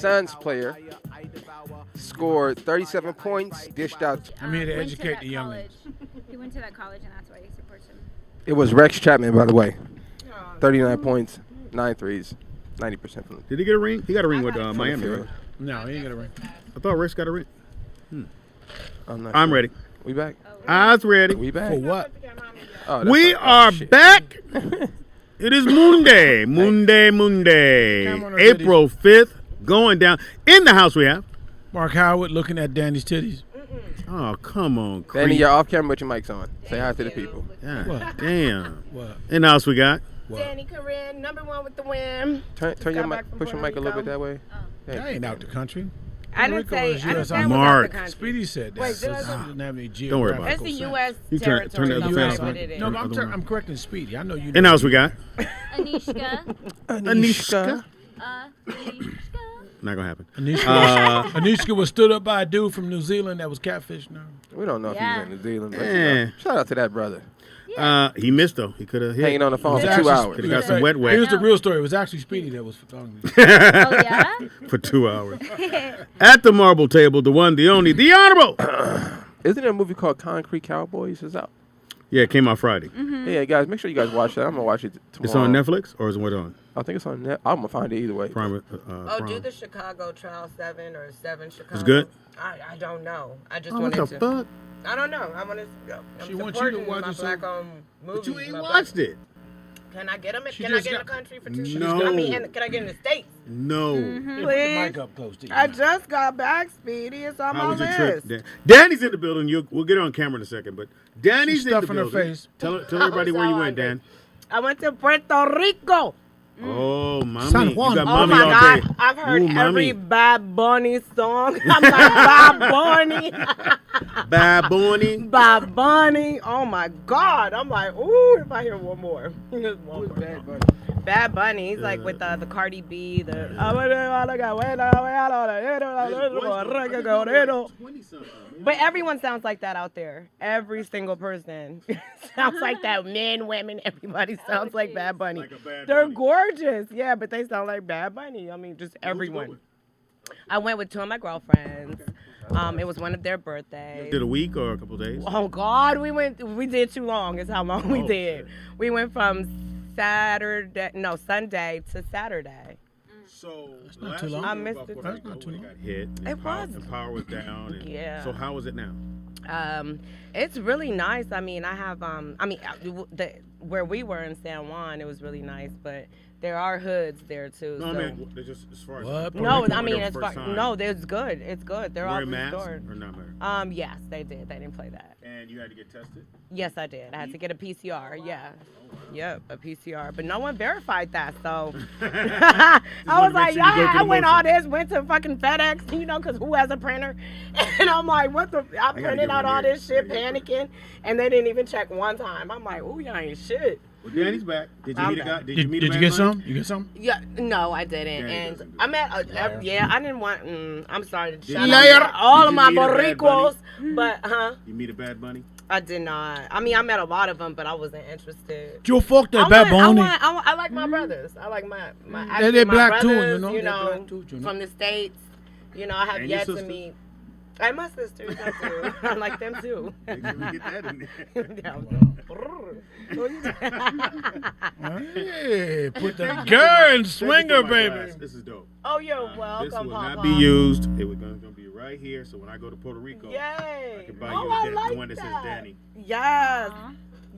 Suns player scored 37 points, dished out. I'm here to educate the youngins. He went to that college, and that's why he supports him. It was Rex Chapman, by the way. 39 points, 9 threes, 90% from. Did he get a ring? He got a ring with Miami, right? No, he ain't got a ring. I thought Rex got a ring. I'm ready. We back? I was ready. We back? For what? Oh, We are back. It is Monday. April 5th. Going down. In the house we have. Mark Howard looking at Danny's titties. Oh, come on, Danny, you're off camera with your mics on. Say hi to the people. God What? damn. What? In the house we got. DANI, CORRIN, #1 with the win. Turn your mic, back from push your Puerto mic a little bit Rico. that way. I ain't out the country. I didn't Puerto say Rico is I didn't US. say I was Mark. out the country. Speedy said that. Wait, so did I it say- doesn't have any Don't worry about it. It's the geographical U.S. You turn the territory. other That's fan what on. it is. No, but I'm correcting Speedy. I know you. In the house we got. Anishka. Anishka. Anishka. Not gonna happen. Anishka was stood up by a dude from New Zealand that was catfishing her. We don't know Yeah. if he's in New Zealand. But, Eh. shout out to that brother. He missed though. He could have hit. Hanging on the phone It for was 2 actually- hours. Could have got some wet Here's wet the real story. It was actually Speedy that was talking to me. Oh, yeah? for 2 hours. At the marble table, the one, the only, the honorable. Isn't there a movie called Concrete Cowboys? It's out. Yeah, it came out Friday. Yeah, guys, make sure you guys watch that. I'm gonna watch it tomorrow. It's on Netflix or is it what on? I think it's on Net. I'm gonna find it either way. Prime. Oh, do Prime. the Chicago Trial 7 or 7 Chicago. It's good? I don't know. I just Oh, what wanted the to. fuck? I don't know. I want to go. She wants you to supporting watch my it, so- black-owned movies. But you ain't my watched black- it. Can I get them? She Can I just get in the got- country for 2 years? No. I mean, can I get in the States? No. Put the mic up close to you. I just got back, Speedy. It's on How my was your list. trip? Danny's in the building. We'll get her on camera in a second, but Danny's She's in the stuffing her building. face. Tell everybody where you went, So Dan. I went to Puerto Rico. Oh, mommy. San You Juan. got Oh mommy my all God! day. I've heard Ooh, every mommy. Bad Bunny song. I'm like Bad Bunny, Bad Bunny. Bad Bunny. Oh my God! I'm like, ooh, if I hear one more. Just one more. Bad Bunny? Bad Bunny. He's like with the Cardi B. But everyone sounds like that out there. Every single person sounds like that. Men, women, everybody sounds like Bad Bunny. Like a Bad They're Bunny. gorgeous, yeah, but they sound like Bad Bunny. I mean, just everyone. I went with 2 of my girlfriends. It was one of their birthdays. Did a week or a couple days? Oh God, we did too long. Is how long we did. We went from Sunday to Saturday. So not too long. I missed it. That's not too long. Got hit. It was. The power was down. And Yeah. So how is it now? It's really nice. I mean, I have where we were in San Juan, it was really nice, but there are hoods there too. No, so. I mean, they're just as far as. What? No, Puerto I Rico mean went it's there far, first time. no, it's good. It's good. They're all Wearing masks restored. or not wearing? Yes, they did. They didn't play that. And you had to get tested. Yes, I did. I had to get a PCR. Yeah. Yep, a PCR. But no one verified that, so I was like, sure you go yeah, through I the went all motions. this, went to fucking FedEx, you know, because who has a printer? And I'm like, what the? I gotta printed get out one all here. this shit, I gotta get panicking, and they didn't even check one time. I'm like, ooh, y'all ain't shit. Well, Danny's back. Did you I'm meet a guy? back. Did you meet a Did you man get buddy? some? You get some? Yeah, no, I didn't. Danny And doesn't do I met, Liar. I didn't want, I'm sorry to shout Liar. out all Did of you my meet a Bad Boricuas, but, You meet a Bad Bunny? I did not. I mean, I met a lot of them, but I wasn't interested. You fuck that Bad Bunny. I like my brothers. I like my actually They my black too, brothers, you know? They know, black too, you know? from the States. You know, I have And your yet to sister? meet. And my sisters, I do. I like them too. Make sure we get that in there. Hey, put that girl in swinger, Thank you for my baby. glass. This is dope. Oh, you're This welcome, will Papa. not be used. It was going to be right here. So when I go to Puerto Rico, Yay! I can buy Oh, you I the like one that says Danny. Yes. Aw.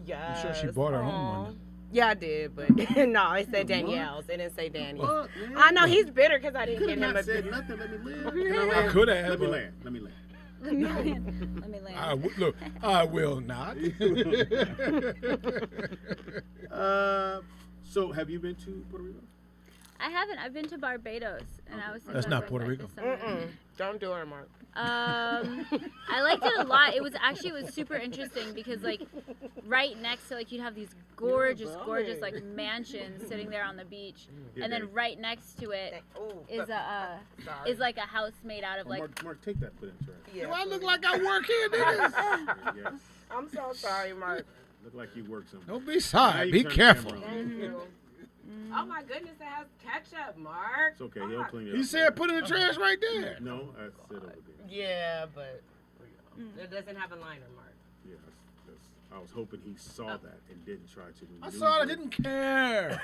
Yes. I'm sure she bought her own Aw. one. Yeah, I did, but no, it said Danielle's. It didn't say Danny. Fuck, man. I know he's bitter because I didn't Could get have him not a. said nothing. Let me live. I could have. Let me but land. Let me land. Let me land. Let me land. Look, I will not. So have you been to Puerto Rico? I haven't. I've been to Barbados, and I was thinking That's about not going Puerto back this summer. Don't do it, Mark. I liked it a lot. It was super interesting because like right next to like you'd have these gorgeous like mansions sitting there on the beach, and then right next to it is like a house made out of like. Mark, take that. Put it in trash. Yeah. Do I look like I work here, niggas? Yes. I'm so sorry, Mark. Look like you work somewhere. Don't be Now sorry. you Be turn the careful. camera on. Thank you. Oh my goodness, it has ketchup, Mark. It's okay. He'll clean it up. He said put it in the trash right there. No, I said over there. Yeah, but it doesn't have a liner, Mark. Yeah, I was hoping he saw that and didn't try to. I saw it. I didn't care.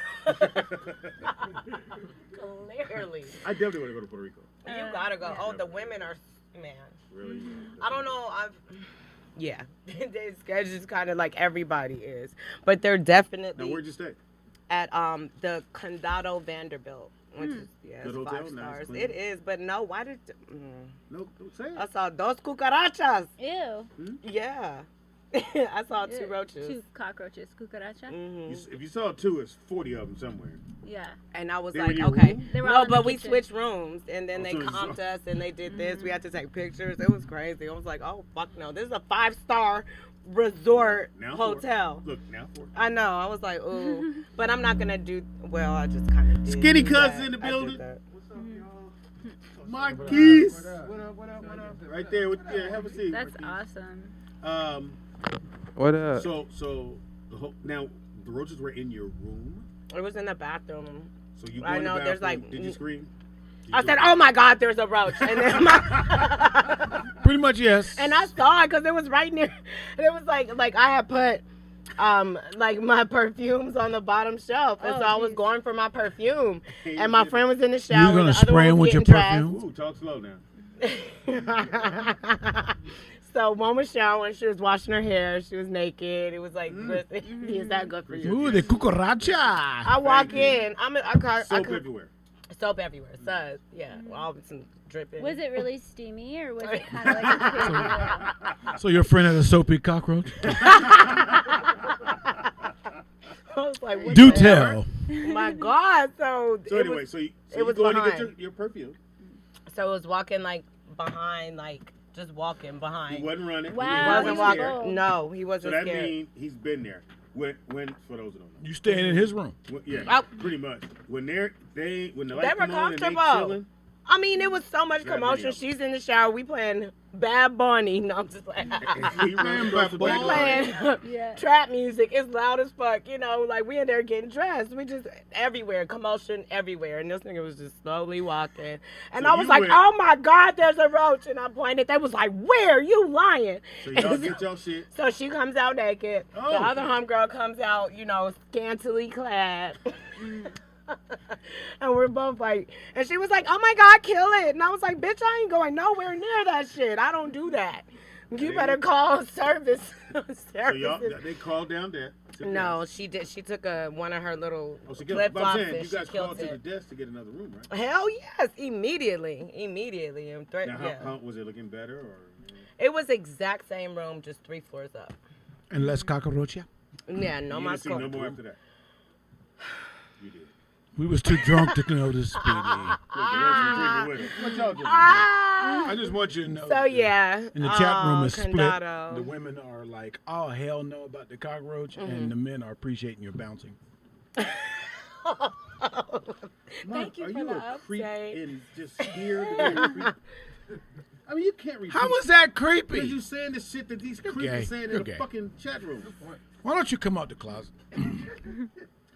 Clearly. I definitely want to go to Puerto Rico. You gotta go. Oh, the women are, man. Really? I don't know. Yeah. It's just kind of like everybody is. But they're definitely. Now, where'd you stay? At the Condado Vanderbilt, which is Good it's hotel, 5 nice, stars. clean. It is, but no, why did? No, don't say I it. saw dos cucarachas. Ew. Yeah, I saw 2 Ew. roaches. 2 cockroaches. Cucaracha? If you saw 2, it's 40 of them somewhere. Yeah. And I was They were like, in your okay, room? They were all no, in the but we kitchen. switched rooms, and then Oh, they so you comped saw- us, and they did this. We had to take pictures. It was crazy. I was like, oh fuck no, this is a 5-star resort Now hotel. Look, now for it. I know. I was like, ooh, but I'm not gonna do. Well, I just kind of did. Skinny do CUZZ that. in the I did building. that. What's up, y'all? Marquise. What up? Right there. Yeah, have a seat. That's Marquise. awesome. What up? So now the roaches were in your room. It was in the bathroom. So you go I in the know, bathroom. there's like- Did you scream? Did I you said, go- "Oh my God, there's a roach!" And then Pretty much yes. and I saw it because it was right near. And it was like I had put like my perfumes on the bottom shelf, and Oh, so I was geez. going for my perfume, Hey, and my you friend was in the You shower. was gonna the other spray one him was with your getting perfume? Ooh, talk slow now. dressed. So one was showering, she was washing her hair, she was naked. It was like, is that good for you? Ooh, the cucaracha. I walk in, I Soap everywhere. soap everywhere. So yeah, all some dripping. Was it really steamy or was it kind of like a clear? So your friend had a soapy cockroach? I was like, what Do the hell? tell. My God! So, So it anyway, was, so you it was go in and get behind. your perfume. so it was walking like behind, like just walking He behind. wasn't running. Wow, He He wasn't he's walking. scared. No, he So wasn't that scared. means he's been there. When for those who don't know. You staying in his room? Yeah, Oh. pretty much. When the lights They were come on and they comfortable. chilling. I mean, it was so much That commotion. video. She's in the shower. We playing Bad Bunny. No, I'm just like, He ran across the we back playing Yeah. trap music. It's loud as fuck. You know, like we in there getting dressed. We just everywhere, commotion everywhere. And this nigga was just slowly walking. And So I was you like, went- oh my God, there's a roach. And I pointed. They was like, where? You lying? So y'all get y'all shit. So she comes out naked. Oh. The other homegirl comes out, you know, scantily clad. And we're both like, and she was like, oh my God, kill it. And I was like, bitch, I ain't going nowhere near that shit. I don't do that. You better call service. So y'all, they called down there. No, she did. She took one of her little Oh, so get, flip but I'm flops saying, and you she guys killed called to the it. desk to get another room, right? Hell yes, immediately. And Now, how was it looking better or? It was exact same room, just 3 floors up. And less cockroach? Yeah, no you más didn't see no more after that. You did. We was too drunk to notice, Speedy. Look, the rest was drinking with him. What y'all doing? I just want you to know. So yeah, And the chat room is split. Condado. The women are like, oh, hell no about the cockroach. And the men are appreciating your bouncing. Thank you Are for you the a creep update. and just here to be a creep? I mean, you can't repeat. How was that Because you creepy? saying the shit that these You're creeps gay. are saying You're in the gay. fucking chat room. Why don't you come out the closet?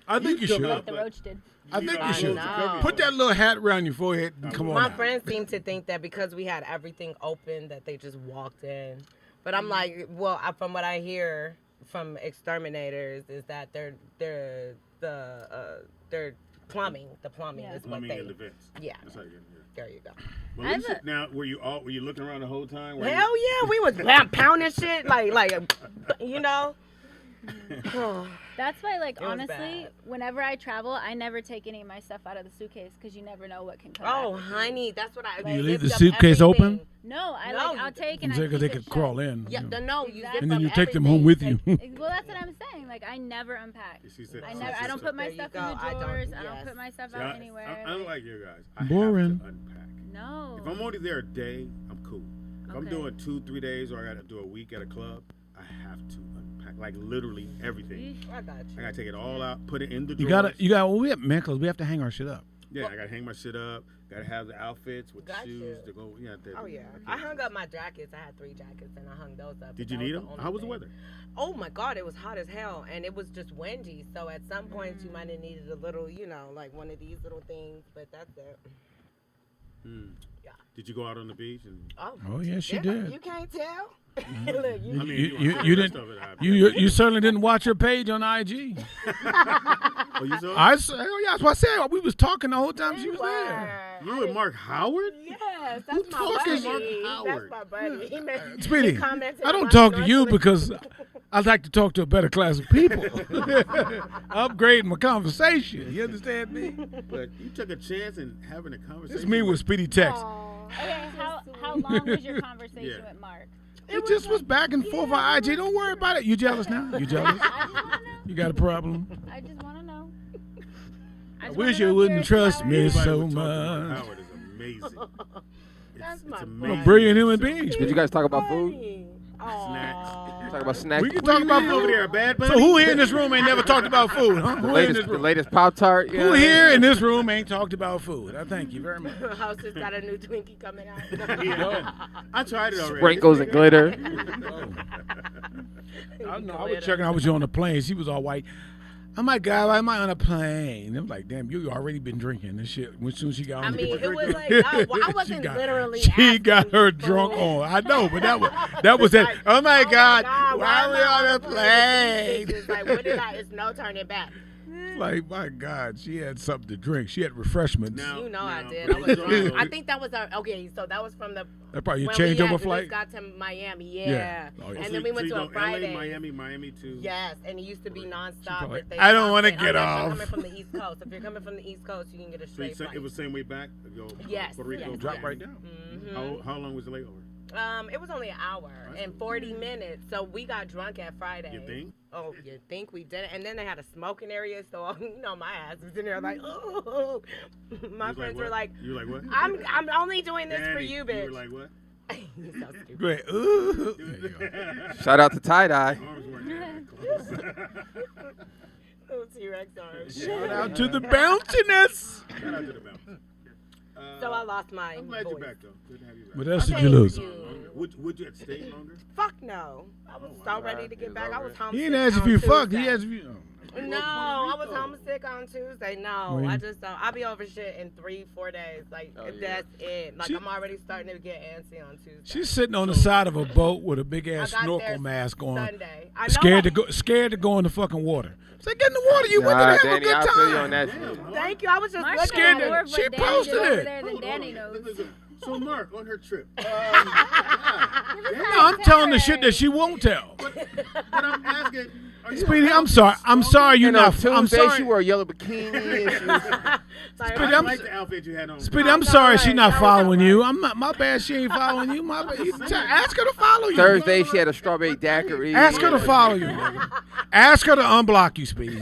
I think you come should. out. The roach did. I think know, you should. know. Put that little hat around your forehead and come on My out. friends seem to think that because we had everything open that they just walked in. But I'm like, well, from what I hear from exterminators is that they're plumbing. The plumbing Yeah. is what Plumbing they. and the vents. Yeah. That's how you get in here. There you go. Well, I at have least now, were you looking around the whole time? Were Hell yeah, we was pounding shit like you know. That's why, like, It was honestly, bad. whenever I travel, I never take any of my stuff out of the suitcase because you never know what can come Oh, back. honey, that's what I. Do you zipped leave the up suitcase everything. open? No, No, I'll take and I Because keep they it could shut. crawl in. Yeah, you know. no, you Exactly. zip And then up you take them everything. home with you. Well, that's what I'm saying. Like, I never unpack. She said, I don't put my There you stuff go. in the I don't- drawers. I don't yes. put my stuff See, out anywhere. I don't like you guys. I Boring. have to unpack. No. If I'm only there a day, I'm cool. If I'm Okay. doing 2-3 days or I got to do a week at a club, I have to unpack like literally everything. Yeesh. I got you. I gotta take it all out, put it in the You drawers. gotta, man, because we have to hang our shit up. Yeah, I gotta hang my shit up. Gotta have the outfits with the Got shoes you. to go. Yeah. Oh yeah, I hung up my jackets. I had 3 jackets and I hung those up. Did but you that need was them? the only How was the thing. weather? Oh my God, it was hot as hell, and it was just windy. So at some points you might have needed a little, like one of these little things, but that's it. Yeah. Did you go out on the beach? And Oh, yes, she Yeah, did. You can't tell. Look, you, I mean, You certainly didn't watch her page on IG. Oh, you saw? That's what I said. We was talking the whole time she was there. You and Mark Howard? Yes, that's my talking buddy. Mark That's Howard? my buddy. He Speedy, commented I on don't my talk to you snorkeling. because I'd like to talk to a better class of people. Upgrading my conversation. You understand me? But you took a chance in having a conversation. It's me with Speedy text. Aw. Okay, how long was your conversation Yeah. with Mark? It just was back and forth on IG. Don't worry about it. You jealous now? You jealous? I just want to know. You got a problem? I just want to know. I just wish wanna you know if wouldn't you're trust sour. me Anybody so would talk to Mark much. Howard is amazing. That's my it's buddy. What a amazing. brilliant human being. Did you guys talk about food? Snacks. Talk about snacks. We can What talk you about eating over food. there, Bad Bunny? So who here in this room ain't never talked about food, huh? Who here in this The room? latest Pop Tart. Who here in this room ain't talked about food? I thank you very much. House has got a new Twinkie coming out. Yeah. I tried it already. Sprinkles and glitter. I know. I was checking out with you on the plane. She was all white. I'm like, God, why am I on a plane? I'm like, damn, you already been drinking this shit. As soon as she got on I the mean, plane. it was like, I wasn't literally She got asking her for drunk food. on. I know, but that was it. Like, Oh my God, why am are we I on a with these plane? bitches? Like, what did I? It's no turning back. Like, my God, she had something to drink. She had refreshments. Now- You know I now, did. but I it was was drunk. wrong. I think that was our so that was from the That probably your when we changeover had flight. just got to Miami. Yeah. Yeah. Oh, yeah. And So- then we so went you to go a Friday. LA, Miami too. Yes, and it used to be nonstop. probably- But they I don't stopped wanna it. get Unless off. You're coming from the East Coast. If you're coming from the East Coast, you can get a So straight flight. it was same way back. Go Yes, Puerto Rico. yes, Drop yes. right down. How long was the layover? It was only an hour and 40 minutes. So we got drunk at Friday. You think? Oh, you think we did it? And then they had a smoking area, so my ass was in there like, oh. My You friends what? were like, You like what? I'm only doing this for Danny, you, You bitch. were like what? You so stupid. Great. Ooh. There you go. Shout out to Tie Dye. Arms weren't that close. Little T-Rex arms. Shout out to the bounciness. Shout out to the mountain. So I lost my I'm glad voice. you're back though. Good to have you back. What else did Thank you lose? you. Would you have stayed longer? Fuck no. I was so ready to get back. I was homesick. He didn't ask if on you fucked. Tuesday. He asked if you. No, I was homesick on Tuesday. No, When? I just don't. I'll be over shit in 3-4 days. Like, that's it. Like, She- I'm already starting to get antsy on Tuesday. She's sitting on the side of a boat with a big ass I got snorkel there mask on, Sunday. I know scared to go in the fucking water. Say, get in the water. You went Nah, to have a Danny, good I feel you on time. that shit. Thank you. I was just Mark's looking scared at to- more it. of she what Danny posted did over it. there than Danny knows. So Mark, on her trip. No, I'm telling the shit that she won't tell. But I'm asking. Are you Speedy, I'm sorry. I'm sorry you're You know, not. I'm Tuesday sorry. she wore a yellow bikini. And she was, Like, Speedy, I I'm- like the outfit you had on. Speedy, No, I'm no sorry way. she's not No, following no you. I'm not. My bad. She ain't following you. My bad. Ask her to follow you. Thursday she had a strawberry daiquiri. Ask her to follow you. Ask her to unblock you, Speedy.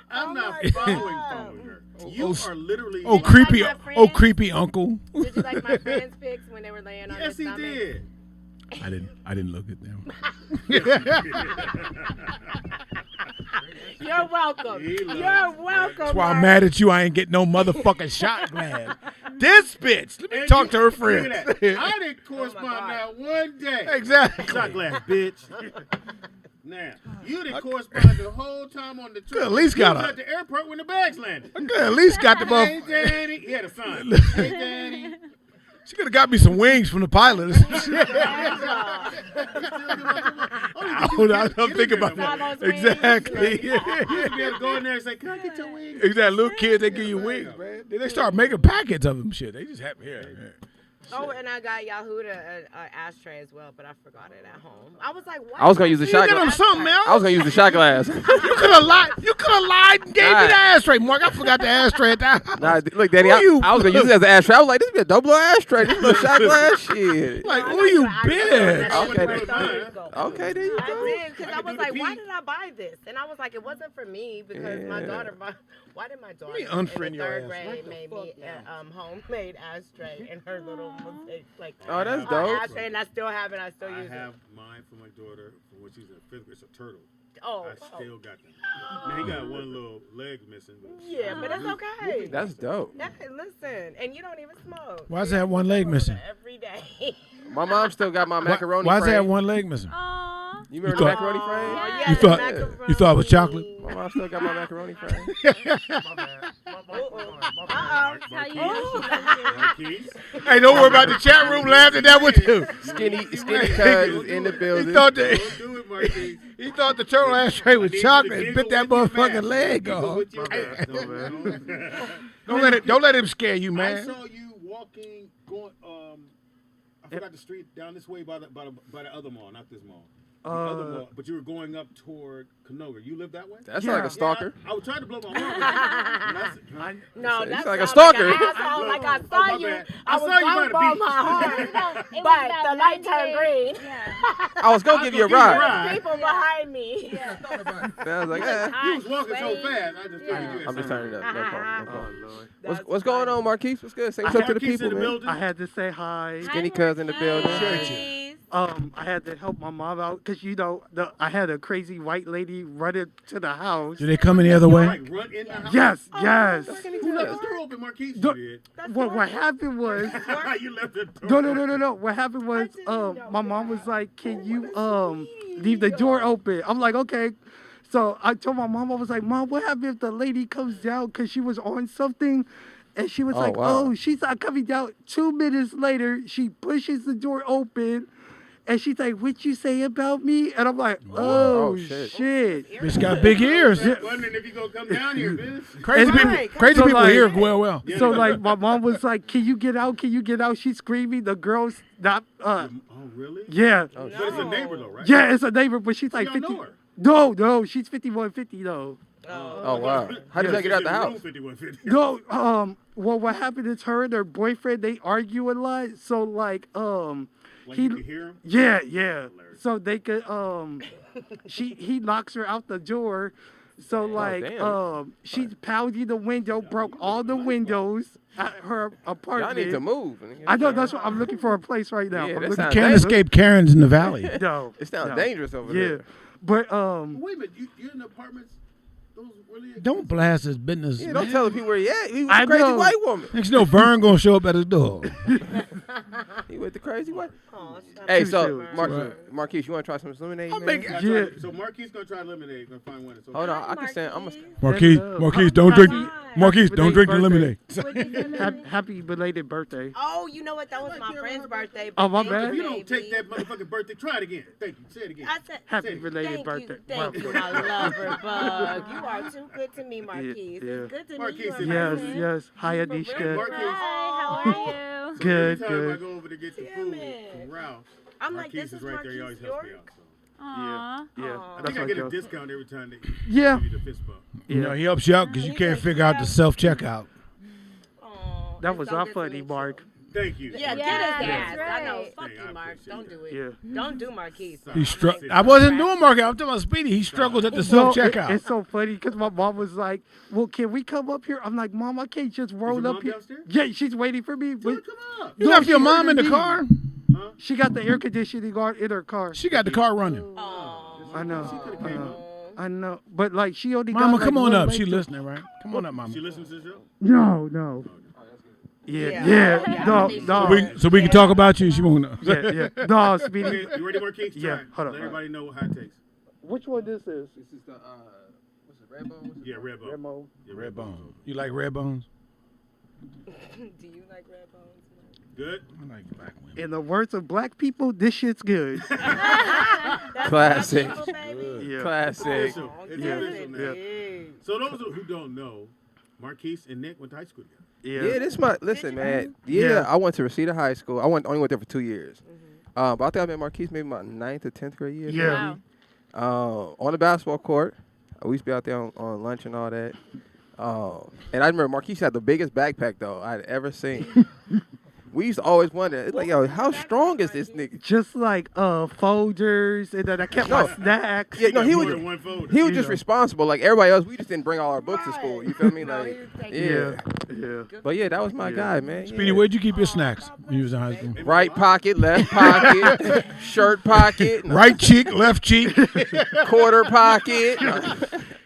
I'm not my following God. her. You are literally. Oh, Did you creepy. like my Oh, friends? creepy uncle. Did you like my friends' pics when they were laying on Yes, their he stomach? did. I didn't look at them. You're welcome. He loves You're welcome. That's why I'm Mark. mad at you. I ain't get no motherfucking shot glass. This bitch. Let me And talk you- to her look friends. at that. I didn't correspond God. not one day. Exactly. Shot glass, bitch. Now, you didn't correspond the whole time on the trip. Could at least You got was a- at the airport when the bags landed. I could at least got the Hey, motherfucker. Danny. He had a sign. Hey, Danny. She could have got me some wings from the pilot or some shit. I'm thinking about All that. those wings. Exactly. You used to be able to go in there and say, can I get your wings? Exactly. Little kids, they give you wings, man. Then they start making packets of them shit. They just have here. Oh, and I got Yahoo an ashtray as well, but I forgot it at home. I was like, what? I was gonna use the You shot get them glass. something else. I was gonna use the shot glass. You could have lied. You could have lied and gave me Nah. the ashtray, Mark. I forgot the ashtray at that house. Nah, look, Danny, Who I you- was gonna use it as an ashtray. I was like, this be a double ashtray. This is a shot glass shit. Like, who you bitch? Okay, then. Okay, there you I go. did, because I I could was do the like, why pee. did I buy this? And I was like, it wasn't for me because my Yeah. daughter, why did my daughter me in unfriend the your third ass. grade made me a homemade ashtray in her little mistake, like Oh, that's our dope. ashtray, and I still have it. I still I use have mine for my daughter for when she's in 5th grade. It's a turtle. Oh. I still got them. Now he got one little leg missing. But Yeah, but that's okay. That's dope. Yeah, listen, and you don't even smoke. Why's that one leg missing? Every day. My mom still got my macaroni Why's frame. that one leg missing? Aw. You remember the thought- macaroni frame? Yeah. You thought you thought it was chocolate? My mom still got my macaroni frame. How you know she loves you? Marquise. Hey, don't worry about the chat room laughing at that one too. Skinny cuz is in the He building. thought Don't the do it, Marquise. he thought the turtle ashtray was I need you chocolate to and bit that giggle with your motherfucking mask. leg Giggle off. with your mask, though, man. Don't let him scare you, I man. saw you walking, going. I forgot the street down this way by the other mall, not this mall. The other mall, but you were going up toward Canoga. You live that way? That's Yeah. like a stalker. I was trying to blow my horn. No, It's that's like a not stalker. Like, an asshole. Like I Oh, saw my you. bad. I I was saw you going by the by beach. my heart. It was But about the light turned 98. green. Yeah. I was gonna give you a ride. People behind me. Yeah. And I was like, eh. You was walking so fast. I just figured you had I'm just turning it up. No problem. No Oh, problem. Lord. What's going on, Marquise? What's good? Say what's up to the Marquise people, in the man. building. I had to say hi. Skinny cuz in the building. I had to help my mom out because I had a crazy white lady running to the house. Did they come any other way? Like run in the house. Yes, yes. Who left the door open, Marquise? Don't- You What happened was did. You left the door. no. What happened was my mom was like, "Can you leave the door open?" I'm like, "Okay." So I told my mom, I was like, "Mom, what happened if the lady comes down because she was on something?" And she was like, wow. "Oh, she's not coming down." 2 minutes later, she pushes the door open. And she's like, "What you say about me?" And I'm like, "Oh, Oh, shit. shit." Bitch got big ears. Wondering if you gonna come down here, bitch. Crazy And- people, crazy So, people like- hear well. So like my mom was like, "Can you get out? Can you get out?" She's screaming. The girl's not. Oh, really? Yeah, But it's a neighbor though, right? yeah, it's a neighbor, but she's like You don't 50. know her. No, she's 5150 though. Oh, wow. How did I get out the house? 5150. No, well, what happened is her and her boyfriend they argue a lot. So like, Like you can hear him? yeah. So they could he knocks her out the door. So like damn. she's pounding the window, broke all the windows at her Y'all apartment. need to move. I know that's what I'm looking for a place right now. Yeah, I'm that looking- sounds Can't dangerous. escape Karens in the valley. No, It sounds no. dangerous over Yeah, there. but Wait a minute, you're in the apartments? Those really Don't blast his business. Yeah, man. don't tell the people where he at. He with I the crazy know. white woman. Next you know, Vern gonna show up at his door. He with the crazy white. Oh, Hey, Too so soon. Marquise, you want to try some lemonade? I'll man? make it. Yeah. So Marquise gonna try lemonade. Gonna find one. It's okay. Hold on, I can stand. I'm a. Marquise, don't drink. Marquise, Happy don't drink the birthday. lemonade. Happy belated birthday. Oh, you know what? That was my friend's birthday. Oh, my Thank bad. If you, you don't baby. take that motherfucking birthday, try it again. Thank you. Say it again. I said, Happy Thank belated birthday. Thank you, my lover bug. You are too good to me, Marquise. Yeah. It's good to Marquise meet you. is in Yes, person. yes. Hi, For Anishka. real. Marquise. Hi, how are you? Good, Every time I good. go over to get the Damn food it. from Ralph, I'm like, Marquise this is is right there. He always Marquise helps me York. out. So. Aw. Yeah, Aw. I that's think I my get a joke. discount every time they Yeah. give you the fist bump. You know, Yeah, he helps you out because you can't figure out the self checkout. Aw, that it's was so our good to funny, meet you. Mark. Thank you. Yeah, Yeah, get his that's ass. I know. right. Fuck Hey, I you, Mark. appreciate Don't do it. Yeah. Don't do Marquise. He struck. I wasn't doing Marquise. I'm talking about Speedy. He struggles at the self No, checkout. it's so funny because my mom was like, "Well, can we come up here?" I'm like, "Mom, I can't just roll your up mom here." downstairs? Yeah, she's waiting for me. Dude, But come up. You No, left your she mom in the ordered car? she got the air conditioning on in her car. She got the car running. Aw. I know. She could have I came know. up. I know. But like, she only Mama, got, like, come on one up. leg She to- listening, right? Come on up, Mama. She listens to the show? No. Yeah, Yeah. yeah, Yeah, no, I think no. So we can talk about you. She won't know. Yeah. No, Speedy. Okay, you ready, Marquise? Yeah, Try it. hold on. Let everybody know how it tastes. Which one this is? This is the what's it, red bone? Yeah, red bone. Remo. Yeah, Red bone. You like red bones? Do you like red bones? Good? I like black women. In the words of black people, this shit's good. That's Classic. black people, baby. Yeah. Classic. Official. It's Yeah. official now. Yeah. So those who don't know, Marquise and Nick went to high school together. Yeah, this my listen, man. Yeah, I went to Reseda High School. I only went there for 2 years. But I think I met Marquise maybe my 9th or 10th grade year. Yeah. Wow. On the basketball court. We used to be out there on lunch and all that. And I remember Marquise had the biggest backpack though I'd ever seen. we used to always wonder, it's like, yo, how strong is this nigga? Just like folders, and then I kept my snacks. Yeah, no, he was One folder. he was just responsible. Like everybody else, we just didn't bring all our books to school. You feel me? No, Like, he was taking yeah. Yeah. But yeah, that was my guy, man. Speedy, Yeah. where'd you keep your snacks when you was in high school? Right pocket, left pocket, shirt pocket, Right cheek, left cheek, quarter pocket.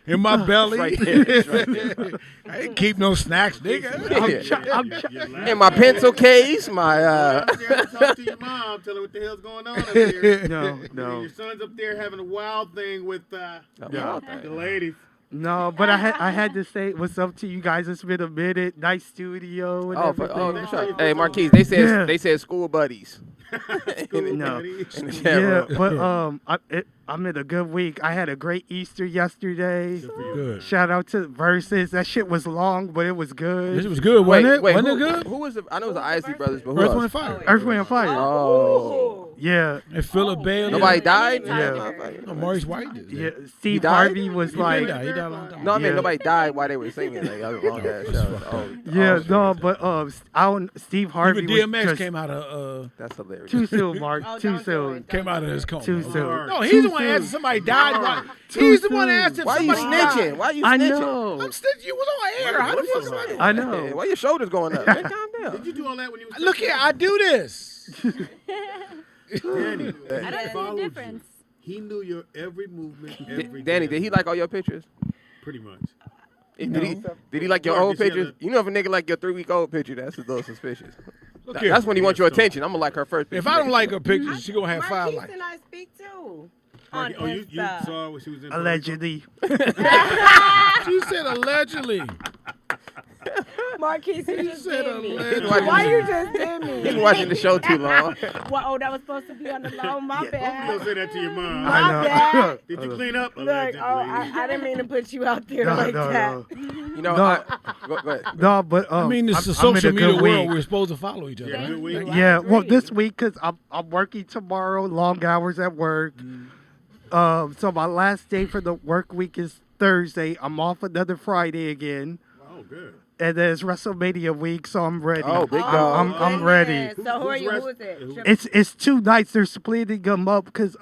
in my belly. Right there. It's right there. I didn't keep no snacks, nigga. In my pencil case, my Talk to your mom. Tell her what the hell's going on up here. No. Your son's up there having a wild thing with the ladies. No, but I had to say what's up to you guys. It's been a minute. Nice studio and everything. Sure. Hey, Marquise, they said school buddies. No. Yeah, But I'm in a good week. I had a great Easter yesterday. Good. Shout out to Versus. That shit was long, but it was good. This was good, wasn't it? Wasn't it who, good? Who was the? I know it was the Isley brothers, but who Earth, else? Wind, and Fire. Earth, Wind, and Fire. Oh, Yeah. And Philip Bailey. nobody died. Yeah. No, Maurice White did. Yeah. Steve died? Harvey was He like. died a long time. No, I mean Yeah. nobody died while they were singing. Like, that was a long ass show. Yeah, shit. no, but Steve Harvey Even was DMX just came out of That's hilarious. too soon, Mark. Too soon. came out of his coma. Too soon. No, he's the one Too asking soon. somebody died. Why? Too He's the one soon. asking if Why you somebody died. snitching? Why you snitching? I know. I'm snitching. You was on air. How the fuck somebody? I Yeah, know. why your shoulders going up? Man, calm down. Did you do all that when you was Look here, I do this. Danny? I don't see followed the you. difference. He knew your every movement, every Danny, day. did he like all your pictures? Pretty much. Did he like your Mark, old did you pictures? ever- You know, if a nigga like your 3-week-old picture, that's a little suspicious. Look here. That's when he wants your attention. I'm gonna like her first picture. If I don't like her pictures, she gonna have 5 Marquise likes. and I speak too. Marky, On you Insta. saw what she was in. Allegedly. She said allegedly. Marquise, you just said did me. allegedly. Why you just did He's me? been watching the show too long. Well, oh, that was supposed to be on the low. My Don't bad. say that to your mom. My bad. Did you clean up? Look, Allegedly. I didn't mean to put you out there No, like no, that. no. You know, No. go ahead. No, but I mean, it's I'm the in social a media good world. week. We're supposed to follow each other. Yeah, right? good week. Yeah, well, Great. this week because I'm working tomorrow, long hours at work. So my last day for the work week is Thursday. I'm off another Friday again, Oh, good. and then it's WrestleMania week, so I'm ready. Oh, big dog. I'm ready. So who are you? Who's Who is it? rest- Triple- It's 2 nights. They're splitting them up because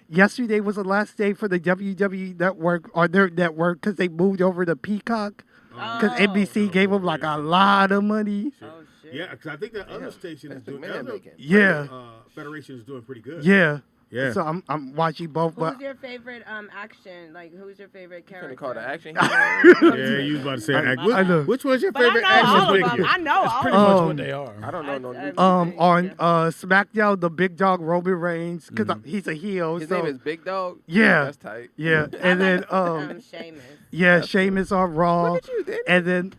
yesterday was the last day for the WWE network or their network because they moved over to Peacock because NBC gave them like a lot of money. Oh, shit. Yeah, because I think that other station is That's the doing. man Other, making. Yeah, federation is doing pretty good. yeah. Yeah. So I'm watching both, but Who's your favorite action? Like, who's your favorite Gonna character? call it action. Yeah, you was about to say act. I know. Which one's your But I favorite know action all of them. figure? I know all Pretty of much them. what they are. I don't know no new. on SmackDown, the big dog Roman Reigns because he's a heel. His so name is Big Dog. Yeah. That's tight. yeah, and then Sheamus. yeah, Sheamus on Raw, Look at you, Danny. and then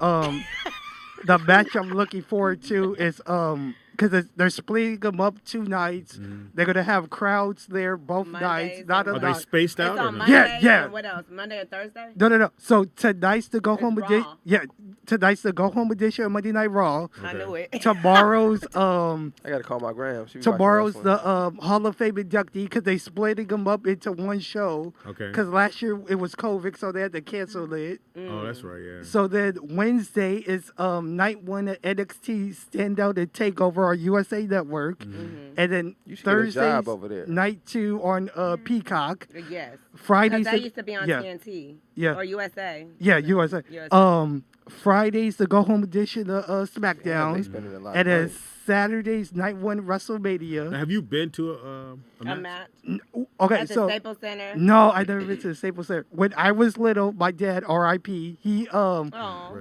the match I'm looking forward to is because they're splitting them up 2 nights. They're gonna have crowds there both Mondays nights. Not a and Are they night. spaced It's out or on not? Monday. Yeah. And what else? Monday and Thursday? No. So tonight's the go home edition. Raw. Yeah, tonight's the go home edition of Monday Night Raw. I knew it. Tomorrow's I gotta call my gram. She be tomorrow's watching wrestling. the Hall of Fame inductee because they splitting them up into one show. Okay. Because last year it was COVID, so they had to cancel it. Oh, that's right. Yeah. So then Wednesday is night 1 at NXT Standout and Takeover on USA Network, and then You should get a Thursday's job over there. night 2 on Peacock. Yes. Fridays Because that used to be on yeah, TNT. Yeah. Or USA. yeah, USA. USA. Fridays the go home edition of Damn, they SmackDown, spending a lot and of then money. Saturdays night 1 Now, WrestleMania. have you been to a A match? match. Okay, At the so Staples Center. no, I never been to the Staples Center. When I was little, my dad, R.I.P. He Oh.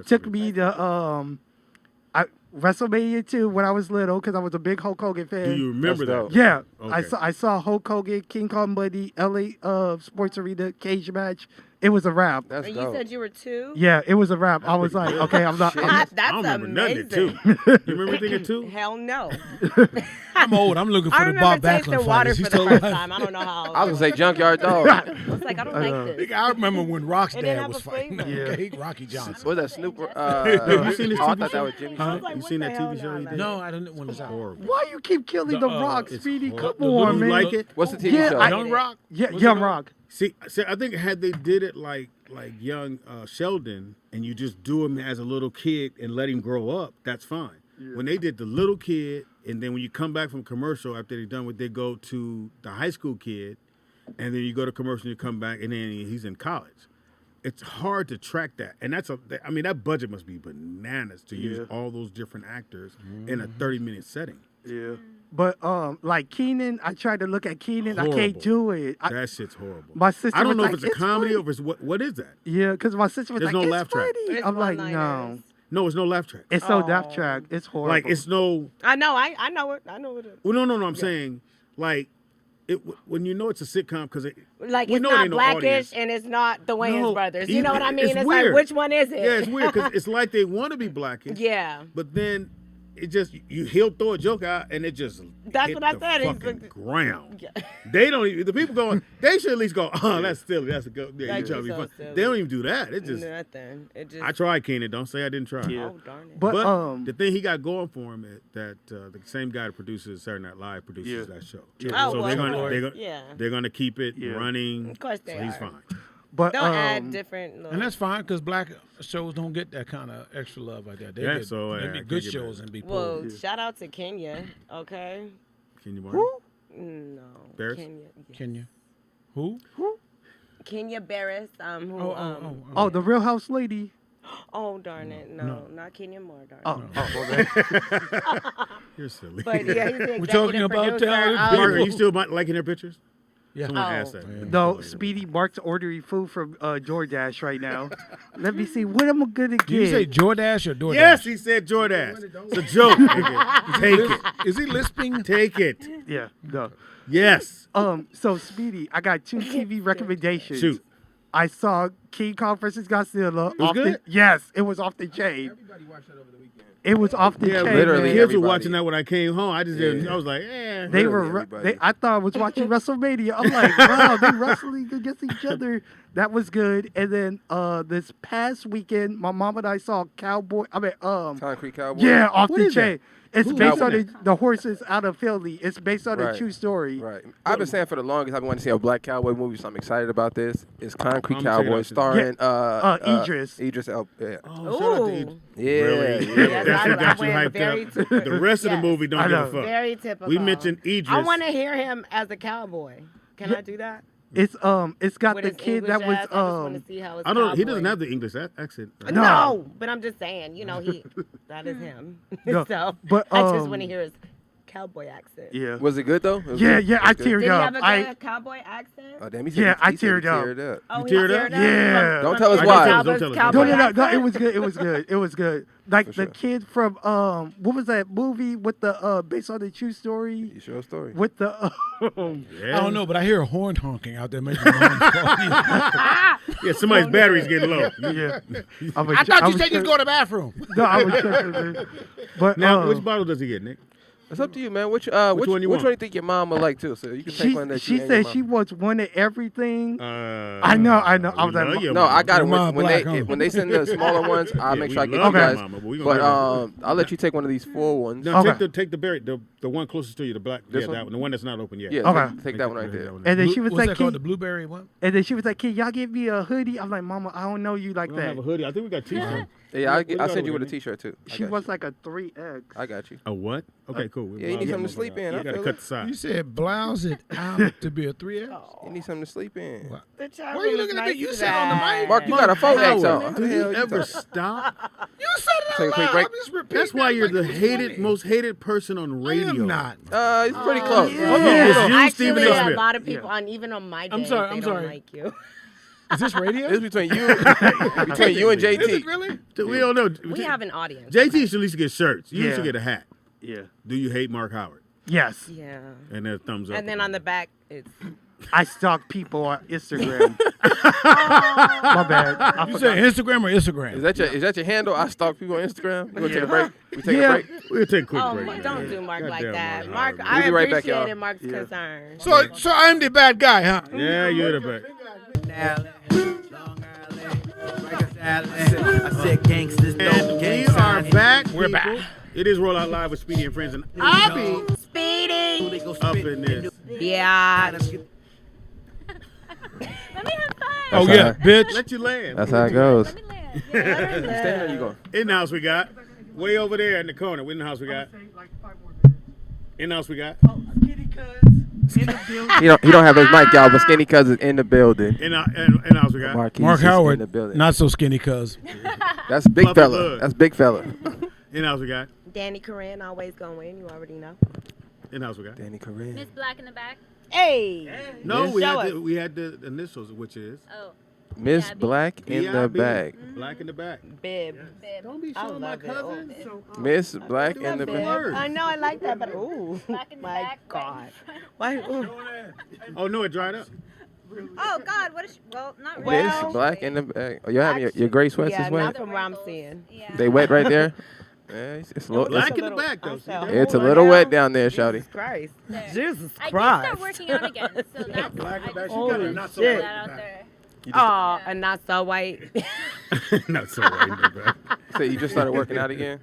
took me to WrestleMania 2 when I was little because I was a big Hulk Hogan fan. Do you remember That's that? dope. Yeah, Okay. I saw Hulk Hogan, King Kong Bundy, LA Sports Arena cage match. It was a wrap. That's And you dope. said you were 2? Yeah, it was a wrap. I was pretty like, good. okay, I'm not. Shit. I'm, That's I don't remember nothing amazing. at two. You remember anything at two? Hell no. I'm old. I'm looking I for the remember Bob Backlund tasting water fighters. for He's the still first alive. time. I don't know how. I was gonna say Junkyard Dog. I was like, I don't like this. Nigga, I remember when Rock's It didn't dad have was a fighting. flavor. Okay, Rocky Johnson. Was that Snoop? Have you seen this Oh, I TV thought show? that was Jimmy. Huh? Like, You what seen the that hell TV show now, he like- did? No, I didn't. When it's out. Horrible. why you keep killing the Rock, it's Speedy? horrible. Come on, You man. like it? What's the TV Yeah, show? I- Young Rock. Yeah, What's Young it called? Rock. See, I think had they did it like young Sheldon, and you just do him as a little kid and let him grow up, that's fine. when they did the little kid, and then when you come back from commercial after they're done with, they go to the high school kid, and then you go to commercial and you come back, and then he's in college. It's hard to track that, and that budget must be bananas to use all those different actors in a 30-minute setting. Yeah. But like Keenan, I tried to look at Keenan. Horrible. I can't do it. That shit's horrible. My sister I don't know was if like, it's a comedy funny. or if it's what is that? Yeah, because my sister was There's like, no it's laugh track. funny. I'm like, no. No, it's no laugh track. It's no laugh track. It's horrible. Like it's no. I know. I know it. I know it. Well, no. I'm saying like when you know it's a sitcom because Like we it's know not it ain't no Blackish audience. and it's not the Wayans No, brothers. You know what I mean? it's It's weird. like which one is it? Yeah, it's weird because it's like they want to be Blackish. Yeah. But then it just he'll throw a joke out and it just That's hit what I the said. He's fucking like- ground. Yeah. They don't even, the people going, they should at least go, oh, that's silly. That's a good, yeah, That you trying to is be so fun. silly. They don't even do that. It just, Nothing. It just. I tried Keenan. Don't say I didn't try. Yeah. Oh darn it. But the thing he got going for him is that the same guy that produces Saturday Night Live produces that show. Oh, So well, they're gonna keep it Yeah. running. Of course they so he's are. fine. but They'll add different. And that's fine because black shows don't get that kind of extra love like that. They Yeah, get, so, they I be can't good get shows mad. and be Well, poor. shout out to Kenya. Okay. Can you mind? No. Barris? Kenya. Yes. Kenya. Who? Kenya Barris. Who? oh, the Real House lady. Oh darn it! No, not Kenya Moore. Darn it. You're silly. But yeah, he's the We're talking executive about producer talented of- Mark, are you still liking their pictures? Yeah. Someone Oh. asked that. No, Speedy Mark's ordering food from DoorDash right now. Let me see what I'm gonna get. Did you say Jordash or DoorDash? Yes, he said Jordash. It's a joke. nigga. Take it. Is he lisping? Take it. Yeah, no. Yes. So Speedy, I got 2 TV recommendations. Shoot. I saw King Kong versus Godzilla. It was good? Yes, it was off the chain. Everybody watched that over the weekend. It was off the Yeah, chain. literally man. kids everybody. were watching that when I came home. I just didn't. Yeah. I was like, eh. They were. everybody. I thought I was watching WrestleMania. I'm like, wow, they wrestling against each other. That was good. And then this past weekend, my mom and I saw Concrete Cowboy. yeah, off What the is that? chain. It's Who's based on that? the horses out of Philly. It's based on a Right. true story. Right. I've been saying for the longest, I've been wanting to see a black cowboy movie, so I'm excited about this. It's Concrete I'm gonna check it Cowboy out. starring Idris. Idris Elba. Yeah. Oh, shout out to Ooh. Idris. Yeah. Really? yeah. Yes, That's I what got you went hyped very up. typical. The rest of the Yes. movie don't I give a know. fuck. Very typical. We mentioned Idris. I want to hear him as a cowboy. Can I do that? It's got With the his kid English that was ass, I just want to see how his I don't. He cowboy- doesn't have the English accent. No, but I'm just saying, that is him. No, So but, I just want to hear his cowboy accent. Yeah. Was it good though? It was Yeah, good? yeah, I It was good? teared Did he up. have a good cowboy accent? Oh damn, he said Yeah, he I said he teared up. teared Oh, You teared up? Yeah. Don't tell us from why. Idris Don't tell us. Elba's No, cowboy no, it accent? was good. It was good. It was good. Like For the sure. kid from what was that movie with the based on the true story You show a story. with the I don't know, but I hear a horn honking out there making noise. Yeah, somebody's battery's getting low. yeah. I thought you said you was going to the bathroom. No, I was checking, man. But Now, which bottle does he get, Nick? It's up to you, man. Which one you which want? one do you think your mom would like too? So you can take one that she you and said your she mom. wants one of everything. I know. I was like, love your No, mama. I got it. Your mom When black, they huh? when they send the smaller ones, I'll Yeah, make we sure I get love you your guys. mama, but we gonna But have I'll let you take one of these full ones. No, Okay. take the berry, the one closest to you, the black. This yeah, one? that one, the one that's not open yet. Yeah, Okay. take that one right there. And then she was What's like, that called? "Can-" The blueberry one? and then she was like, "Can y'all give me a hoodie?" I'm like, "Mama, I don't know you like We don't have that." a hoodie. I think we got t-shirts. Yeah, What do you I'll got send you over with a there, T-shirt too. She wants like a 3X. I got you. A what? Okay, cool. Yeah, you need something to sleep in. You I gotta feel cut it. the side. You said blouse it out to be a 3X? You need something to sleep in. What? The chat Why are you room is looking at me? nice You to said on the that. mic. Mark, you got a 4X Howard, on. What do the you hell you ever talking- stop? You said it Take a out quick loud. break. I'm just repeating That's that why you're like the it was hated, funny. most hated person on I radio. am not. It's pretty close. yeah. Hold on, Yeah. hold on. You, Actually, Stephen A. a Smith. lot of people on even on my day, sorry, they I'm don't sorry. like you. Is this radio? It's between you, between you and Is it JT. really? We don't know. We have an audience. JT should at least get shirts. You Yeah. should get a hat. Yeah. Do you hate Mark Howard? Yes. Yeah. And then a thumbs up. And then on the back, it's I stalk people on Instagram. My bad. I You forgot. say Instagram or Instagram? Is that your handle? I stalk people on Instagram. We gonna take a break. We take Yeah. a break. We'll take a quick oh, break. Mark, man. don't do Mark like Goddamn that. Mark Mark, Howard. I We'll be right back, appreciated y'all. Mark's concern. So I'm the bad guy, huh? Yeah, you're the best. I said gangsters And don't we gang are sign. back. We're people. back. It is Roll Out Live with Speedy and Friends, and I'll be Speedy. up in this. Yeah. Let me have fun. Oh, That's yeah, all right. bitch. Let you land. That's how it goes. Let me land. You staying or you going? In the house we got Way over there in the corner. What in the house we got? Like 5 more minutes. In the house we got? Oh, Skinny CUZZ in the building. He don't have his mic out, but Skinny CUZZ is in the building. In the house we got? Marquise Mark is in the Howard, building. not so skinny, cuz. That's big Puppy fella. Bud. That's big fella. In the house we got? DANI, CORRIN, always gonna win. You already know. In the house we got? Danny CORRIN. Miss Black in the back. Hey. No, Show us. we had the initials, which is Oh, Miss Yeah, Black in the B.I.B.. back. Black in the back. Bib. bib. Don't be I showing my love it. cousin. Miss Black do in have the big back. words. I know, I like that, but ooh, Black in the my back. God. Why? Ooh. Oh no, it dried up. Oh God, what is? Well, not Well- really. Miss Black in the back. Oh, you're having your gray sweats Yeah, as well? not from what I'm seeing. Yeah. They wet right there? Yeah, it's a little, Black it's, in the back though. See that? it's a little wet down there, shouty. Jesus Christ. There. Jesus I did Christ. start working out again, so that's Black I and back. just She got a put not so white that out there. Oh, and not so white. Not so white in the back. So you just started working out again?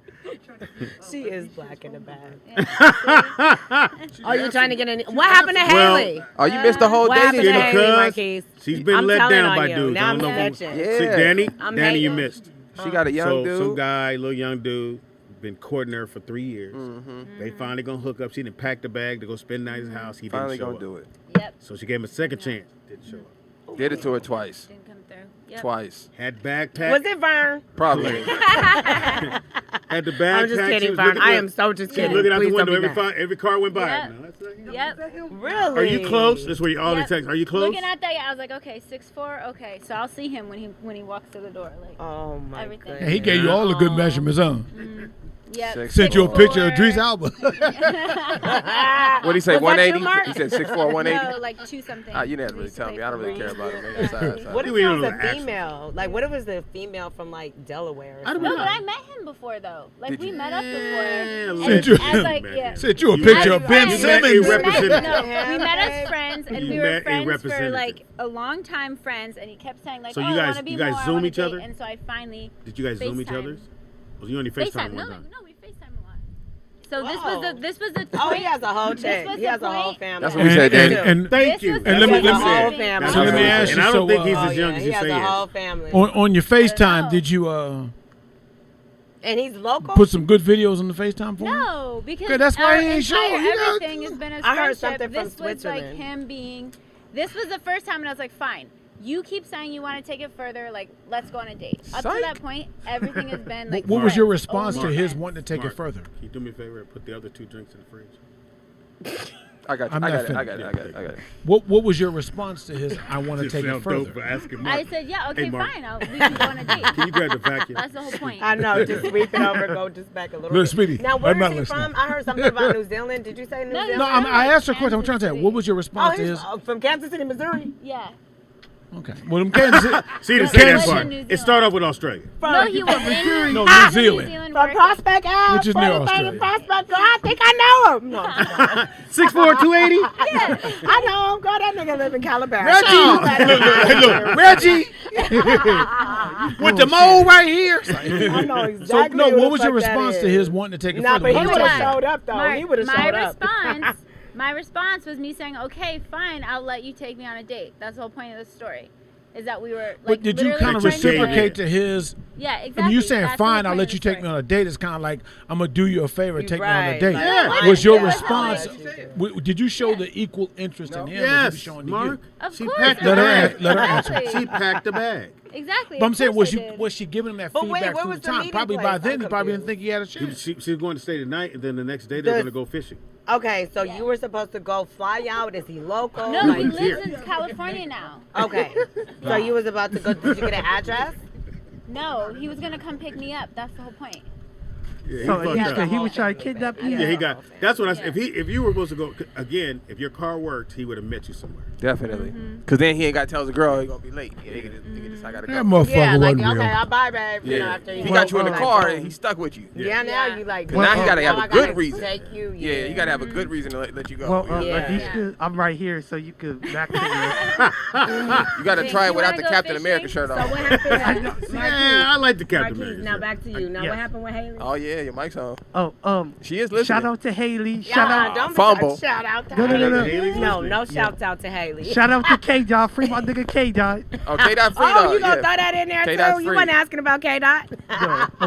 She is black in the back. Yeah. Oh, you trying to get in? What happened to Well, Haley? Oh, you missed the whole What happened dating to Skinny scene. Haley, CUZZ. Marquise? She's been I'm let telling down on by you. dudes. Now I I'm don't know who. snitching. Yeah. See, Danny, I'm Danny, you hating. missed. She got a young Some dude. guy, little young dude, been courting her for 3 years. Mm-hmm. They finally gonna hook up. She didn't pack the bag to go spend the night at his house. He Finally didn't show gonna up. do it. Yep. So she gave him a second chance. Didn't show up. Did it to her twice. Didn't come through. Yep. Twice. Had backpack. Was it Vern? Probably. Had the backpack. I'm just She kidding, was Vern. looking I at- am so just She was kidding. looking out the Please don't window. be mad. Every car went by. Yep. No, that's not him. Yep. Really? Are you close? That's what you always Yep. text. Are you close? Looking at that, I was like, okay, 6'4", okay, so I'll see him when he walks through the door, like. Oh my Everything. goodness. And he gave you all the good measurements, huh? Yep. Six Sent you a 6'4". picture of Idris Alba. What'd he say, Was that 180? you, Mark? He said 6'4", 180? No, like 2 something. You didn't really tell me. I don't really care about him. Maybe size. What if We it don't was know a the actual- female? Like, what if it was a female from like Delaware? Or I don't No, something? but I met him before though. Like Did we you? met up before. Sent you- As like yeah. Sent you a You picture met- of Ben You met a Simmons. We met, representative. no, we met as friends, and You we met were a friends for representative. like a long time friends. And he kept saying like, So "Oh, you I guys- want to be you guys more. I Zoom wanna each date." other? And so I finally Did you guys Zoom each FaceTime. other? Was you only FaceTime FaceTime. one No, time? no, we FaceTime a lot. So Whoa. this was the Oh, point. he has a whole This chick. was He the has a whole point. family. That's what we said, Danny. And Thank This you. was And let me- He has let a me- whole That's family. So let me what I ask said. you, And I don't so, think he's Oh, as young yeah, as he you has say a he whole is. family. on your FaceTime, No. did you And he's local. put some good videos on the FaceTime for him? No, because Okay, that's why our he ain't entire showing. You know? everything has been a I heard friendship. something from This was like Switzerland. him being. This was the first time, and I was like, fine. You keep saying you want to take it further. Like, let's go on a date. Up to Psych. that point, everything has been like. What was your friends, response to only his friends. wanting to take Mark, it further? Can you do me a favor and put the other 2 drinks in the fridge? I got you. I'm I not got it. I finished. got it. I got it. I got it. What was your response to his I want to Just take it sound dope further? for asking Mark. I said, yeah, okay, Hey, Mark. fine. We can go on a date. Can you grab the vacuum? That's the whole point. I know, just sweep it over, go just back a little Look, bit. Speedy, Now, where I'm not is he listening. from? I heard something about New Zealand. Did you say New No, Zealand? No, I asked her a question. I'm trying to say, what was your Oh, response to he's his? from Kansas City, Missouri. Yeah. Okay. Well, them Kansas City. See the No, second he part. was in New It started off with Australia. No, he was in No, New Zealand. From working. Prospect Ave. Which is near Prospect Australia. Prospect. Girl, I think I know him. No, 6'4", 280. I know him. Girl, that nigga live in Calabash. Reggie, look, Reggie, with the mole right here. I know exactly. So no, who the what was your fuck that response to is. his wanting to take it Nah, further? but he What would was have that? showed up though. Mark, He would have my showed up. response, my response was me saying, okay, fine, I'll let you take me on a date. That's the whole point of the story. Is that we were like. But did you literally kind of friends reciprocate for- to his? Yeah, exactly. And you saying, That's the fine, whole I'll point let of you the take me story. on a date. It's kind of like, I'm going to do you a favor and You take me on a right, date. like, Yeah, Was your yeah, that's response, how did you show the equal interest in him as he was Yes, showing to Mark. you? Of She course. packed I the Let her did. an- let her answer. Exactly. She packed the bag. Exactly. But I'm of saying, course I did. was she giving him that But wait, feedback what through was the the time? meeting Probably place? by then, I'm he probably didn't confused. think he had a chance. She was going to stay the night, and then the next day they were Does- going to go fishing. Okay, so Yeah. you were supposed to go fly out. Is he local? No, Like- he lives here. in California now. Okay, so you was about to go. Did you get an address? No, he was gonna come pick me up. That's the whole point. Yeah, he So fucked yeah, up. he was trying to kidnap you? Yeah, he got. That's what I said. Yeah. If you were supposed to go again, if your car worked, he would have met you somewhere. Definitely. Mm-hmm. Because then he ain't got to tell the girl he going to be late. Yeah, he can just I got to That go. motherfucker Yeah, like wasn't okay, real. I'll buy babe. You know, Yeah. after He got you in the like, car boom. and he stuck with you. Yeah, now Yeah. you like. But now he got to have now a I gotta good reason. Take you. Yeah, you got to have a good reason to let you go. Well, Yeah. Adisha, I'm right here, so you could back to me. You got to try it You without wanna the go Captain fishing? America shirt So on. what happened? Yeah, I like the Captain Marquise, America. now shirt. back to you. Now Yes. what happened with Haley? Oh, yeah, your mic's on. Oh, She is listening. shout out to Haley. Yeah, Shout out. don't Fumble. Shout out to No, no, Haley. no, no. Haley's No, listening. no shouts out to Haley. Riley. Shout out to K Dot. Free my nigga K Dot. Oh, K-Dot free Oh, dog. you gonna Yeah. throw that in there K-Dot's too? You free. wasn't asking about K-Dot?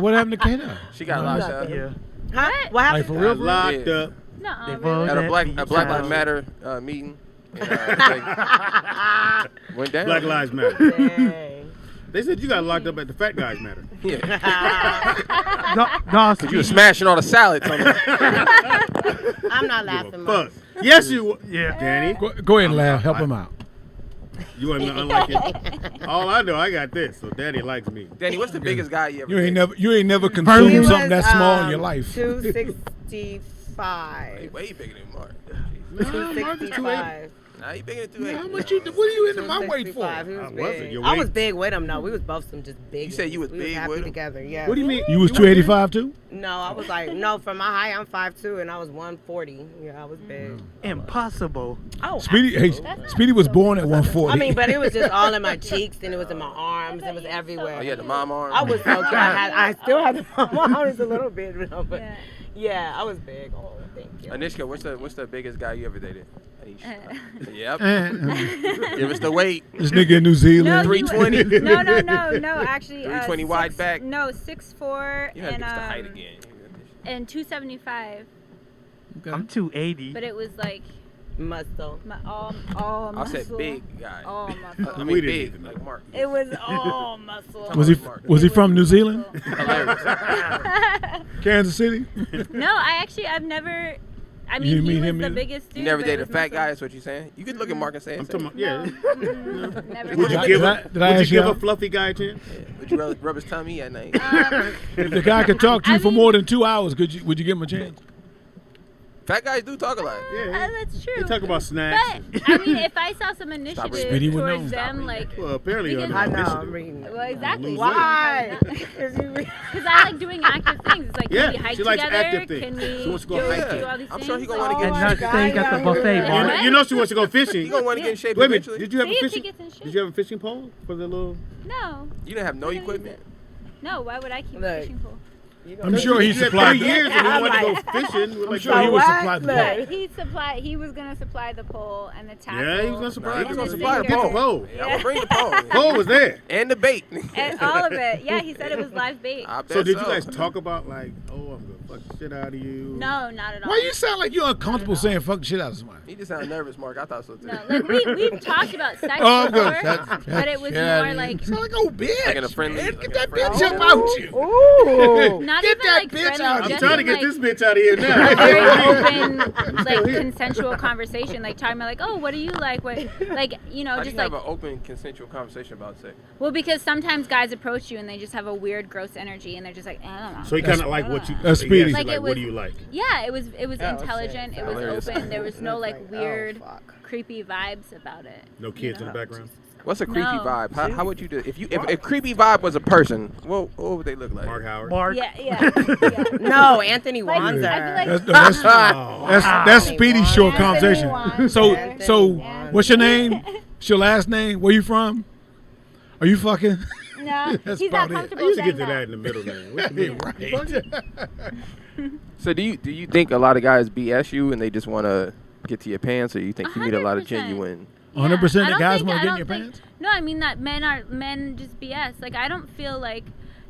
What happened to K-Dot? She got locked up. Yeah. Huh? What Like happened? for real? Got locked Yeah. up. No, They really. voted. At a Black Child. Lives Matter meeting. And, went down. Black Lives Matter. Dang. They said you got locked up at the Fat Guys Matter. Yeah. No, You was smashing all the salads on there. I'm not laughing much. Fuck. Yes, you. Yeah. Danny, Go ahead and laugh. Help him out. you ain't nothing like it. All I know, I got this. So Daddy likes me. Danny, what's the biggest guy you ever You ain't never He consumed was, something that small in your life. 265. Way bigger than Mark. Nah, Mark is 265. Nah, he bigger than 280. How much you? What are you into my weight for? 265. He was I wasn't. big. Your I was weight- big with him though. We was both some just big. You said you was we big happy with him? together. Yeah. What do you mean? You was 285 too? No, I was like no. For my height, I'm 5'2", and I was 140. Yeah, I was big. Impossible. Oh, Speedy was born at 140. I mean, but it was just all in my cheeks, and it was in my arms. It was everywhere. Oh, yeah, the mom arm. I was so cute. I still have the arms a little bit, you know, but Yeah. yeah, I was big. Oh, thank you. Anishka, what's the biggest guy you ever dated? Yep. Eh, Give us the weight. this nigga in New No, Zealand. 320. No, actually. 320 wide back. No, 6'4" You had to and get the height again. and 275. I'm 280. But it was like Muscle. all I muscle. said big guy. All muscle. I We mean didn't big, even know. like Mark. It was all muscle. Was he from New Zealand? Hilarious. Kansas City? No, I've never. I You mean, didn't he meet was him the either? biggest dude. You never but it dated a was fat muscle. guy, that's what you're saying? You could look at Mark and say I'm it. talking about, yeah. Never. Would you did. give Did I- a did I Would ask you give you a out? fluffy guy a chance? Would you rub his tummy at night? If the guy could talk to you for more than 2 hours, would you give him a chance? Fat guys do talk a lot. Yeah. That's true. They talk about snacks. But I mean, if I saw some Speedy initiative would know. towards them, like, Well, apparently you're Because- I not know. I'm initiative. reading it. well, exactly. Lose Why? Because I like doing active things. It's like, Yeah, can we hike she likes together? active things. Can we She wants to go do hiking. all these I'm things? sure he gonna Like, wanna And get not in staying at the buffet, Yeah. Mark. You know she wants to go fishing. You gonna want to get in shape Wait a minute. eventually. Did you have a See if she fishing? gets in shape. Did you have a fishing pole for the little? No. You didn't have no We're gonna use equipment? No, why would I keep a Look. fishing pole? I'm sure he You had supplied 3 years and you I'm wanted to go like- fishing. We're I'm like, sure he oh, would what? supply the Look. pole. He was gonna supply the pole and the tackle. Yeah, he was gonna supply. Nah, he He was was gonna gonna supply the get the pole. pole. Yeah, I'm gonna bring the pole. Pole was there. And the bait. And all of it. Yeah, he said it was live bait. I bet So did you guys talk about like, oh, I'm gonna fuck the shit out of you? No, not at all. Why you sound like you're uncomfortable saying fuck the shit out of somebody? He just sounded nervous, Mark. I thought so too. No, like we've talked about sex Oh, I'm good. before, but it was more like sound like old bitch. Like in a friendly- Man, like get in that a friendly- bitch up out you. Ooh. not Get even that like bitch friendly, out. I'm just trying to in, get like, this bitch out of here a now. very open, like consensual conversation, like talking about like, oh, what do you like? What, like, you know, How do just you like, have an open, consensual conversation about sex? well, because sometimes guys approach you and they just have a weird, gross energy, and they're just like, I don't know. So he kind of like what you. That's he Speedy. asked you, Like, like, it what was- do you like? Yeah, it was Oh, intelligent. shit. It was Hilarious. open. There was no It's like like, weird, oh, fuck. creepy vibes about it. No kids in the background. What's a creepy No. vibe? How would you do if creepy vibe was a person? What would they look like? Mark Howard. Mark. Yeah, yeah. No, Anthony Like, Wanzer. I feel like That's Speedy short conversation. Anthony So Wanzer. what's your name? What's your last name? Where you from? Are you fucking? no, That's he's not about it. I comfortable used to saying get to that in the middle, man. What's the middle? Right. So do you think a lot of guys BS you and they just want to get to your pants, or you think you meet a lot of 100%. genuine? 100% I the don't guys think- want I to get in your don't think- pants? No, I mean that men just BS. Like I don't feel like,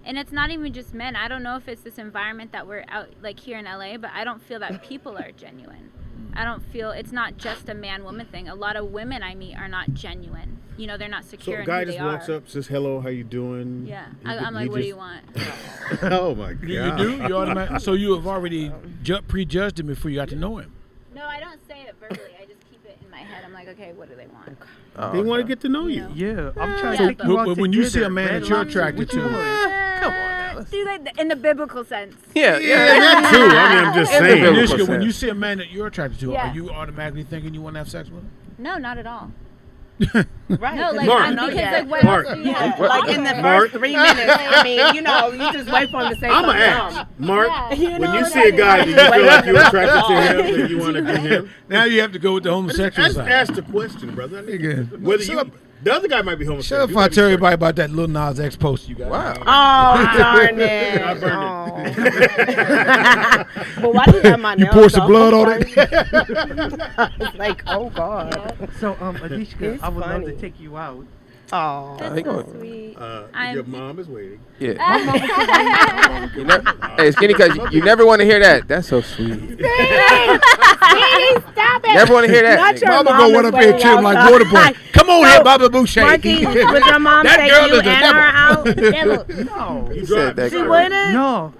and it's not even just men. I don't know if it's this environment that we're out like here in LA, but I don't feel that people are genuine. I don't feel it's not just a man-woman thing. A lot of women I meet are not genuine. You know, they're not So secure a in guy who just they walks are. up, says hello, how you doing? Yeah, He- I'm he like, what do just- you want? Oh my god. You do? You automatic, so you have already prejudged him before you got to know him. No, I don't say it verbally. I just keep it in my head. I'm like, okay, what do they want? Oh, They want to okay. get to know you. Yeah, I'm trying Yeah, to take but- you out But when you to see a dinner. man Red that you're Lobster, attracted what you to- want? Come on now. See, like in the biblical sense. Yeah, Yeah, that too. I mean, I'm just It's a saying. biblical Nishka, when sense. you see a man that you're attracted to, Yeah. are you automatically thinking you want to have sex with him? No, not at all. Right. No, like Mark. I'm, No, because yeah. like what Mark. else do you Yeah, have? like in the Mark. first 3 minutes. I mean, you know, you just wait for him to say I'm something gonna ask, dumb. Mark. Yeah. You When know you what see I a mean? guy, do you feel like you're attracted to him and you want to be him? Now you have to go with the homosexual Just side. ask the question, brother. Nigga, Whether shut you up. The other guy might be homosexual. Shut up if I tell everybody about that Lil Nas X post you got. Wow. Oh, darn it. I burned But why do you have my You nails pour some off? blood on it. It's like, oh, God. So, Anishka, It's I would love funny. to take you out. Oh. He That's gonna- so sweet. Your mom is waiting. Yeah. Hey, Skinny, because you never want to hear that. That's so sweet. Sweetie, stop it. Never want to hear that. Not your Mama mom go is run up here waiting and chill like outside. water boy. Come on here, Baba Boucher. Marquis, would your mom That take girl you is the and devil. her out? Devil. No. You said that. She girl. wouldn't? No.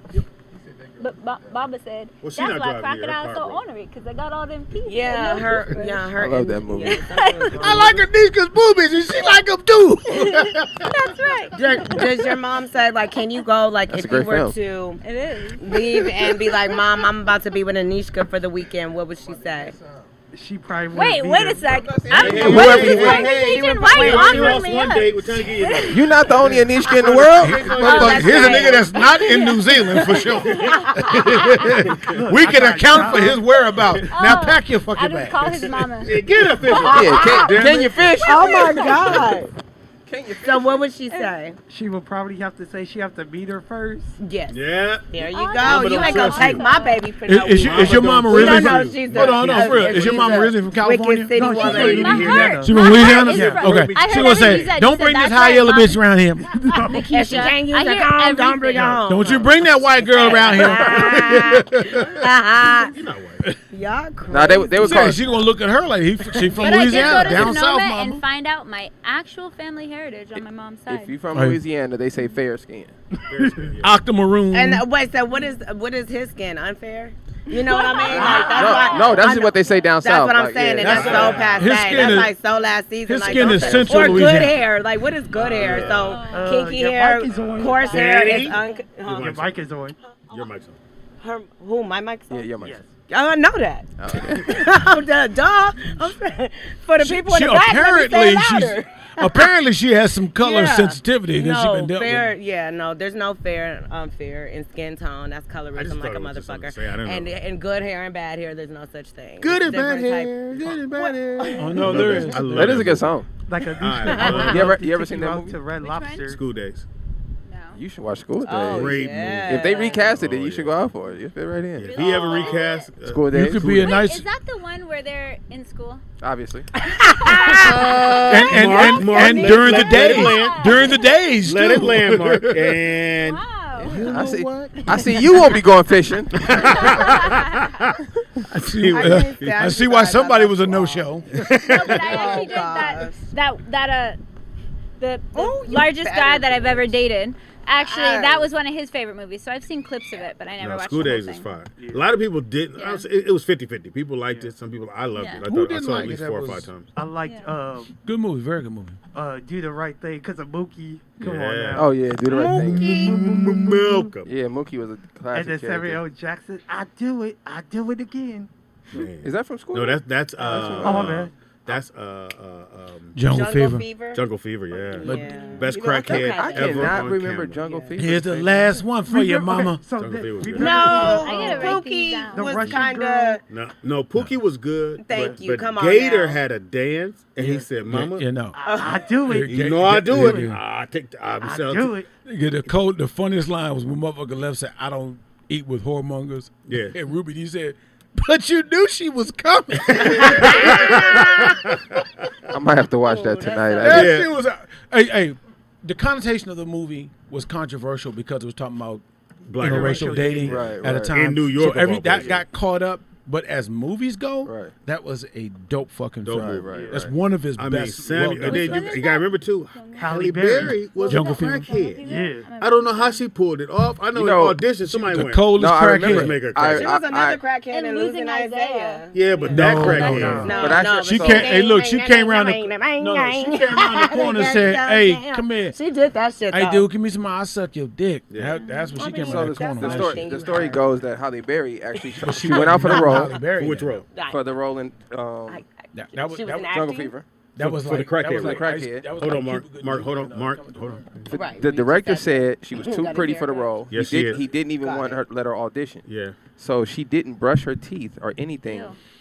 But Baba said, Well, she that's not why driving either. Her crocodiles so car broke. ornery, because they got all them teeth. Yeah, and no her. toothbrush. Yeah, her. I love that movie. I like Anishka's boobies and she like them too. That's right. Does your mom say, like, can you go, like, That's a if you great were film. to It is. leave and be like, Mom, I'm about to be with Anishka for the weekend, what would she say? She probably Wait wouldn't be a there. sec. Hey, What is hey, this hey, conversation? Why are you She offering wants me one up? date. We're trying to get you. You're not the only Anishka in the world. that's Here's a right. nigga that's not in New Zealand for sure. We can account for his whereabouts. Now pack your I fucking just call bag. his mama. Get a fish. Yeah, can you fish? Oh, my God. Can you fish? So what would she say? She would probably have to say she have to meet her first. Yes. Yeah. There you Oh, go. Mama You don't ain't gonna trust take you. my baby for no Is your mama We originally don't know from? she's Hold on, for real. Is your mama she's a originally from California? Wicked City No, she's woman. from My Louisiana. heart. She My from heart Louisiana? is Yeah. from- Okay. I She heard gonna everything say, you said. don't You bring said this that's high why yellow mom- bitch around here. If she can't use I the hear condom, don't bring her everything. home. Don't you bring that white girl around here. You're not white. Y'all crazy. Nah, they would call Say, it. she gonna look at her like she from But I did Louisiana, go to down south, Sonoma mama. and find out my actual family heritage on my mom's side. If you from Right. Louisiana, they say fair skin. Octamaroon. And wait, so what is his skin? Unfair? You know what I mean? Like, that's why, No, that's I just what they say down That's south. what I'm like, saying, yeah. and that's so That's- passe. his skin That's is- like so last season. his like, skin don't is say- central or Louisiana. good hair. Like, what is good hair? So kinky your hair, mic is on. coarse hair is Daddy? Your mic is on. Your mic's on. her. Who? My mic's on? Yeah, yeah, man. Yes. I know that. Oh, okay. Duh. For the people in She the back, let me say it louder. apparently she has some color Yeah. sensitivity that she No, been dealt fair. with. Yeah, no, there's no fair and unfair in skin tone. That's I colorism just like a thought it was just something motherfucker. to say. I didn't And know. and good hair and bad hair, there's no such thing. Good and It's bad different type- hair. Good and bad hair. Oh no, there is. I love That is a movie. good song. Like a All right. You ever seen that movie? To Red Which one? Lobster. School days. No. You should watch School Days. Oh, Great yeah. If they recasted it, Oh, you should yeah. go out for it. You fit right in. If he ever recast School You Days, could be a Wait, nice is that the one where they're in school? obviously. and during the let it days, land. during the days, Let too. it land, Mark. And Wow. I see you won't be going fishing. I see, I can't stand I see you why guys. somebody That's was a wrong. no-show. No, but I actually did gosh. the Oh, you largest better guy that do I've ever dated. Actually, that Yes. was one of his favorite movies, so I've seen clips of it, but I never no, watched School the whole Days thing. is fine. A lot of people didn't. Yeah. It was 50-50. People liked it. Some people, I loved Yeah. it. Who I didn't saw it like at it? least That 4 or was- 5 times. I liked Good movie, very good movie. Do the Right Thing because of Mookie. Come on Yeah. now. Oh yeah, do the right thing. Malcolm. Yeah, Mookie was a And classic then Samuel character. L. Jackson. I do it again. Is that from School No, Days? that's Oh my bad. That's Jungle Fever. Jungle Fever, yeah. Yeah. Best You know, crackhead I ever cannot on remember camera. Jungle Fever. Here's the last one for you, mama. So Jungle Fever was good. No, I gotta write these Pookie down. The was Russian kind of. No, Pookie was good. Thank but, you. But Come on Gator now. had a dance, and he said, "Mama, You know. I do it. you know I do it. Yeah. I take the. I do it. The funniest line was when motherfucker left said, "I don't eat with whoremongers." Yeah. And Ruby, he said, "But you knew she was coming." I might have to watch that tonight. That Yeah. shit was. Hey, the connotation of the movie was controversial because it was talking about Black interracial dating Right, at a right. time In New York, So of all that places. got caught up. But as movies go, Right. that was a dope fucking Dope film. movie, right, That's right. one of his I mean, best. Sammy, well-done and then films. you gotta remember too, Halle Halle Berry. Berry was Jungle a Fever. crackhead. Yeah. I don't know how she pulled it off. I know, You know, in audition somebody the went. coldest No, I remember. crackhead. Make her I- crack. She was another I- crackhead in And Losing Losing Isaiah. Isaiah. Yeah, but No, that no, crackhead. no. No, But actually- no. She So- came. Hey, look, she came around the. No, she came around the corner and said, "Hey, come here. She did that shit. Hey, though. dude, give me some. I suck your dick." Yeah. That's when she came So around the the, corner. the, That story, shit. the story goes that Halle Berry actually she She went out for the wasn't role Halle Berry For which then. role? for the role in That was She was that, an Jungle acting? Fever. that was for the like crackhead that was role. like Crackhead. that was Hold like on, Mark. Cuba Gooding Mark, hold Jr. on, Mark. coming to Hold on. The, Right, the we director just said said she was too Got pretty his for the haircut. role. Yes, he, she is. he didn't even Got want it. her let her audition. Yeah. So she didn't brush her teeth or anything. Ew.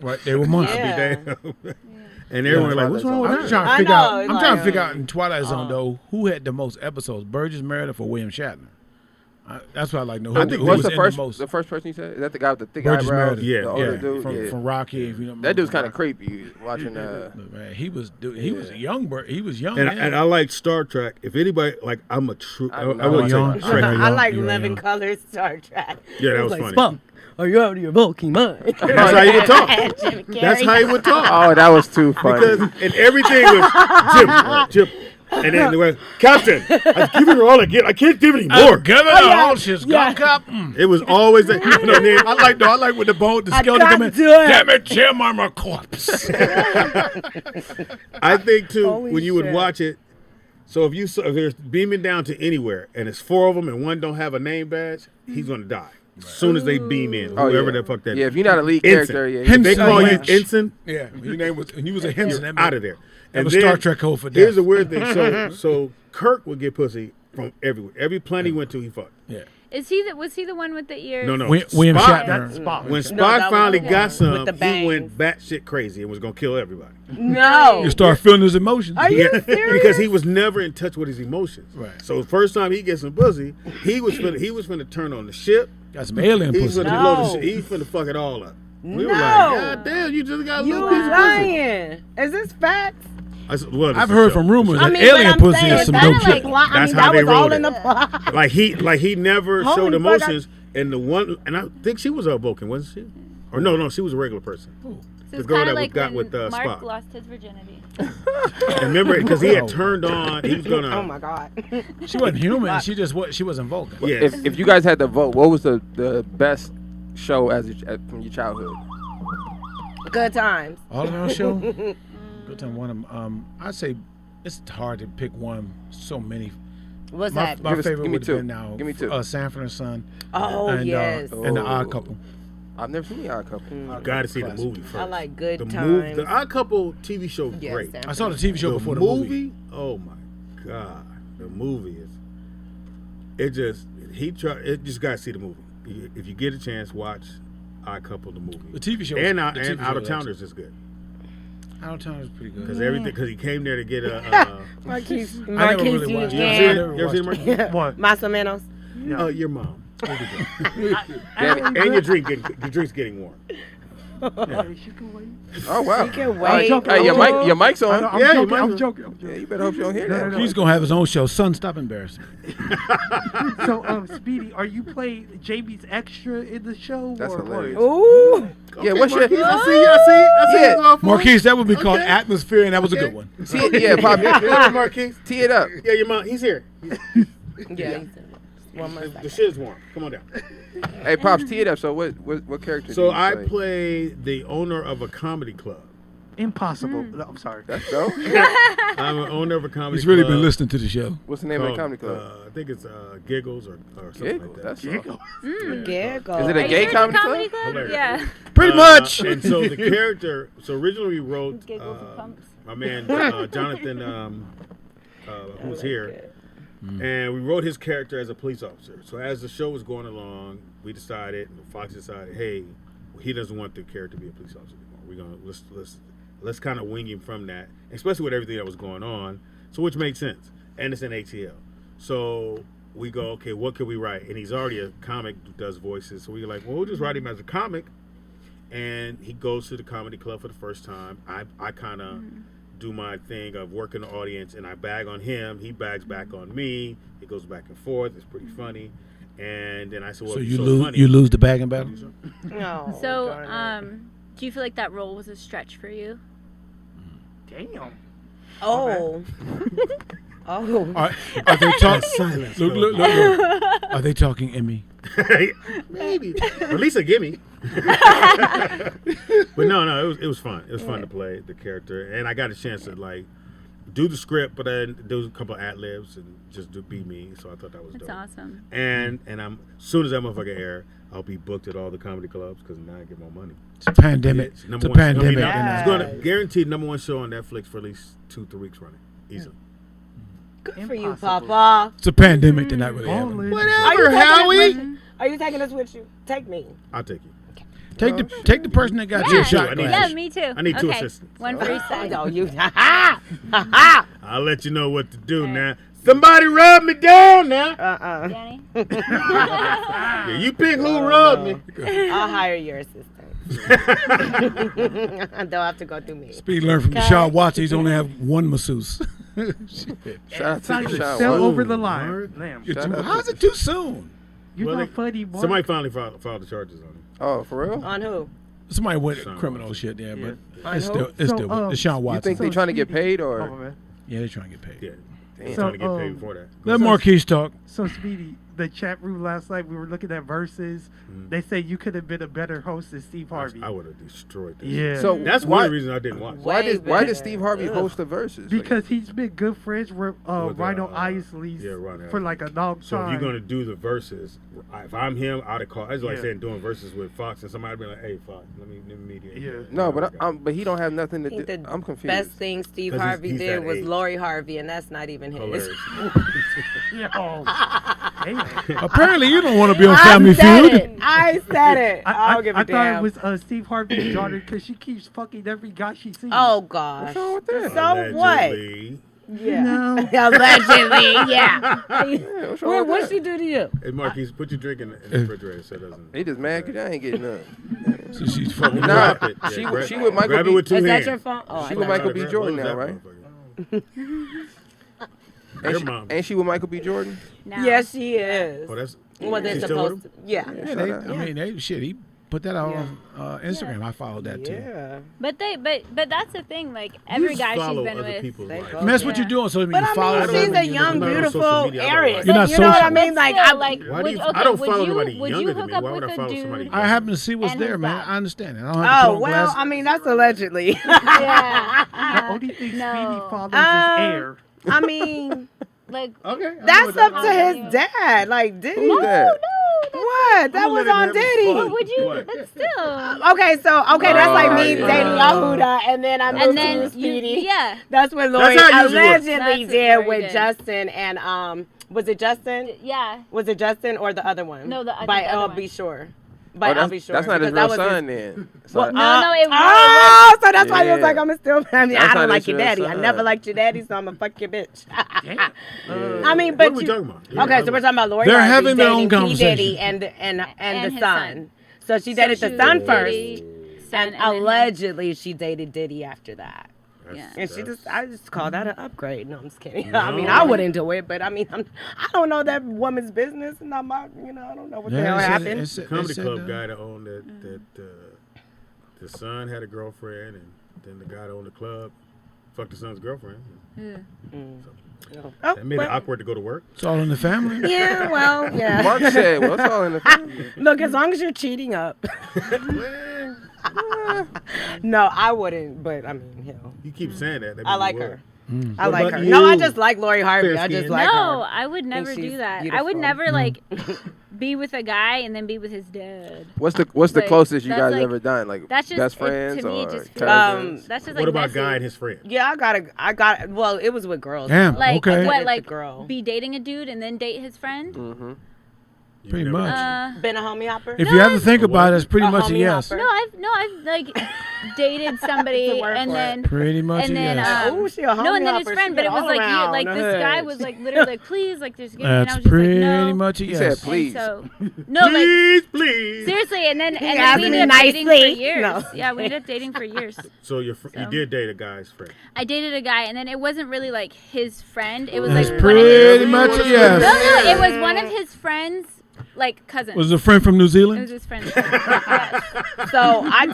Right, they were monsters. Yeah. I'll be damned. And everyone like, what's wrong with I'm that? trying to I figure know, out. it's I'm trying to like, figure out in Twilight Zone though who had the most episodes, Burgess Meredith or William Shatner. That's what I like to know. Who, I think who what's was the in first most? person you said? Is that the guy with the thick Burgess eyebrows? Meredith. Yeah, the older dude. From Rocky. If you know, That dude's kind of creepy. Watching Look, man, he was a young. He was young. And I like Star Trek. If anybody like, I'm a true. I know would young. take Trek. I like You were Living young. Colors Star Trek. Yeah, that It was like, funny. Spock, are you out of your bulky mind? That's how he would talk. Jim That's Carrey. how he would talk. Oh, that was too funny. Because and everything was Jim. And then they went, Captain, I've given her all I get. I can't give any more. Give it all. She's got cup. It was always that. I like with the boat. The skeleton got come in. to it. Damn it, Jim, I'm a corpse. I think too Holy when you would shit. watch it. So if there's beaming down to anywhere and it's 4 of them and one don't have a name badge, he's gonna die as soon as they beam in. Oh, Whoever yeah. the fuck that Yeah, is. if you're not a lead Ensign. character, yeah. If they Ensign. call you Lynch. Ensign, Yeah, his name was, and he was a Henson. you're out of there. That was then, Star Trek code for death. Here's the weird thing. So Kirk would get pussy from everywhere. Every planet he went to, he fucked. Yeah. Was he the one with the ears? No. William Spock- Shatner. That's Spock. When that Spock was finally the got one some, with the he went bangs. batshit crazy and was gonna kill everybody. No. You start feeling his emotions. Are you Yeah, serious? because he was never in touch with his emotions. Right. So the first time he gets some pussy, he was finna turn on the ship. Got some alien He was pussy. finna blow the No. shit. He was finna fuck it all up. We were No. like, God damn, you just got a You little piece of pussy. lying. Is this facts? Well, I've heard from rumors I that mean, alien but I'm pussy saying is some that's dope shit. like, That's how that they was all wrote in it. the plot. Like he never Holy showed fuck, emotions. And the one, and I think she was a Vulcan, wasn't she? Or no, she was a regular person. So The it's girl kind that of like got when with Mark Spock. lost his virginity. And remember, because he had turned on, he was gonna. Oh my God. She wasn't human. She wasn't Vulcan. Yeah. If you guys had to vote, what was the best show from your childhood? Good times. All in our show. Good time. One of them. I'd say it's hard to pick one. So many. What's My that? favorite give me would two. have been now. Give me two. Sanford and Son. Oh, and, yes. And the Oh. Odd Couple. I've never seen the Odd Couple. You gotta see the movie first. I like Good the Times. The Odd Couple TV show, Yes, great. Sam. I saw the TV show The before the movie. Oh my God, the movie is. It just gotta see the movie. If you get a chance, watch Odd Couple the movie. The TV show. And the Out TV show of was Towners is good Out of Town is pretty good. because he came there to get a. Marquise. I never really Marquise, watched it. You yeah. ever seen Marquise? What? Más o menos. Your mom. Damn And your drink's getting warm. She can wait. Oh wow. You can wait. joking. Hey, your mic's on. I'm Yeah, joking. you I'm might- joking. Yeah, you better hope you don't hear that. He's gonna have his own show. Son, stop embarrassing me. So, Speedy, are you playing JB's extra in the show? That's or hilarious. Ooh. Yeah, what's your? Marquise, I see Yeah. it's all for you. Marquise, that would be called Okay. Atmosphere, and that was a good one. Yeah, Pop. Yeah, Marquise. Tee it up. Yeah, your mom. He's here. Yeah. One more The second. shit is warm. Come on down. Hey, Pops, tee it up. So what character? do So you I play? play the owner of a comedy club. Impossible. No, I'm sorry. That's dope. I'm an owner of a comedy He's really club. been listening to the show. What's the name of the called, comedy club? I think it's Giggles or something Giggles. like that. That's Giggle. Giggle. Is it a Are gay you in comedy the club? comedy club? Hilarious. Yeah. Pretty much. And so the character, originally we wrote Giggles and pumps. my man Jonathan, who was here, and we wrote his character as a police officer. So as the show was going along, we decided, Fox decided, hey, he doesn't want the character to be a police officer anymore. We're gonna let's kind of wing him from that, especially with everything that was going on. So which made sense, and it's in ATL. So we go, okay, what could we write? And he's already a comic who does voices, so we're like, well, we'll just write him as a comic. And he goes to the comedy club for the first time. I kind of do my thing of working the audience, and I bag on him. He bags back on me. It goes back and forth. It's pretty funny. And then I said, well, So it's you so lose funny. you lose the bagging battle. No. So, darn it. do you feel like that role was a stretch for you? Damn. Oh. Oh. Are they talking? Silence. Look. Are they talking Emmy? Maybe. Or at least a gimme. But no, it was fun. It was fun to play the character, and I got a chance to like do the script, but then do a couple ad libs and just be me. So I thought that was That's dope. awesome. And I'm as soon as that motherfucker air, I'll be booked at all the comedy clubs because now I get more money. It's a pandemic. It's It's number a one- pandemic. It's going to guaranteed number one show on Netflix for at least 2-3 weeks running. Easily. Good for you, Impossible. Papa. It's a pandemic. They're not really having. Balling. Are you taking us with you? Are you taking us with you? Take me. I'll take you. Take the person that got your shot. Yeah, me too. I need two Okay. assistants. One for each side. No, you. I'll let you know what to do now. Somebody rub me down now. Danny? Yeah, you pick who rub me. I'll hire your assistant. They'll have to go through me. Speed learned from Deshaun Watson. He's only have one masseuse. Shout out to Deshaun Fell Watson. over the line. Damn. How's it too soon? You're not funny, boy. Somebody finally filed the charges on him. Oh, for real? On who? Somebody went Deshaun criminal Watson. shit, yeah, but On it's who? still Deshaun You Watson. think they trying to get paid or? Oh, man. Yeah, they're trying to get paid. Yeah. He's So, trying to get paid before that. Let Marquise talk. So, Speedy, the chat room last night, we were looking at verses. They say you could have been a better host than Steve Harvey. I would have destroyed this. Yeah. So That's one of the reasons I didn't watch. Why did better. Steve Harvey host the verses? Because he's been good friends with Rhino Rhino Isley's Isley. for like a long So if time. you're gonna do the verses, if I'm him, I'd have called. It's like saying doing verses with Fox, and somebody be like, "Hey, Fox, let me mediate." Yeah. No, but he don't have nothing to I think do. the I'm confused. best thing Steve 'Cause he's- Harvey he's did that was age. Lori Harvey, and that's not even his. Hilarious. Apparently, you don't want to be on I Family said Feud. it. I said it. I don't give a I damn. thought it was Steve Harvey's daughter because she keeps fucking every guy she sees. Oh gosh. What's wrong with that? So what? Allegedly. Yeah. No. Allegedly, yeah. What's wrong with What'd that? she do to you? Hey, Marquise, put your drink in the refrigerator so it doesn't. He just mad because I ain't getting none. So she's fucking. Nah, Drop it. Yeah, she grab- she with Michael grab it B. with two Is that hands. your phone? Oh, She I with thought- Michael B. Jordan What was now, that right? motherfucker? Ain't Your she, mom. ain't she with Michael B. Jordan? No. Yes, she is. Oh, that's. Well, they're She's still with supposed to. Yeah. Yeah, he put that out on Instagram. I followed that too. Yeah. But that's the thing. Like every guy she's follow been other with. people's They lives. go- I mean, that's what Yeah. you're doing. So But you follow I mean, she's a everybody. young, I'm not on beautiful social media Aries. otherwise. You're not You know what I social. mean? Like, Still, I like, Why do you? okay, I don't would follow you- nobody would younger you than hook me. up Why would with I a follow dude? somebody? I happen to see what's And there, his man. dad. I understand it. I don't have to put oh on well, glasses. I mean that's allegedly. Yeah. The only thing Speedy No. follows is air. I mean, Like Okay. that's up to his dad. Like, did he? Who's that? What? That was on Diddy. But would you? What? But still. Okay, so that's like me yeah. dating Yahuda, and then I moved And to then you, Speedy. yeah. That's what Lori That's how it usually works. allegedly That's what did Lori with did. Justin and was it Justin? Yeah. Was it Justin or the other one? No, I think by the other I'll one. be sure. By Oh, I'll be sure. that's not his because real that was son then. Well, No, it was. Oh, so that's why he was Yeah. like, I'm still. I mean, That's I not don't like his your real daddy. I son. never liked your daddy, so I'm gonna fuck your bitch. I mean, What but are we you, talking about? okay, so we're talking about Lori They're Harvey having their dating own P. conversation. Diddy and the his son. son. So she dated So the she son was first, Diddy, son, and then him. allegedly she dated Diddy after that. Yeah. And I just call that an upgrade. No, I'm just kidding. I mean, I wouldn't do it, but I mean, I don't know that woman's business, and not my, I don't know what the hell happened. Comedy club guy that owned that the son had a girlfriend, and then the guy that owned the club fucked the son's girlfriend. Oh, That made it well, awkward to go to work. It's all in the family. yeah, well, yeah. Mark said, "What's all in the family?" Look, as long as you're cheating up. No, I wouldn't, but I mean, You keep saying that. I like her. Mm. I like about her. No, I you? just like Lori Harvey. I just Fair-skinned. like No, her. I would never she's do that. I would beautiful. never like be with a guy and then be with his dad. What's the Like, closest you that's guys like- ever done? Like That's just best it- friends to me, it or just feels- cousins? That's just What like about messy. guy and his friend? Yeah, I got. Well, it was with girls. Damn. though. Like Okay. what? It's Like the girl. be dating a dude and then date his friend? Mm-hmm. You Pretty never- much. Been a homie hopper. If you have to think about it, it's pretty A much a homie yes. hopper. No, I've like dated somebody It's a word and for then Pretty much and a then yes. Ooh, she a no, homie and then his hopper. friend, She but it been was all like around like the this guy hood. was like literally like please like there's and I That's was just like pretty no. much a He yes. said, And please. so no, like Please, please. seriously, and then asked we me ended up dating for nicely. years. No. Yeah, we ended up dating for years. So you So. did date a guy's friend. I dated a guy, and then it wasn't really like his friend. It was That's like one of his. pretty much a No, yes. no, it was one of his friends, like cousins. Was it a friend from New It was Zealand? his friend. Yes. So I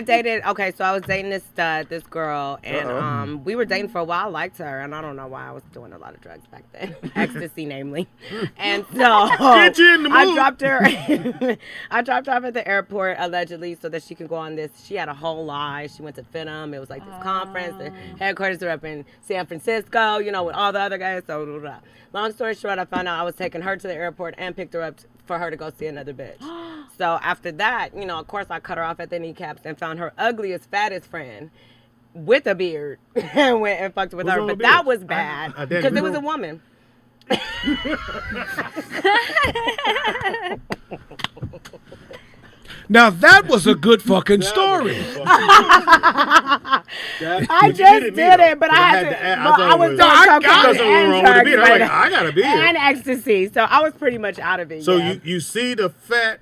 dated. Okay, so I was dating this stud, this girl, and Uh-oh. we were dating for a while. I liked her, and I don't know why I was doing a lot of drugs back then, ecstasy, namely. And so Get you in the I mood. dropped her. I dropped her off at the airport allegedly, so that she could go on this. She had a whole lie. She went to Finham. It was like this conference. The headquarters are up in San Francisco. With all the other guys. So blah, blah, blah. Long story short, I found out I was taking her to the airport and picked her up for her to go see another bitch. So after that, of course, I cut her off at the kneecaps and found her ugliest, fattest friend with a beard and went and fucked with Who's her. on But the that bitch? was bad I didn't because it was know. a woman. Now that was a good fucking story. I just did it, but I had to. I was doing cocaine and drugs, I got a beard. and ecstasy, so I was pretty much out of it. So yeah. you see the fat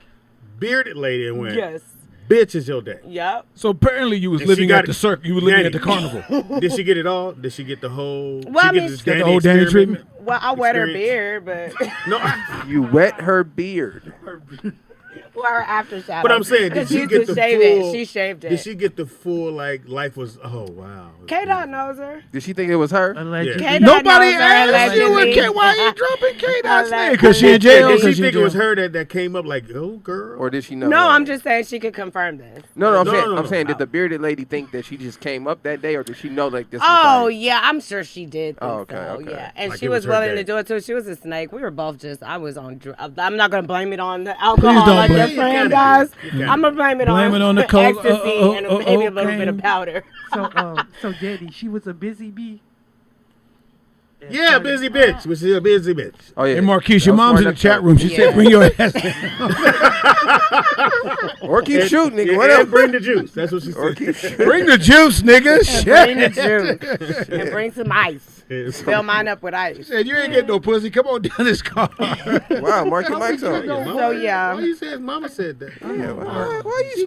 bearded lady and went, Yes. bitch is your day. Yep. So apparently you was And living she got at the circus. You were living at the Danny. carnival. Did she get it all? Did she get the whole? Well, I she mean, get she got the whole Danny treatment? Well, I wet her Experience. beard, but No, You wet her beard. well, her aftershadow. but I'm saying, did Because she get the shave full? it. She shaved it. Did she get the full like life was? Oh wow. K-Dot knows her. Did she think it was her? Allegedly. Yeah. K-Dot Nobody knows her, asked you allegedly. why you dropping K-Dot's name? Allegedly. Because she in And jail. did she 'Cause she in think it was jail. her that came up like, oh girl? Or did she know? No, her? I'm just saying she could confirm this. No, I'm No, saying, no, I'm no. saying, did the bearded lady think that she just came up that day, or did she know like this? Oh was yeah, I'm sure she did. Think Oh, okay, so, okay. Yeah, and Like she it was was her willing day. to do it too. She was a snake. We were both just. I was on. I'm not gonna blame it on the alcohol don't like blame your it. friend You kinda does. did. You kinda I'm gonna blame it Blame it on the coke, ecstasy and maybe a little bit of cocaine. powder. So Daddy, she was a busy bee. Yeah, busy bitch. Was she a busy bitch? Oh yeah. Hey, Marquise, your That was mom's in smart the chat enough. room. She Yeah. said, bring your ass Or keep shooting, nigga. And Whatever. bring the juice. That's what she Or said. keep shooting. Bring the juice, nigga. Bring the Shit. juice and bring some ice. Fill mine up with ice. Said, you ain't getting no pussy. Come on down this car. Wow, mark your mics on. So yeah. Why you say his mama said that? Yeah, why you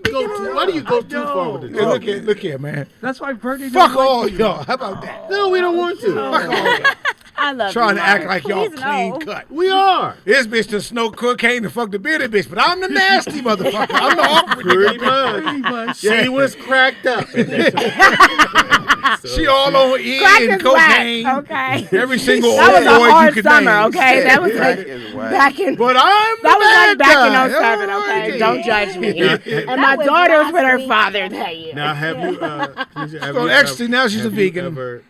Why do you go too far with the Hey, joke? look here, man. That's why Bernie. Fuck all y'all. How about that? No, we don't want to. Fuck all y'all. I love Trying you, to act Mark. like y'all Please clean no. cut. We are. This bitch the snow cocaine and fuck the bearded bitch, but I'm the nasty motherfucker. I'm the awkward Pretty nigga. much. much. She was cracked up. At that time. She all on E Crack and is whack, cocaine. okay. Every single That was a opioid you hard could summer, name. okay? That was Crack like is whack. back in. But I'm That was like the back bad in guy. 07, okay? Alrighty. Don't judge me. And That my was daughter was with last her week. father that year. Now, have you? So actually, now she's a vegan. Ever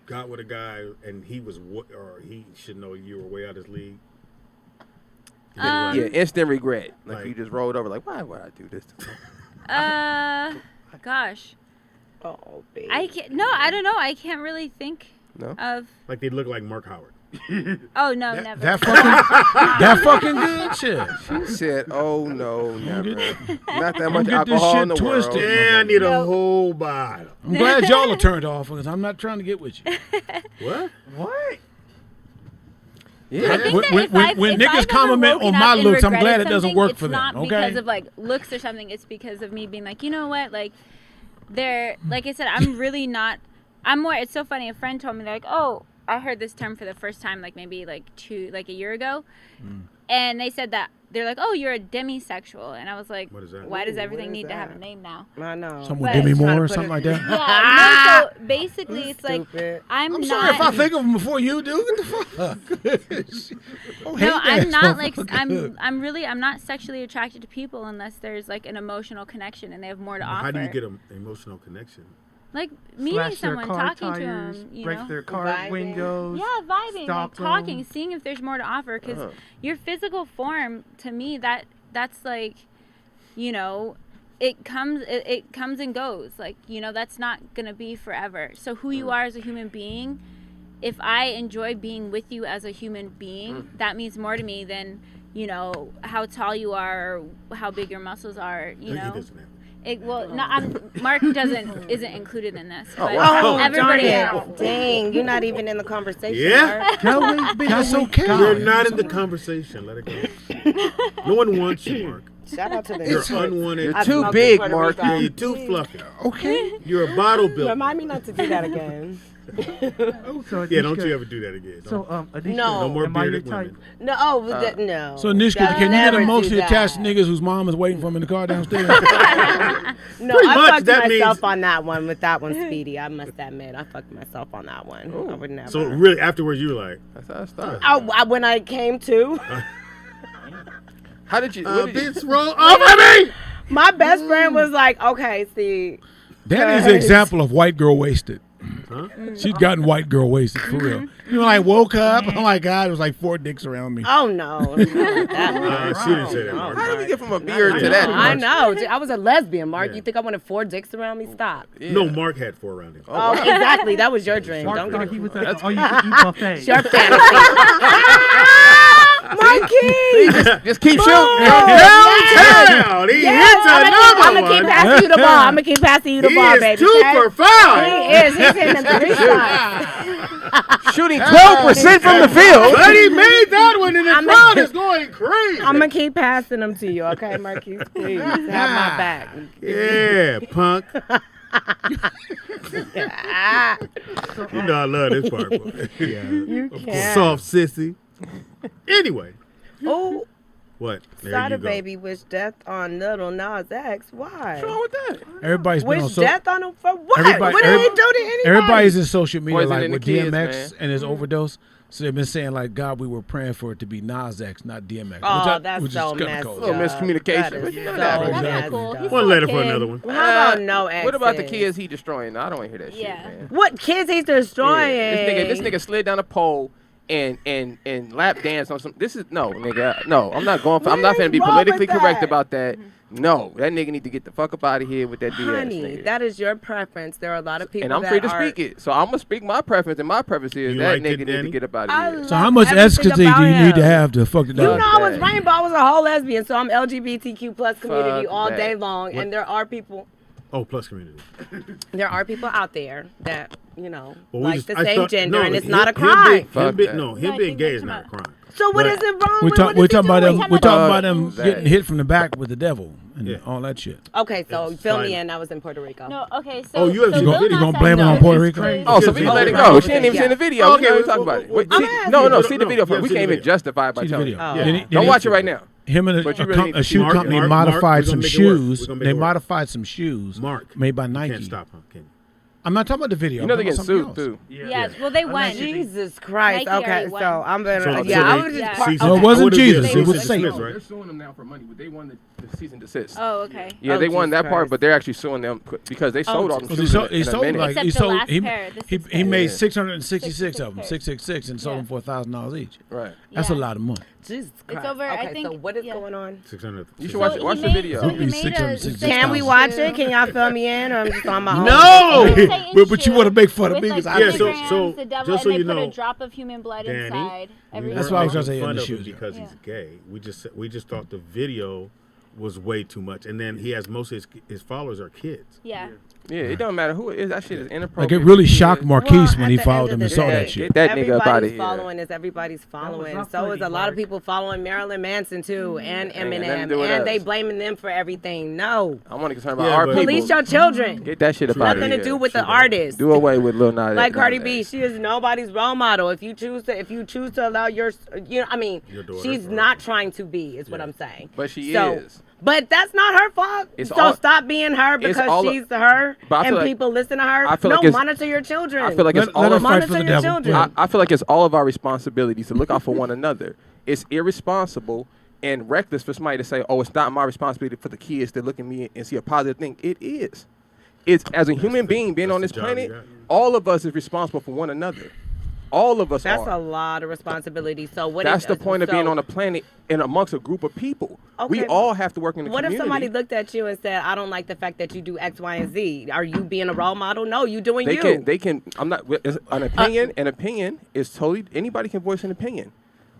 got with a guy and he was or he should know you were way out his league? Yeah, instant regret. Like Like- you just rolled over. Like, why would I do this to myself? Gosh. Oh, baby. I can't. No, I don't know. I can't really think No? of. Like they look like Mark Howard. Oh no, never. That fucking good shit. She said, "Oh no, never. Not that much Don't get this alcohol shit in the twisted. world." Yeah, I need a No. whole bottle. I'm glad y'all are turned off because I'm not trying to get with you. What? What? Yeah. I think When- that when- if when- I've, when if niggas I've ever compliment on woken my up and looks, I'm glad regretted it doesn't something, work for it's not them, okay? because of like looks or something. It's because of me being like, you know what, like, they're like I said, I'm really not. I'm more. It's so funny. A friend told me they're like, oh, I heard this term for the first time, like maybe like a year ago, and they said that they're like, oh, you're a demisexual, and I was like, What is that? why does Ooh, everything what is need to have a that? name now? I know. Something But- with Demi Trying to Moore or put something it- like that. Yeah, no, so basically it's like Stupid. I'm Sorry if I not. think of them before you do. What the fuck? Oh, hate No, I'm that not like motherfucker. I'm not sexually attracted to people unless there's like an emotional connection and they have more to offer. How do you get an emotional connection? Like meeting Slash their someone, car talking tires, to them, you break know. their car Vibing. windows. Yeah, vibing, like stalk talking, 'em. seeing if there's more to offer. Because Uh-huh. your physical form, to me, that's like, you know, it comes and goes. Like, you know, that's not gonna be forever. So who you are as a human being, if I enjoy being with you as a human being, that means more to me than, you know, how tall you are or how big your muscles are. You He know. doesn't have. Mark isn't included in this. But Oh, everybody darn else. it. Dang, you're not even in the conversation. Yeah? Mark. Always been That's a weak okay. guy. You're not in the conversation. Let it go. No one wants you, Mark. Shout out to the You're unwanted. You're I too smoked big, in Puerto Mark. Rico. You're too fluffy. Okay. You're a bottle builder. Remind me not to do that again. So, Yeah, don't Anisha, you ever do that again. So, Anisha, No. No more am I your bearded type? women. No, no. So, Nishka, I'll can you get never do emotionally that. attached to niggas whose mom is waiting for them in the car downstairs? No, Pretty I much, fucked that myself means- on that one with that one, Speedy. I must admit, I fucked myself on that one. I would never. So really, afterwards, you were like, That's how it started. When I came to, How did you? What did you bitch, roll over me. my best friend was like, "Okay, see, Danny's an example of white girl wasted. She'd gotten white girl wasted for real. You know, I woke up. Oh my God, it was like 4 dicks around me. oh no, not like that. She didn't say that. No, Mark. How did you get from a beard to that? I Mark? know. I was a lesbian, Mark. Yeah. You think I wanted 4 dicks around me? Stop. Yeah. No, Mark had 4 around him. Oh, exactly. That was your dream. Mark Don't thought get he it. was at the all-you-can-eat buffet. Your fantasy. Marquis! Just keep shooting. Downtown. He hits another I'm gonna keep passing you the ball. I'm gonna keep passing you the ball, baby. He is 2 for 5. He is. He's hitting them 3 shots. Shooting 12% from the field. But he made that one, and the crowd is going crazy. I'm gonna keep passing them to you, okay, Marquis? Please have my back. Yeah, punk. You know I love this part, boy. You can't. Soft sissy. Anyway. Oh, What? There Sada you go. Baby wished death on little Nas X. Why? What's wrong with that? Everybody's been on Wish so. death on him for what? Everybody- What did he do to anybody? Everybody's in social media Poisoning like the with kids, DMX man. and his overdose. So they've been saying like, God, we were praying for it to be Nas X, not DMX. Oh, that's which is so kinda messed cold. Little up. miscommunication. That But is you know so that. That's Exactly. cool. He's One still letter a for kid. another one. How about no exes? What about the kids he destroying? No, I don't want to hear that shit, Yeah. man. What kids he's destroying? Yeah. This nigga slid down a pole and lap dance on some. This is no nigga. No, I'm not going for. I'm not What finna be is wrong politically with correct that? about that. No, that nigga need to get the fuck up out of here with that BS. Honey, nigga. that is your preference. There are a lot of people And I'm that free to are, speak it. So I'm gonna speak my preference, and my preference is You that liked it, nigga need to Danny? get up out I of here. love So how much everything ecstasy do about you need to him. have to fuck the You dog? know, I was that. Rainbow. I was a whole lesbian, so I'm LGBTQ plus community Fuck all that. day long, What? and there are people. Oh, plus community. There are people out there that Well, we like just- the I same thought- gender, no, and it's him- not a him crime. being- Fuck Him being, that. no, him No, I being think gay that's is not a about- crime. So what But- is it wrong We with? talk, What we're is he talking about doing? them. We're talking about them that. getting hit from the back with the devil and Yeah. all that shit. Okay, so It's fill fine. me in. I was in Puerto Rico. No, okay, so. Oh, you have so to Lil go- Nas you gonna X blame it on is Puerto Rico? crazy. Oh, so we can let it go. She didn't even see the video. Okay, We already well, talked about it. well, Wait, well, see- I'm no, asking. see the video first. We See the can't even video. justify it by See the telling video. you. Oh. Then he- then Don't he- watch it right now. Him and But you really need to a see shoe Mark- company Mark, modified we're some gonna make it work. shoes. We're gonna make They it work. modified some shoes Mark, made by you Nike. can't stop, huh? Can you? I'm not talking about the video. You know I'm they're getting talking sued about something too. Yes, well, they went. Jesus Christ. Nike Okay, already so won. I'm gonna. So- yeah, so I they- was just. Yeah. part- See, No, it okay. wasn't what is Jesus. this? It It's was dismissed, Satan. right? They're suing them now for money, but they won the cease and desist. Oh, okay. Yeah, Oh, they won Jesus that part, Christ. but they're actually suing them because they sold all them Because he shoes sold, in a minute. Except he the sold, last he, pair, the he, six he pair. made Yeah. 666 of them, Six 666, and sold Yeah. them for $1,000 each. Right. That's a Yeah. lot of money. Jesus Christ. over, I Okay, think- so what is yeah. going on? 600. You should watch So it. Watch he the made- video. So It'd he be made a 666. Can we Satan watch shoe. it? Can y'all fill me in, or I'm just on my own? No! It's a Satan But you shoe want to make fun of with, me like, because I Yeah, so- pentagrams, so, the devil, just so and you they put know, a drop of human blood Danny, inside. Every That's why I was time. gonna say in fun the of him shoes. because Yeah. he's gay. We just thought the video was way too much, and then he has most of his followers are kids. Yeah. Yeah, it don't matter who it is. That shit is Like inappropriate. it really shocked Marquise Well, when he at the followed end him of and the saw day, that shit. Get that nigga up out of Everybody's here. following is everybody's following. rough So for is you, a lot of Mark. people following Marilyn Manson too, and Ain't got nothing to Eminem, do with and us. they blaming them for everything. No, I'm only concerned about Yeah, our but- people. police your children. Get that shit up out of Nothing here. to do with the True that. artist. Do away with Lil Nas. Like Cardi Nas B, X. she is nobody's role model. If you choose to allow your, Your daughter she's or- not trying to be. Is what Yeah. I'm saying. But she So- is. But that's not her fault. It's So all- stop being her it's because all- she's her, But I feel and like- people listen to her. I feel No, like it's- monitor your children. I feel like it's Let all her of fight for monitor the your devil. children. I feel like it's all of our responsibilities to look out for one another. It's irresponsible and reckless for somebody to say, "Oh, it's not my responsibility for the kids to look at me and see a positive thing." It is. It's as a human being being on that's this the job you planet, got. all of us is responsible for one another. All of us That's are. a lot of responsibility. So what? That's is, the point of being so on a planet and amongst a group of people. We Okay, all have to work in the What community. if somebody looked at you and said, "I don't like the fact that you do X, Y, and Z"? Are you being a role model? No, you doing They you. can. They can. I'm not. It's an opinion. An opinion is totally. Anybody can voice an opinion.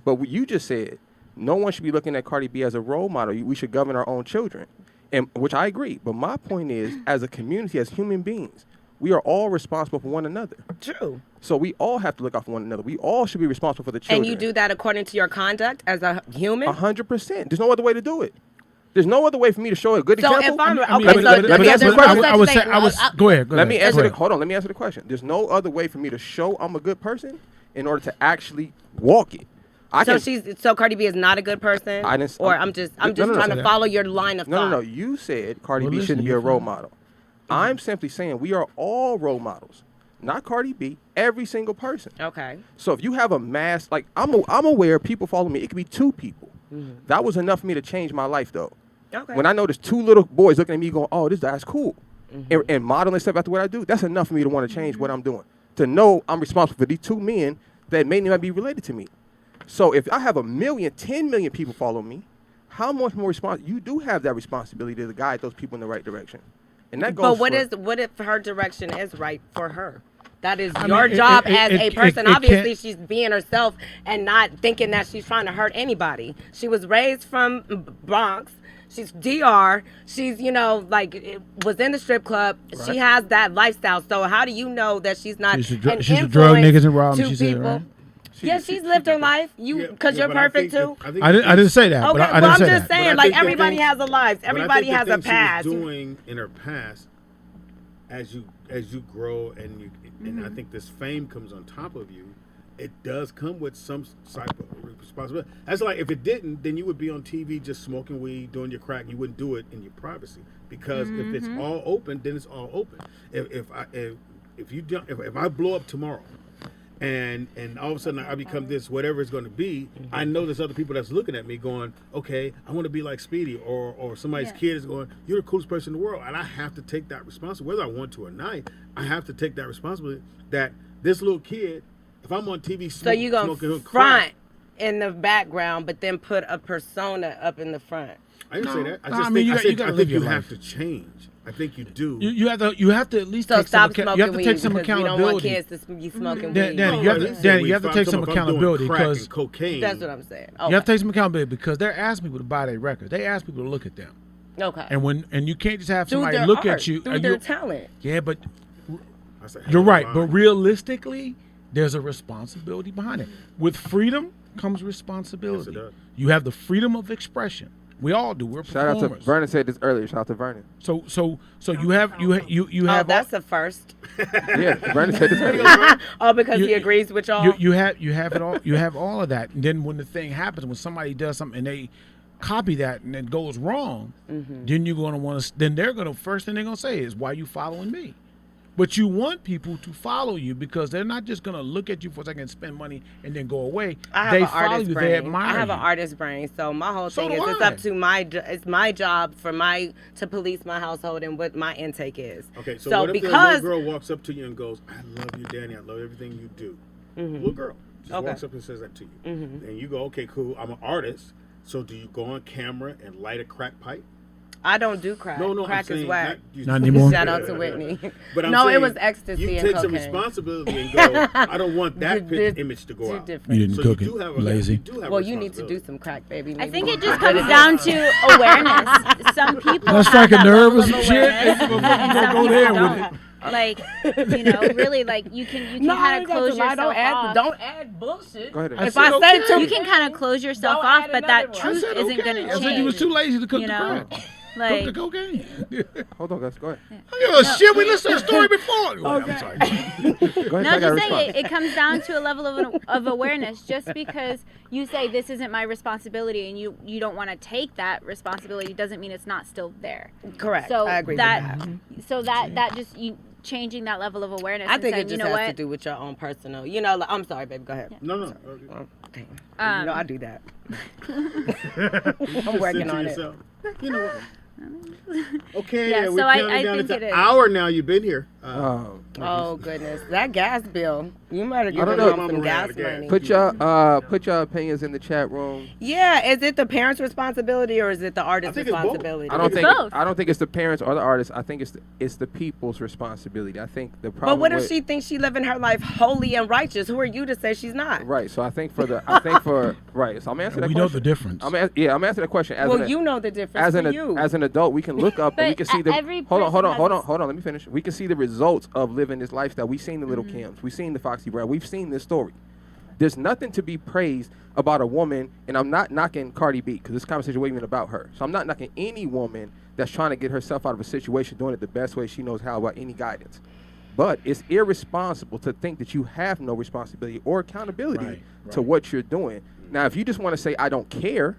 But what you just said, no one should be looking at Cardi B as a role model. We should govern our own children, and which I agree. But my point is, as a community, as human beings, we are all responsible for one another. True. So we all have to look out for one another. We all should be responsible for the children. And you do that according to your conduct as a human. 100%. There's no other way to do it. There's no other way for me to show a good So example. if I'm I mean, okay, let me- so let me there's answer the no question. such I was thing. saying, go ahead. Let me answer go the ahead. hold on. Let me answer the question. There's no other way for me to show I'm a good person in order to actually walk it. So Cardi B is not a good person. I didn't- Or I'm just No, no, trying no. to follow your line of thought. No. You said Cardi Well, B listen, shouldn't be you're a role fine. model. I'm simply saying we are all role models, not Cardi B. Every single person. Okay. So if you have a mass, like I'm aware people follow me. It could be 2 people. That was enough for me to change my life, though. Okay. When I noticed 2 little boys looking at me going, "Oh, that's cool," and modeling stuff after what I do, that's enough for me to want to change what I'm doing. To know I'm responsible for these 2 men that may not be related to me. So if I have 1 million, 10 million people follow me, how much more you do have that responsibility to guide those people in the right direction. And that goes. But what if her direction is right for her? That is I your mean, job as a person. it Obviously, can't- she's being herself and not thinking that she's trying to hurt anybody. She was raised from Bronx. She's DR. She's, was in the strip club. Right. She has that lifestyle. So how do you know that she's not she's a drug niggas and rob to she people? Said, right? Yeah, she's lived her life. Because you're perfect too. I didn't say that. Okay, but I didn't I'm say just that. saying, like everybody has a life. Everybody has a past. She was doing in her past, as you grow and I think this fame comes on top of you. It does come with some type of responsibility. That's like if it didn't, then you would be on TV just smoking weed, doing your crack. You wouldn't do it in your privacy because if it's all open, then it's all open. If I blow up tomorrow, and all of a sudden I become this whatever it's going to be, I know there's other people that's looking at me going, okay, I want to be like Speedy, or somebody's kid is going, you're the coolest person in the world, and I have to take that responsibility, whether I want to or not. I have to take that responsibility that this little kid. If I'm on TV, so you gonna front in the background, but then put a persona up in the front. I didn't say that. I think you have to change. I think you do. You have to at least take stop some. smoking You have to take weed some because accountability. We don't want kids to be smoking weed. Danny, you have to take some accountability because cocaine. That's what I'm saying. Okay. You have to take some accountability because they're asking people to buy their records. They ask people to look at them. Okay. And you can't just have through somebody their look art, at you. through their talent. Yeah, but you're right. But realistically, there's a responsibility behind it. With freedom comes responsibility. Yes, it does. You have the freedom of expression. We all do. We're performers. Shout out to Vernon said this earlier. Shout out to Vernon. So you have. Oh, that's a first. Yeah, Vernon said this earlier. Oh, because he agrees with y'all. You have it all. You have all of that. And then when the thing happens, when somebody does something and they copy that and it goes wrong, then you're gonna want to. Then they're gonna first thing they're gonna say is, "Why are you following me?" But you want people to follow you because they're not just going to look at you for a second, spend money, and then go away. I have an follow artist you. brain. They admire I have an you. artist brain, so my whole thing is it's I. up to it's my job to police my household and what my intake is. Okay, so what if the little girl walks up to you and goes, "I love you, Danny. I love everything you do." Little girl just walks up and says that to you, and you go, "Okay, cool. I'm an artist. So do you go on camera and light a crack pipe?" I don't do crack. No, crack is whack. Not anymore. Shout out to Whitney. But no, saying, it was ecstasy you and take cocaine. some responsibility and go, I don't want that image to go out. You didn't cook it, lazy. Well, you need to do some crack, baby. I think it just comes down to awareness. Some people Let's have strike a that nerve or level of some shit. awareness, and some Go people there don't. with it. Like, really, like you can kind of close yourself off. Don't add bullshit. Go ahead. If I say too, You can kind of close yourself Don't off, add but that another truth one. isn't going to I change. said you was too lazy to cook you the know? crack. Like, Cook the cocaine. Hold on, guys. Go ahead. Shit, we listened to the story before. I'm sorry. Go ahead. no, I I'm got just saying it comes down to a level of awareness. Just because you say this isn't my responsibility and you don't want to take that responsibility doesn't mean it's not still there. Correct. So I agree that, with that. So that just changing that level of awareness. I and think saying, it just you know has what? to do with your own personal. Like, I'm sorry, baby. Go ahead. No. Okay. I do that. I'm working on it. You know what? Okay, Yeah, we're so I counting down. think It's it an is. hour now. You've been here. Oh goodness, that gas bill. You might have I don't given know. them some gas money. Put your opinions in the chat room. Yeah, is it the parents' responsibility or is it the artist's think it's both. responsibility? I don't think both. I don't think it's the parents or the artists. I think it's the people's responsibility. I think the problem. But what if with- she thinks she living her life holy and righteous? Who are you to say she's not? Right. So I think for right. So I'm answering that We question. know the difference. I'm answering that question. Well, you know the difference for you. As an adult, we can look up and we But can see the. every Hold on. person has Hold on. Let me finish. We can see the results of living this lifestyle. We've seen the Little Kims. We've seen the Foxy Brown. We've seen this story. There's nothing to be praised about a woman, and I'm not knocking Cardi B because this conversation wasn't even about her. So I'm not knocking any woman that's trying to get herself out of a situation doing it the best way she knows how without any guidance. But it's irresponsible to think that you have no responsibility or accountability to what you're doing. Now, if you just want to say, I don't care,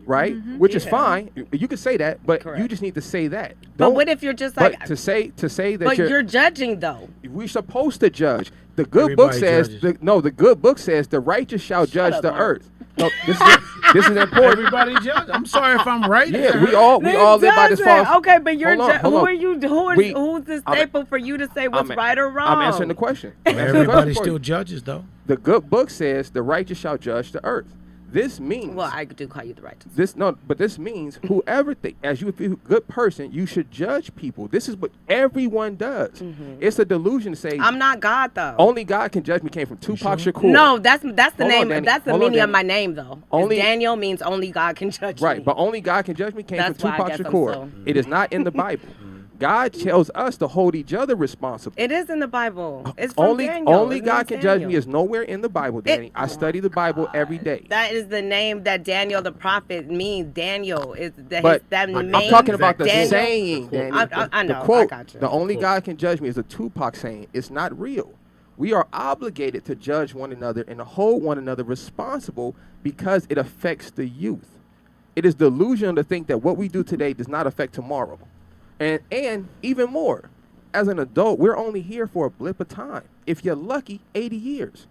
right, which is fine, you can say that, but you just need to say that. But what if you're just like... But to say that but you're judging, though. We're supposed to judge. The good book says, the good book says the righteous shall judge the earth. No, this is important. Everybody judge. I'm sorry if I'm right. Yeah, we all live by this false. Okay, but you're Hold on. who are you? Who's the staple for you to say what's right or wrong? I'm answering the question. Everybody still judges, though. The good book says the righteous shall judge the earth. This means. Well, I do call you the righteous. This means whoever as you if you're a good person, you should judge people. This is what everyone does. It's a delusion to say I'm not God though. only God can judge me. Came from Tupac Shakur. No, that's the Hold name. on, Danny. That's the Hold on, meaning of Danny. my name though. Only- Daniel means only God can judge me. Right, but only God can judge me came That's from why I Tupac guess I'm Shakur. so- It is not in the Bible. God tells us to hold each other responsible. It is in the Bible. It's from Daniel. Only It God means can judge me Daniel. is nowhere in the Bible, Danny. I study the Bible every day. That is the name that Daniel the prophet means. Daniel is that. But that I'm name talking about the Daniel. saying, Danny. I know. The quote, I got you. the only God can judge me is a Tupac saying. It's not real. We are obligated to judge one another and to hold one another responsible because it affects the youth. It is delusional to think that what we do today does not affect tomorrow. And even more, as an adult, we're only here for a blip of time. If you're lucky, 80 years.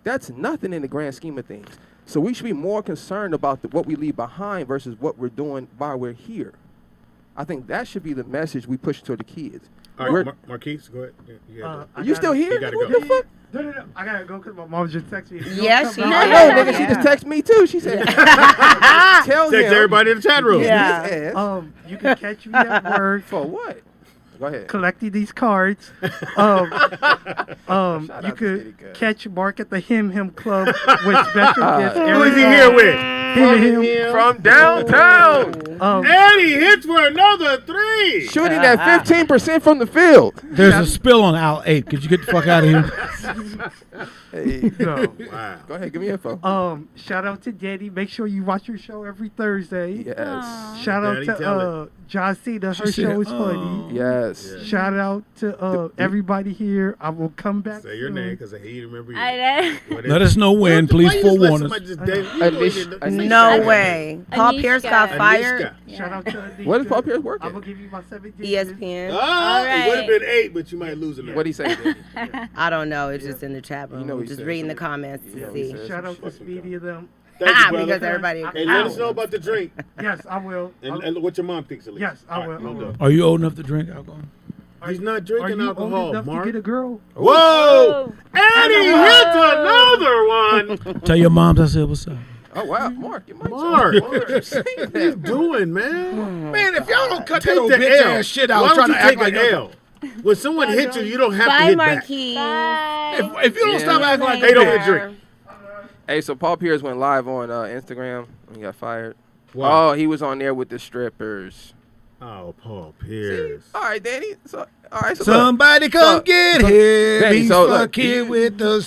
That's nothing in the grand scheme of things. So we should be more concerned about what we leave behind versus what we're doing while we're here. I think that should be the message we push to the kids. All right, Marquise, go ahead. Are you still here? You gotta What go. the fuck? No. I gotta go because my mom just texted me. Yes, she I did. know, nigga. She just texted me too. She said, "Tell Text him everybody in the chat room. Yeah. his ass You can catch me at work for what." Go ahead. collecting these cards. Shout You out to could Speedy Cuz. catch Mark at the Him Club with special gifts. Who is he here with? Him. From downtown, And he hits for another 3. shooting at 15% from the field. There's a spill on aisle 8. Could you get the fuck out of here? Hey, No. Wow. go ahead, give me info. Shout out to Danny. Make sure you watch her show every Thursday. Yes, Shout out Daddy, tell to John Cena. Her She show said, is funny. yes. Shout out to everybody here. I will come back. Say your soon. name because I hate to remember you. I know. What is Let it? us know when. Please Why you just let forewarn us. somebody just date- Anisha. No way. Paul Pierce got Anishka. fired. Anishka. Shout out to Anisha. What is Paul Pierce working? I'm gonna give you my 7 digits. ESPN. Ah, All it would have right. been 8, but you might lose it. What'd he say? Danny? I don't know. It's just in the chat room. You know he just said reading the something. comments You know to he see. said Shout out to Speedy and them. Thank you, brother. Because everybody. Hey, let us know about the drink Yes, I will. and what your mom thinks. At least. Yes, I All right, will. no doubt. Are you old enough to drink alcohol? He's not Are drinking you alcohol, old enough Mark. to get a girl? Whoa! And he hits another one. Tell your moms I said what's up. Oh wow, Mark, you might Mark. What you saying What are you that? doing, man? Man, if y'all don't cut Take that old the bitch L. ass shit out, Why trying don't to you act take like an L? When someone hits you, you don't have to Bye, hit back. Marquis. Bye. If you don't stop acting like Hey, that, don't get a drink. Hey, so Paul Pierce went live on Instagram and he got fired. Wow. Oh, he was on there with the strippers. Oh, Paul Pierce. All right, Danny. So, all right. So somebody come So- get so- here. Danny, Be so look, fucking with the do you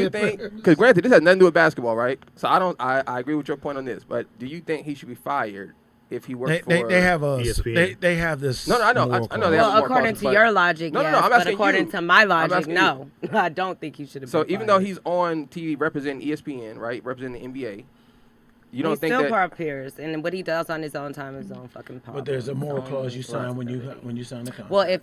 strip. think? Because granted, this has nothing to do with basketball, right? So I agree with your point on this. But do you think he should be fired if he works They for? have a ESPN. they have this. No, I know. moral I know they have clause. more Well, according clauses, to but- your logic, No, no, yes, no, I'm but asking according you. to my I'm logic, asking you. no. I don't think he should have been So even though fired. he's on TV representing ESPN, right, representing the NBA, you don't he's think still that? Paul Pierce, and what he does on his own time is his own fucking power. But there's a moral clause you sign when you sign the contract.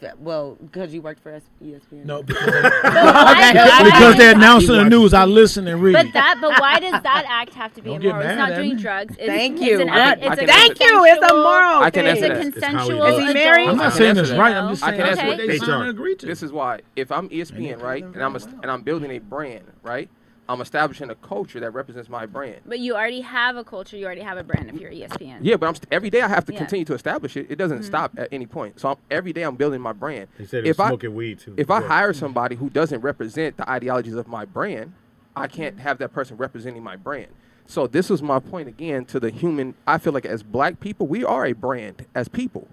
Because you worked for ESPN. No, because Because they're announcing the news. I listen and read. But why does that act have to be Don't get immoral? It's mad not at doing me. drugs. It's, Thank it's you. An, I it's a can Thank you. It's a consensual- moral I can thing. answer It's a that. It's how he consensual. does it. Is he married? I'm not I can saying answer it's that. right. I'm just I saying can that's answer what that. they HR. signed and agreed to. This is why, if I'm ESPN, right, and I'm building a brand, right, I'm establishing a culture that represents my brand. But you already have a culture. You already have a brand if you're ESPN. Yeah, but every day I have to Yeah. continue to establish it. It doesn't stop at any point. So every day I'm building my brand. He said he was smoking weed, too. If I Yeah. hire somebody who doesn't represent the ideologies of my brand, I can't have that person representing my brand. So this was my point again to the human. I feel like as black people, we are a brand as people.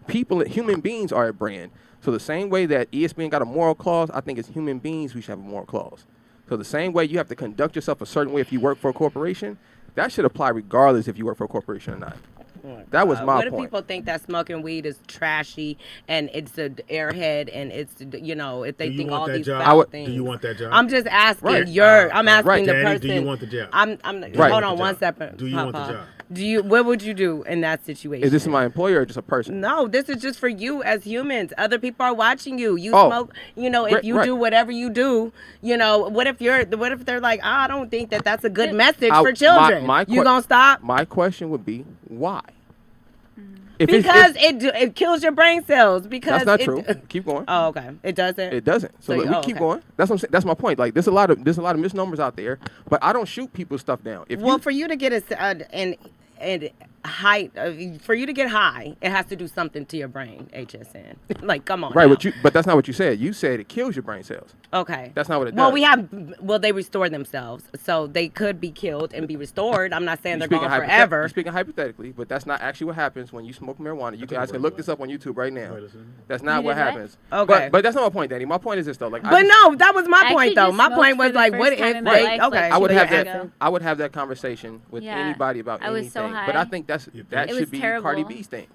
Human beings are a brand. So the same way that ESPN got a moral clause, I think as human beings we should have a moral clause. So the same way you have to conduct yourself a certain way if you work for a corporation, that should apply regardless if you work for a corporation or not. That was my What if point. people think that smoking weed is trashy and it's an airhead and it's, if they Do you think want all that these job? foul would- things? Do you want that job? I'm just asking. Right. I'm asking Right. the Danny, person. do you want the job? I'm Right. Hold on one second. Do you want the Papa. job? What would you do in that situation? Is this my employer or just a person? No, this is just for you as humans. Other people are watching you. You Oh. smoke, if Right, you right. do whatever you do, what if they're like, I don't think that's a good message I- for children. my You gonna stop? My question would be why? Because it kills your brain cells. Because that's not true. Keep going. Oh, okay. It doesn't. It doesn't. So we keep going. That's what I'm saying. That's my point. Like there's a lot of misnomers out there, but I don't shoot people's stuff down. For you to get and height, for you to get high, it has to do something to your brain. HSN. Like, come on. Right, now. but that's not what you said. You said it kills your brain cells. Okay. That's not what it does. They restore themselves, so they could be killed and be restored. I'm not saying they're gone You're forever. speaking hypothetically, but that's not actually what happens when you smoke marijuana. You guys can look this up on YouTube right now. That's not what happens. Okay. But that's not my point, Danny. My point is this though. Like, that was my point though. My point was like, what if they? Okay. I would have that conversation with anybody about anything. was so high. But I think that should be terrible. Cardi B's thing.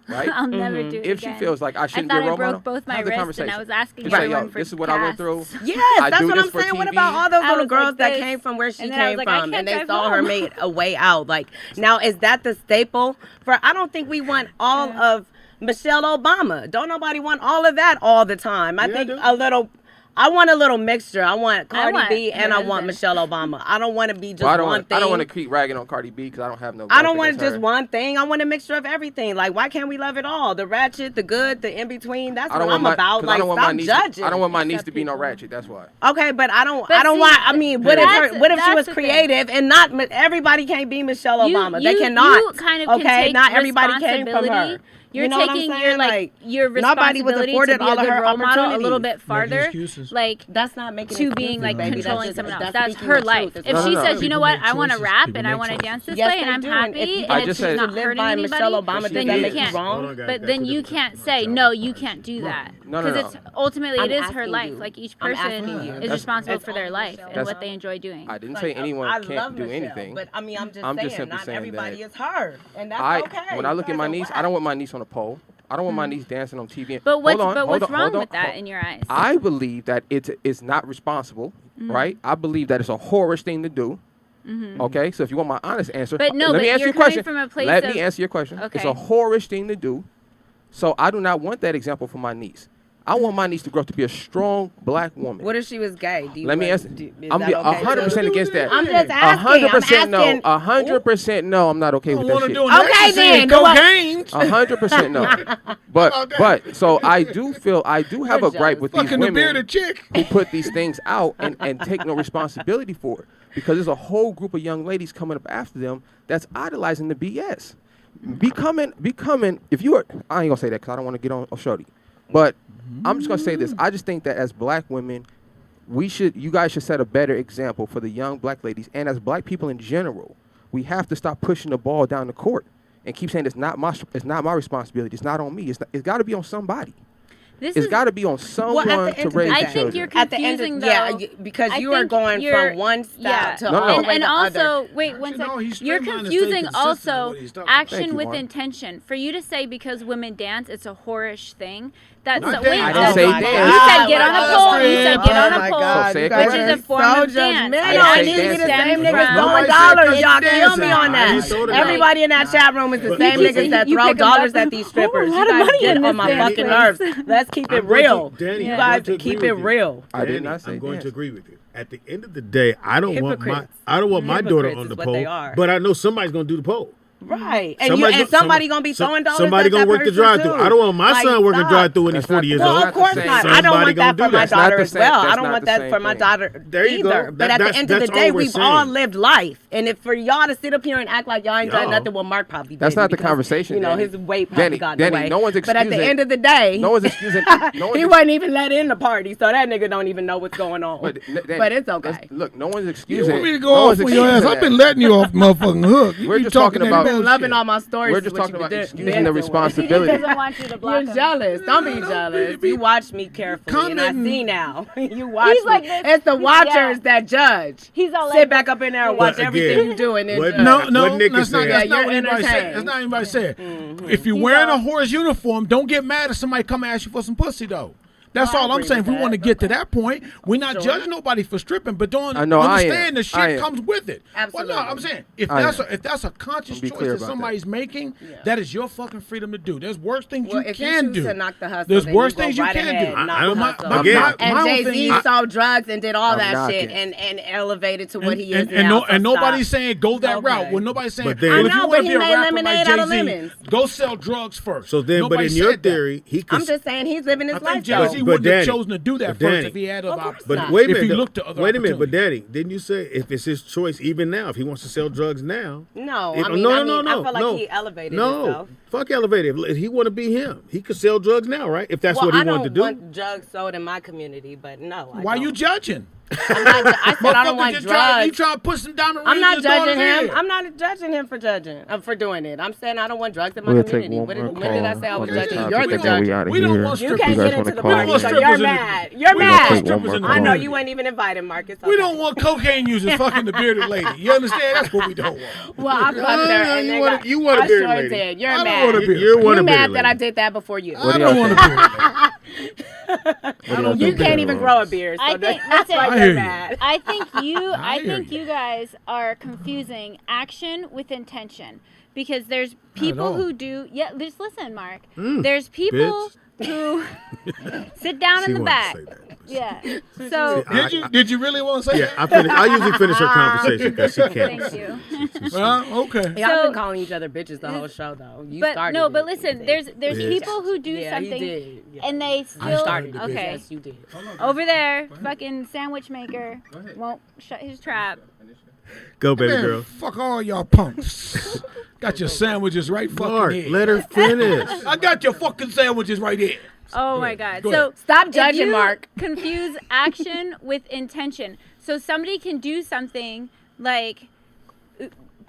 Right? I'll never do it if she again. feels like I shouldn't I be a thought role I model, broke both my have the wrists, conversation. and I was asking Just say, everyone yo, for this is what I went through. Yes, that's do what this I'm for saying. What TV. about all those I little was girls like that this, came from where she and then I came was like, I from, can't and they drive saw her home. made a way out? Like, now is that the staple? I don't think we want all of Michelle Obama. Don't nobody want all of that all the time. I think I want a little mixture. I want Cardi B and I want Michelle Obama. I don't want to be just one thing. I don't want to keep ragging on Cardi B because I don't have no. I don't want just one thing. I want a mixture of everything. Like, why can't we love it all? The ratchet, the good, the in between. That's what I'm about. Like, stop judging. I don't want my niece to be no ratchet. That's why. Okay, but I don't want. I mean, what if she was creative and not everybody can't be Michelle Obama? They cannot. You kind of can take not everybody came from her. You're taking your nobody was responsibility afforded to be a all of good her role model a little opportunities. bit farther. Like, that's not making to it being like baby. controlling That's someone else. just- That's speaking her the life. truth. If she says, you know what, I want to choices. rap People and I make want to choices. dance this Yes, way and they I'm do. happy If and I it's just just said- not live hurting by anybody, Michelle Obama, does then that you make you can't. wrong? But then you can't say no. You can't do that No, because it's ultimately I'm it is her asking life. you. Like each I'm person asking you. is responsible for their life and That's- what they enjoy doing. I didn't say anyone I can't love do Michelle, anything. But I mean, I'm just I'm saying, just simply not saying everybody that is her, and that's okay. When I look at my You guys niece, are I don't want my niece on a pole. I don't want my niece dancing on TV. But what's Hold on, what's hold on, wrong hold on, with that hold- in your eyes? I believe that it's not responsible, right? I believe that it's a whorish thing to do. Okay, so if you want my honest answer, But no, let but me answer you're your question. coming from a place Let of- me answer your question. It's a Okay. whorish thing to do. So I do not want that example for my niece. I want my niece to grow up to be a strong black woman. What if she was gay? Let me answer. I'm 100% against that. I'm just asking. 100% no. I'm asking. 100% no. I'm not okay with that shit. Okay, then. Cocaine. 100% no. But so I do have a gripe with these Fucking the women bearded chick. who put these things out and take no responsibility for it, because there's a whole group of young ladies coming up after them that's idolizing the BS. Becoming. If you are, I ain't gonna say that because I don't want to get on shorty, but I'm just gonna say this. I just think that as black women, you guys should set a better example for the young black ladies, and as black people in general, we have to stop pushing the ball down the court and keep saying it's not my responsibility. It's not on me. It's got to be on somebody. It's got to be on someone to raise I children. think you're confusing though. Yeah, because you are going from one style to all the way and to also other. wait one No, second. he's You're streamlining to confusing stay consistent also with what he's talking. Thank action you, with Mark. intention. For you to say because women dance, it's a whorish thing. That's Not wait. dance. I didn't say You dance. said get on a pole. You said get on a pole, So say it which correctly. is a form so of dance. judgmental. I I didn't need say to be the dance. same niggas Nobody throwing said dollars. keep Y'all kill dancing. me on I that. ain't told her that. Everybody in that chat room is the same You niggas that pick throw 'em dollars up. at these strippers. Ooh, a You lot of guys money get in on this my dance fucking place. nerves. Let's keep it I'm going to- real. Danny, You I'm guys going to keep agree it with you. real. I did Danny, not say I'm going dance. to agree with you. At the end of the day, I don't want Hypocrites. my daughter Hypocrites on the is what they pole, are. but I know somebody's going to do the pole. Right. And somebody gonna be throwing dollars Somebody at gonna that work the person, drive-through. too. I don't want my Like, son working stop. drive-through when he's That's not- 40 years Well, old. of course the not. same. I don't Somebody want gonna that do for my that. That's not daughter the as same- well. that's I don't not want the that same for my thing. daughter There you go. either. But at the end of the That's day, all we're we've all saying. lived life. And if for y'all to sit up here and act like y'all ain't done Y'all. nothing, well, Mark probably That's did not the because, conversation, You know, Danny. his weight probably got in the Danny, way. no one's But at the excusing- end of the day, No one's excusing. No one's he wasn't even let in the party, so that nigga don't even know what's going on. But it's okay. Look, no one's You excusing. want me to no go off one's on your ass? excusing I've been that. letting you off the motherfucking hook. You We're keep just talking talking that about- Been bullshit. loving all my stories. We're just what talking you about been excusing dancing the with. responsibility. He doesn't want you to block You're him. jealous. Don't be jealous. You watch me carefully, and I Comment. see now. You watch He's me. like this. It's the He's- watchers yeah. that judge. He's all Sit like back up in there and watch But everything again, you do, and then what- judge. No, What Nick that's is not, saying. that's Yeah, not you're what anybody said. entertained. That's not what anybody said. If you're wearing a horse uniform, don't get mad if somebody come ask you for some pussy, though. That's I all I'm agree saying. with If we want to that. get to that point, we're not Sure. judging nobody for stripping, but don't I know, I understand am. the I shit am. comes with it. Absolutely. Well, no, I'm saying if I that's a conscious Be choice clear that about somebody's making, that is your fucking freedom to do. There's worse things Well, you if you can choose do. to knock the hustle, There's then worse you go things you right can ahead, do. knock I- the my- hustle. my- again, And my whole Jay thing Z is- sold drugs and did all I'm that knocking. shit and elevated to what he is and now. and so nobody's stop. saying go that Okay. route. Well, nobody's saying, But then- well, I if you know, want but to he be a made rapper lemonade like out of Jay-Z, lemons. go sell drugs first. So then, but Nobody in your said that. theory, he could. I'm just saying he's living his I think life Jay-Z though. But wouldn't have Danny- chosen to do that but first Danny- if he had other Of course options. But not. wait a If minute. he looked to other Wait a minute. But opportunities. Daddy, didn't you say if it's his choice, even now, if he wants to sell drugs now? No, If- I mean, I feel like no. he elevated No, himself. fuck elevated. If he want to be him, he could sell drugs now, right? If that's Well, what he I wanted to don't do. want drugs sold in my community, but no. I Why don't. you judging? I'm not, I said I don't Motherfucker want just try- You drugs. trying to push some down the I'm not his daughter's judging him. head. I'm not judging him for doing it. I'm saying I don't want drugs in my We'll take community. one When more did I call say I was on this judging? topic You're the and then we judge. outta We don't here. want You strippers. can't guys get wanna into the call party, in? so strippers you're in the- mad. You're We don't want mad. strippers strippers in the in the I know party. you ain't even invited, Marcus. We Okay. don't want cocaine users fucking the bearded lady. You understand? That's what we don't want. Well, I fucked her and you then want got, a- you want a I bearded sure lady. did. You're I don't mad. want a bearded You're lady. one You're of mad bearded that I lady. did that before you. I don't want a bearded lady. What do y'all You think can't of even it? grow a beard, so I think- that's listen, why I you're hear you. mad. I think hear you guys are confusing action with intention because there's at people all. who do. Yeah, just listen, Mark. There's people bitch. who sit down She in the wanted back. to say that. Yeah. So Did you really want to say Yeah, that? I usually finish her conversation because she can't. thank you. Well, okay. Y'all So- been calling each other bitches the whole show, though. You But started no, it, but you listen, think. there's Bitch. people who do Yeah, he something did. Yeah. and they still started the okay. Yes, you did. Over there, fucking sandwich maker won't shut his trap. Go, baby Man, girl. fuck all y'all punks. Got your sandwiches right fucking Mark, here. let her finish. I got your fucking sandwiches right here. Oh my God. Go So ahead. Stop if judging, you Mark. confuse action with intention. So somebody can do something like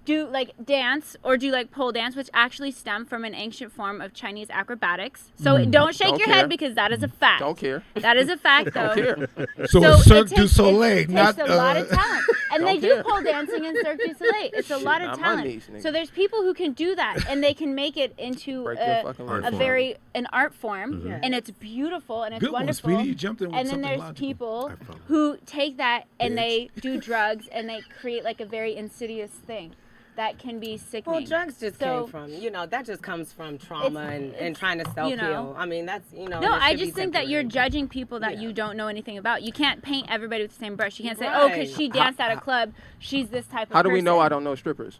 do like dance or do like pole dance, which actually stem from an ancient form of Chinese acrobatics. So don't shake Don't your care. head because that is a fact. Don't care. That is a fact, though. Don't care. So, So it's Cirque it du takes- Soleil, it not takes a lot of talent, and they Don't do care. pole dancing in Cirque du Soleil. It's a lot of not my talent. niece, nigga. So there's people who can do that, and they can make it into Break your fucking leg. an art form, and it's beautiful and it's Good one, wonderful. Speedy. You jumped in with And then something there's logical. people follow. who take that and they do drugs and they create like a very insidious thing that can be sickening. Well, drugs just So- came from, that just comes from trauma and trying to self-heal. know. I mean, that's, No, that I should be just think that you're temporary. judging people that you don't know anything about. You can't paint everybody with the same brush. You can't say, Right. oh, because she danced at a club, she's this type of How do we know I person. don't know strippers?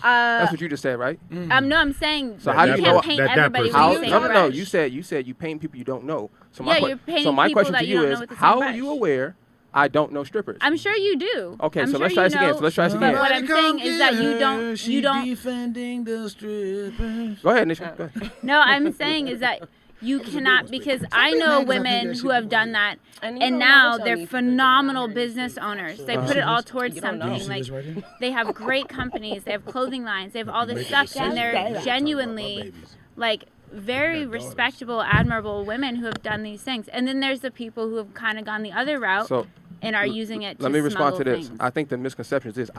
That's what you just said, right? No, I'm saying So how do you you can't know paint that everybody with person- How? the same No, no, no. brush. You said you paint people you don't know. So Yeah, my you're painting so my people question that to you you don't know is, with the same how are brush. you aware I don't know strippers? I'm sure you do. Okay, I'm so sure let's try you this again. know, So let's try this but again. what I'm saying is that you don't. defending the strippers. Go ahead, Nisha. Go ahead. No, I'm saying is that you cannot because I know women who have done that, And you and don't know now what y'all they're need to do. phenomenal business owners. They put it all towards You don't know. something. You Like see this right here? they have great companies, they have clothing lines, they have all this stuff, and they're genuinely like very respectable, admirable women who have done these things. And then there's the people who have kind of gone the other route So and are using it to let me respond to smuggle this. things. I think the misconception is this.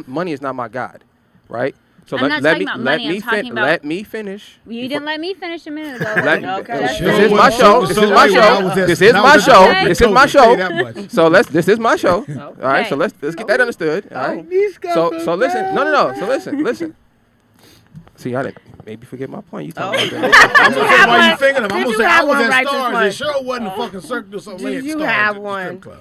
Money is not my God, right? So I'm not talking about money, I'm talking about- let me finish. You didn't let me finish a minute ago. Okay. This Sure is my was- show. This is my that show. was This that- is that my was show. that- This is my I'll tell show. you that much. So this is my show. All right. So Okay. let's get that understood. All right. So listen. No. So listen. See, I didn't maybe forget my point. You talking about that? I'm gonna say why you thinking of. I'm Did gonna you say I have was one at right this Stars. one? It sure wasn't a fucking Cirque du Soleil. Did at you Stars, have at the one? strip club.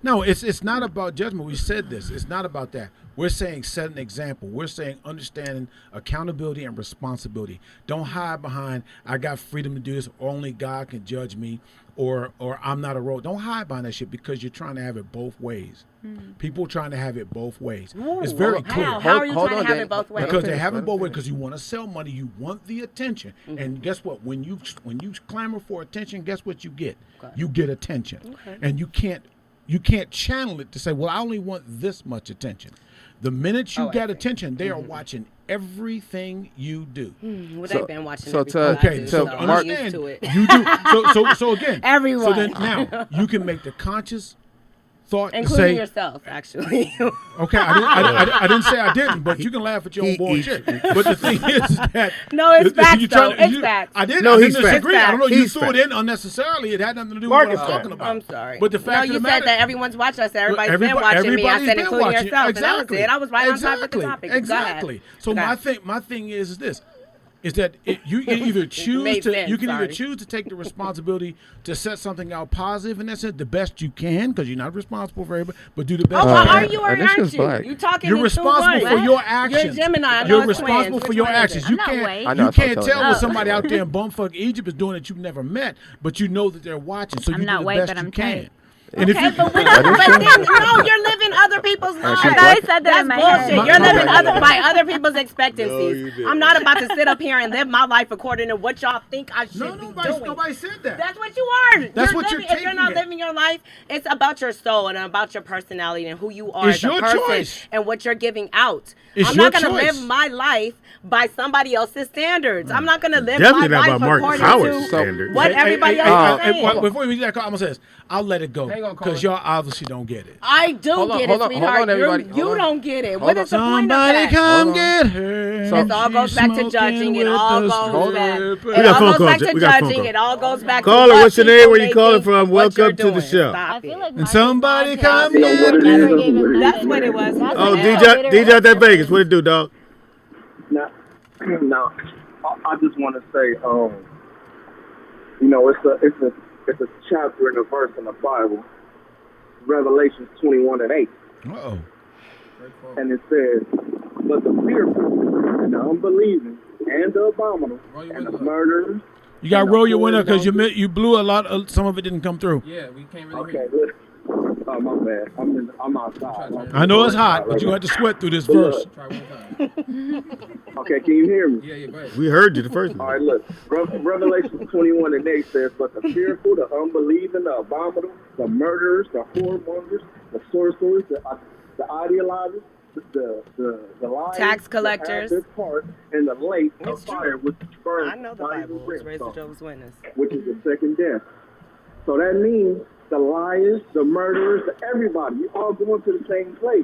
No, it's not about judgment. We said this. It's not about that. We're saying set an example. We're saying understanding accountability and responsibility. Don't hide behind I got freedom to do this. Only God can judge me, or I'm not a road. Don't hide behind that shit because you're trying to have it both ways. People trying to have it both ways. It's very clear. How are you Hold trying on, to have Danny. it both ways? Because Okay, they have let it him both ways finish. because you want to sell money, you want the attention, and guess what? When you clamor for attention, guess what you get? You get attention, and you can't channel it to say, well, I only want this much attention. The minute you get attention, they are watching everything you do. Well, So- they've been watching so everything to- I Okay, do, so I'm Mark- used understand to it. you do. So again, Everyone. So then now you can make the conscious thought to Including say, yourself, actually. okay, I didn't say I didn't, but you can laugh at your own bullshit. But the thing is that No, it's facts, though. It's facts. I didn't. No, I he's didn't disagree. facts. I don't know. You He's threw it facts. in unnecessarily. It had nothing to do with Mark what is I'm facts. talking about. I'm sorry. But the fact no, of you the said matter, that everyone's watching. I said everybody's been watching me. I everybody's said been including watching. yourself. Exactly. And that was it. I was right on top of the topic. Exactly. So Okay. my thing is this. Is that you can either choose made to sense, sorry. choose to take the responsibility to set something out positive, and that's it, the best you can, because you're not responsible for everybody, but do the best. Oh, you well, can. are you or Initia's aren't you? black. You talking You're in two responsible ways. for your actions. You're Gemini. I know You're it's responsible twins. for Which your one is actions. it? You I'm not can't. white. I know, You that's what I'm can't telling tell you. what somebody out there in bumfuck Egypt is doing that you've never met, but you know that they're watching. So I'm you not do the white, best but you I'm can. tight. And Okay, if you, but then, no, you're living other people's lives. she's I thought I black. said that That's in my bullshit. head. You're living Okay. by other people's No, expectancies. you didn't. I'm not about to sit up here and live my life according to what y'all think I should be doing. nobody said that. That's what you are. That's what you're living, If you're not taking it. living your life, it's about your soul and about your personality and who you are It's as a your person choice. and what you're giving out. It's I'm your not going to choice. live my life by somebody else's standards. I'm not going to live Definitely my not life by Marcus according Howard's to standards. what everybody else is saying. Before we do that, I'm gonna say this. I'll let it go Hang on, because Colin. y'all obviously don't get it. I do Hold on, get hold it, on, hold sweetheart. on, everybody. You Hold on. don't get it. Hold What on. is the point of Somebody that? come Hold on. get her. So- It all goes back to judging. It all goes back. We It got all phone goes calls. back to We got phone judging. calls. It all goes back to Caller, what what's your name? people Where you may calling think from? what you're Welcome to the doing. show. I Stop feel it. like And Marcus somebody Marquez come You know what it never is? gave him That's credit. what it was. That's Oh, what DJ out that Vegas. What it do, dog? Now, now, I just want to say, you know, it's a chapter and a verse in the Bible, Revelations 21:8, Uh-oh. and it says, "But the fearful and the unbelieving and the abominable and the murderers." You got to roll your window because you blew a lot. Some of it didn't come through. Yeah, we can't really Okay, listen. Oh my bad. I'm outside. I know it's hot, but you have to sweat through this verse. Try one time. Okay, can you hear me? Yeah, go ahead. We heard you the first All one. right, look. Revelation 21:8 says, "But the fearful, the unbelieving, the abominable, the murderers, the whoremongers, the sorcerers, the ideologers, the liars, Tax collectors. this part in the lake of It's true. fire which burns I know the fire Bible and was raised to brimstone, Jehovah's Witness. which is the second death." So that means the liars, the murderers, everybody, you all going to the same place.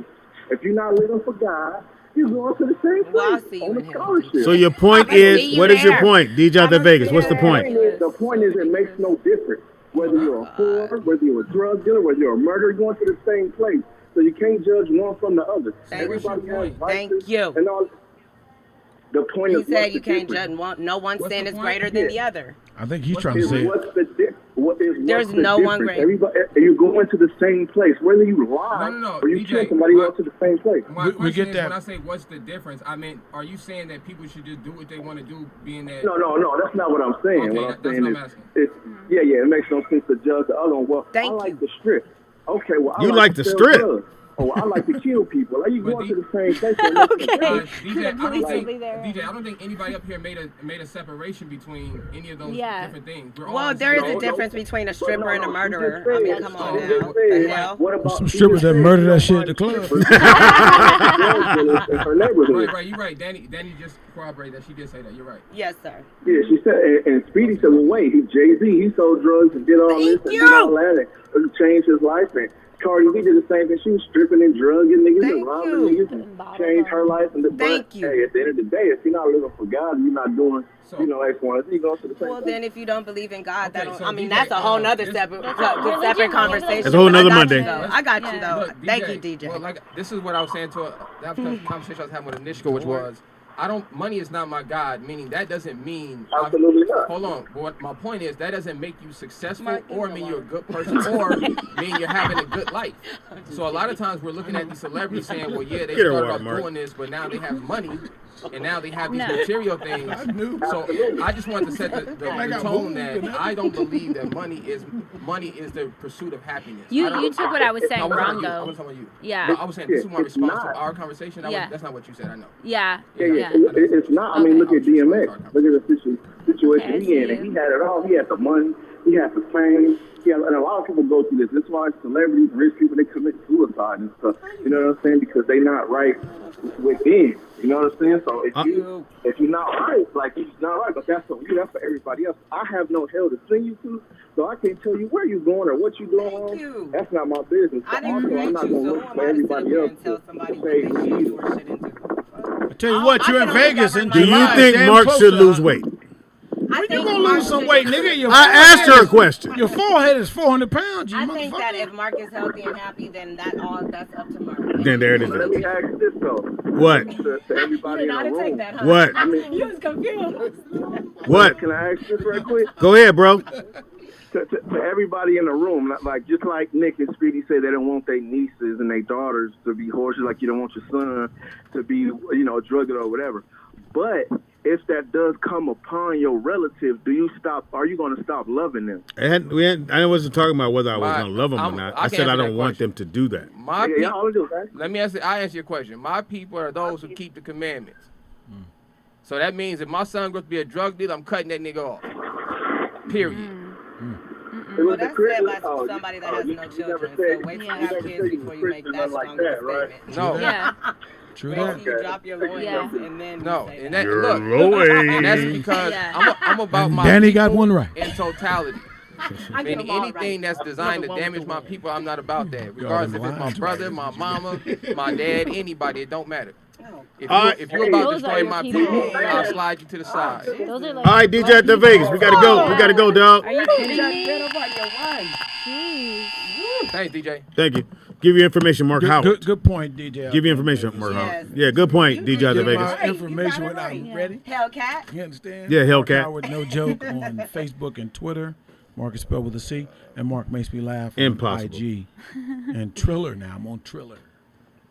If you're not living for God, you're going to the same place. Well, I'll see you on in the heaven. scholarship. So your point I'm gonna see is, you what is your there. point? DJ out that I'm Vegas. gonna What's see the you point? there. The point is it makes no difference whether you're a whore, whether you're a drug dealer, whether you're a murderer, you're going to the same place. So you can't judge one from the other. Thank Everybody you. has Thank vices you. and all. The point He is, said what's you the can't difference? judge one. No one What's sin the is point? greater than the other. I think he's trying to Is say it. what's the There's what's the no one difference? great. Everybody, you go into the same place, whether you lie No, or you DJ, kill somebody, you go what- to the same place. My We question get is, that. when I say what's the difference, I mean, are you saying that people should just do what they want to do, being that? No, that's not what I'm saying. Okay, what I'm that's saying what I'm is, asking. it makes no sense to judge the other one. Well, Thank I like you. the strip. Okay, well, I You like like to the sell strip. drugs. Oh, I like to kill people. Like, you But going the- to the same place. So it makes no Okay. sense. DJ, I don't police think will be there. DJ, I don't think anybody up here made a separation between any of those Yeah. different things. We're all Well, on the there is same a No, page. difference between a But stripper and a you murderer. just I mean, said- come you on just now. said, The hell? What about Some you strippers just that said murder you that don't shit at mind the club. strippers drug dealers in her neighborhood. Right, you're right. Danny just corroborated that. She did say that. You're right. Yes, sir. Yeah, she said, and Speedy said, well, wait, Jay-Z, he sold drugs and did all this and Thank did all you. that and changed his life. And Cardi B did the same thing. She was stripping and drugging niggas Thank and robbing you. niggas and changed her life. And Thank you. Hey, at the end of the day, if you're not living for God, you're not doing, So- X, Y, and Z, you go to the same Well, place. then if you don't believe in God, Okay, that don't, so I mean, DJ, that's a whole nother this- separate religion- conversation. That's a whole But I nother got Monday. you, though. I got you, though. Look, Thank you, DJ. Well, like this is what I was saying to that conversation I was having with Anishka, which was, money is not my God, meaning that doesn't mean. Absolutely not. Hold on. But my point is that doesn't make you successful or mean you're a good person or mean you're having a good life. So a lot of times we're looking at these celebrities saying, well, yeah, they Get her started water, off Mark. doing this, but now they have money and now they have these No. material things. So I just wanted to set the tone that I don't believe that money is the pursuit of happiness. You I don't- took what I was saying I wasn't wrong talking though. I wasn't talking about you. Yeah. No, I was saying this is my It's response not. to our conversation. Yeah. That's not what you said. I know. Yeah. Yeah. Yeah. It's not. I mean, look at DMX. Look at the situation Okay, I he see in. And you. he had it all. He had the money. He had the fame. And a lot of people go through this. That's why celebrities and rich people, they commit suicide and stuff. You know what I'm saying? Because they not right within. You know what I'm saying? So if you're not right, like you're not right, but that's for you, that's for everybody else. I have no hell to send you to, so I can't tell you where you're going or what you're doing wrong. That's not my business. I But didn't also, create I'm not you, going to so look who am for I to sit everybody here else and tell to somebody what say they who should you do or shouldn't do? I tell you what, I you're in can only Vegas govern in my Do you July. think Damn Mark close should to lose her. weight? I You think gonna Mark lose some should- weight, nigga. Your I asked her a forehead question. is- Your forehead is 400 pounds, you I think that motherfucker. if Mark is healthy and happy, then that's up to Mark. Then there it is. Let me ask this though. What? To everybody in the I didn't take room. that, huh? What? You was confused. What? Can I ask this right quick? Go ahead, bro. To everybody in the room, like just like Nick and Speedy say, they don't want their nieces and their daughters to be horses, like you don't want your son to be, a drug dealer or whatever. But if that does come upon your relatives, are you going to stop loving them? I wasn't talking about whether I was going to love them or I'm- not. I I can said I answer don't that want question. them to do that. My Yeah, people, all I do, okay? let me answer. I answer your question. My people are those who keep the commandments. So that means if my son grows to be a drug dealer, I'm cutting that nigga off. Period. Well, that's said by somebody that has no children. So wait till you have kids before you make that like stronger that, right? statement. No. Yeah. True Wait that. till you drop your loins Yeah. and then No, you say and that. that look, and that's because Yeah. I'm about my Danny got people one right. in totality. I get And them all anything right. that's designed to Number one damage with my the people, I'm not about that. Regardless if it's my brother, my mama, my dad, anybody, it don't matter. If you're about to Those are destroy your my people. people, I'll slide you to the side. Those are like. All right, DJ at the Vegas. We got to go. We got to go, dog. Are you kidding me? Jeez. Thanks, DJ. Thank you. Give your information, Mark Howard. Good point, DJ. Give your information, Mark Yes. Howard. Yeah, good point, DJ at the Give Vegas. my Right, you information got it when I'm right. ready. Hellcat. You understand? Yeah, Mark Hellcat. Howard, no joke, on Facebook and Twitter. Mark is spelled with a C. And Mark makes me laugh on Impossible. IG. And Triller now. I'm on Triller.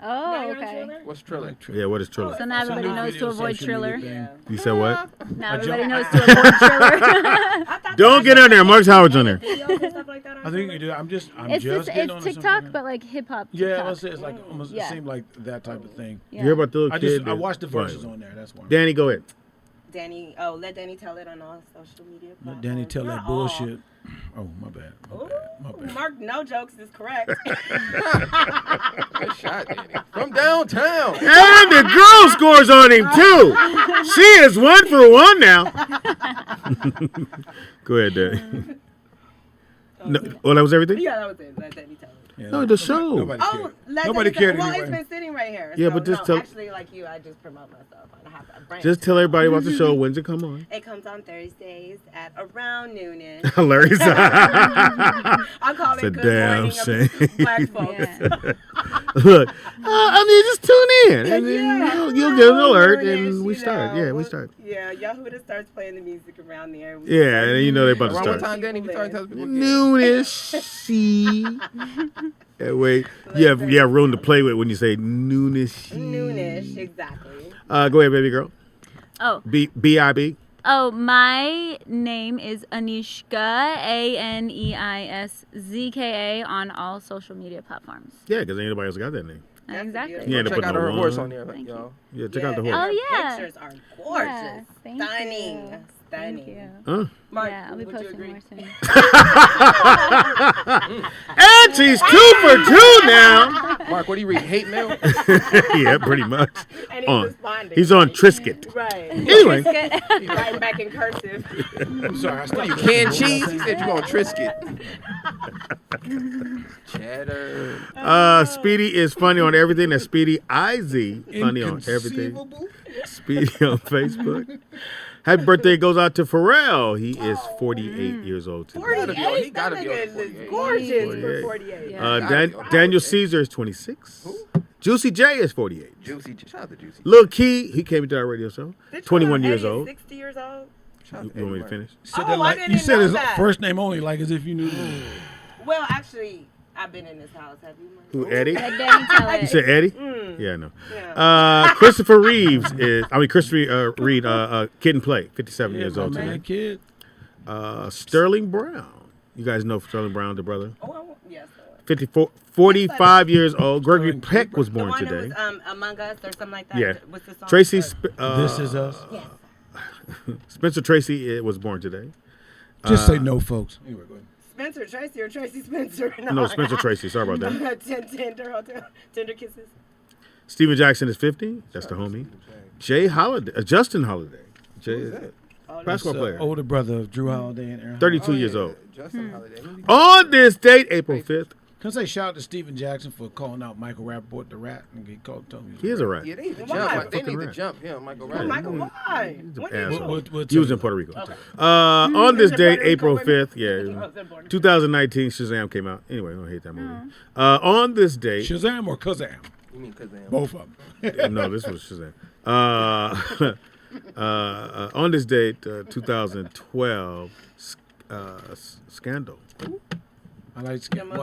Oh, okay. What's Triller? Yeah, what is Triller? So now everybody knows to avoid Triller. You said what? Now everybody knows to avoid Triller. Don't get on there. Mark Howard's on there. I think you do. I'm just It's getting on it's it TikTok, something. but like hip hop. Yeah, TikTok. let's say it's like almost. Yeah. It seemed like that type of thing. Yeah. You hear about the little I kid? I watched the Right. verses on there. That's why. Danny, go ahead. Danny, let Danny tell it on all social media Let platforms. Danny tell that Not all. bullshit. Oh, my bad. My bad. Mark, no jokes is correct. Good shot, Danny. From downtown. And the girl scores on him, too. She is 1 for 1 now. Go ahead, Danny. No, well, that was everything? Yeah, that was it. Let Danny tell it. Yeah, No, the show. Nobody Oh, cared. let Nobody Danny cared tell. Well, anyway. it's been sitting right here. Yeah, so, but just no, tell- actually, like you, I just promote myself. I have a brand. Just tell everybody about the show. When's it come on? It comes on Thursdays at around noonish. Hilarious. I call It's it a good damn morning shame. of black folks. Yeah. Look, just tune in, and then Yeah. you'll get an alert, Noonish, and we you start. know. Yeah, we start. Yeah, Yahuda starts playing the music around there. Yeah, and you know they're about to Around what start. time, Danny? We start telling people again. Noonish. See. Yeah, wait. You have room to play with when you say noonish. Noonish, exactly. Go ahead, baby girl. Oh. B.I.B. Oh, my name is Anishka, ANEISZKA, on all social media platforms. Yeah, because ain't nobody else got that name. Exactly. Yeah, they Check put out no her one. horse on there. Thank You know. Yeah, check out the and horse. Oh, yeah. Pictures are gorgeous. Yeah, thank Stunning. you. Stunning. Thank you. Huh? Mark, Yeah, I'll be would you posting agree? more soon. And she's 2 for 2 now. Mark, what do you read? Hate mail? Yeah, pretty much. And he's responding. He's on Trisket. Right. Anyway, He's writing back in cursive. I'm sorry. I stopped. You canned cheese? He said you gonna Trisket. Cheddar. Speedy is funny on everything. That's Speedy IZ. Funny on everything. Speedy on Facebook. Happy birthday goes out to Pharrell. He is 48 years old today. 48? He gotta That be on nigga is 48. gorgeous 48. for 48. Yeah. Daniel Caesar is 26. Juicy J is 48. Juicy. Shout out to Juicy. Lil Key, he came into our radio show. Did you 21 know years Eddie is old. 60 years old? Shout You out to want me to Eddie finish? Said Oh, that I like, didn't you even said know his that. first name only, like as if you knew. Well, actually, I've been in this house. Have you? Who, Eddie? Let Danny tell You it. said Eddie? Mm. Yeah, I know. Yeah. Christopher Reed, Reed, Kid and Play, 57 years my old man, today. kid. Sterling Brown. You guys know Sterling Brown, the brother. Oh, yes. 45 years old. Gregory Sterling Peck was The born one today. that was Among Us or something like that. Yeah. What's the song? Tracy This is us. Yes. Spencer Tracy was born today. Just say no, folks. Anyway, go ahead. Spencer Tracy or Tracy Spencer? No, Spencer Tracy. Sorry about that. Tender kisses. Steven Jackson is 50. That's the homie. Justin Holiday. Basketball player. Older brother of Drew Holiday and Aaron. 32 years old. Justin Holiday. On this date, April 5th. Can I say shout out to Steven Jackson for calling out Michael Rappaport the rat and he told me He is a rat. Yeah, they need to Why? jump. They need to rat. jump him, Michael Oh, Rat. Michael, why? What did you do? He was in Puerto Rico. On this date, April 5th, 2019, Shazam came out. Anyway, I don't hate that movie. On this date, Shazam or Kazam? You mean Kazam? Both of them. no, this was Shazam. On this date, 2012, Scandal. I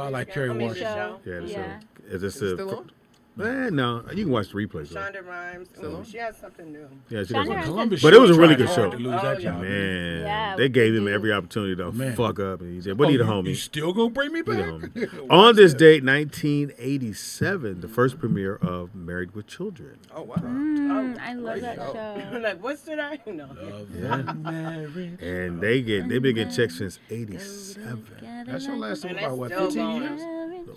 like Kerry Washington. Show. Yeah, the Yeah. show. Is this Is it still on? No, you can watch the replays. Though. Shonda Rhimes. Ooh, she has something new. Yeah, she Shonda does. Rhimes Columbus But it was a Show really tried good show. hard to lose that job. Man, Yeah, they gave him dude. every opportunity to Man. fuck up, and he said, "What need a You homie?" still gonna bring me Need a back? homie. On this date, 1987, the first premiere of Married with Children. Oh, wow. I love that show. show. Like, what should I know? And they've been getting checks since 87. That show lasted And about it's what, still 15 going. years?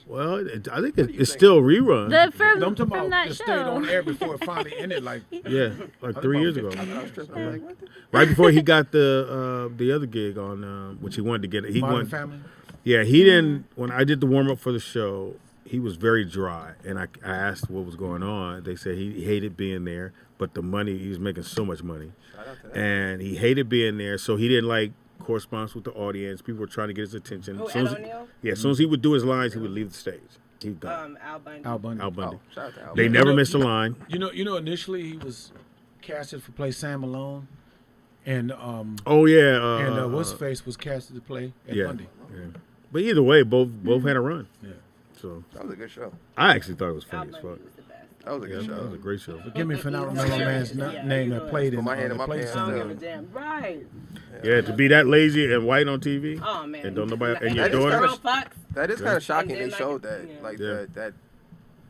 Well, I think it's still rerun. I'm talking From about that it stayed on show. air before it finally ended. Like Yeah, like 3 years ago. I'm like, what the? Right before he got the other gig on, which he wanted to get. He Modern wanted, Family. Yeah, he didn't. When I did the warm up for the show, he was very dry, and I asked what was going on. They said he hated being there, but the money, he was making so much money, and he hated being there, so he didn't like correspondence with the audience. People were trying to get his attention. Who, As soon Ed as- O'Neill? Yeah, as soon as he would do his lines, he would leave the stage. He'd go. Al Bundy. Al Bundy. Al Bundy. Oh, shout out to Al. They You never know- missed a line. You know, initially he was casted for play Sam Malone, and Oh yeah. what's his face was casted to play Ed Yeah. Bundy. Yeah. But either way, both had a run. Yeah. So That was a good show. I actually thought it was Al funny as Bundy fuck. was the best. That was a Yeah, good that was show. a great show. Forgive me for not remembering a man's name that played in Put my hand in my that played pants. I don't Sam give a Malone. damn. Right. Yeah, to be that lazy and white on TV. Oh, man. And don't nobody- and your That is daughter- girl fucks. That is kind of shocking. And then, They like, showed that, yeah. like Yeah. that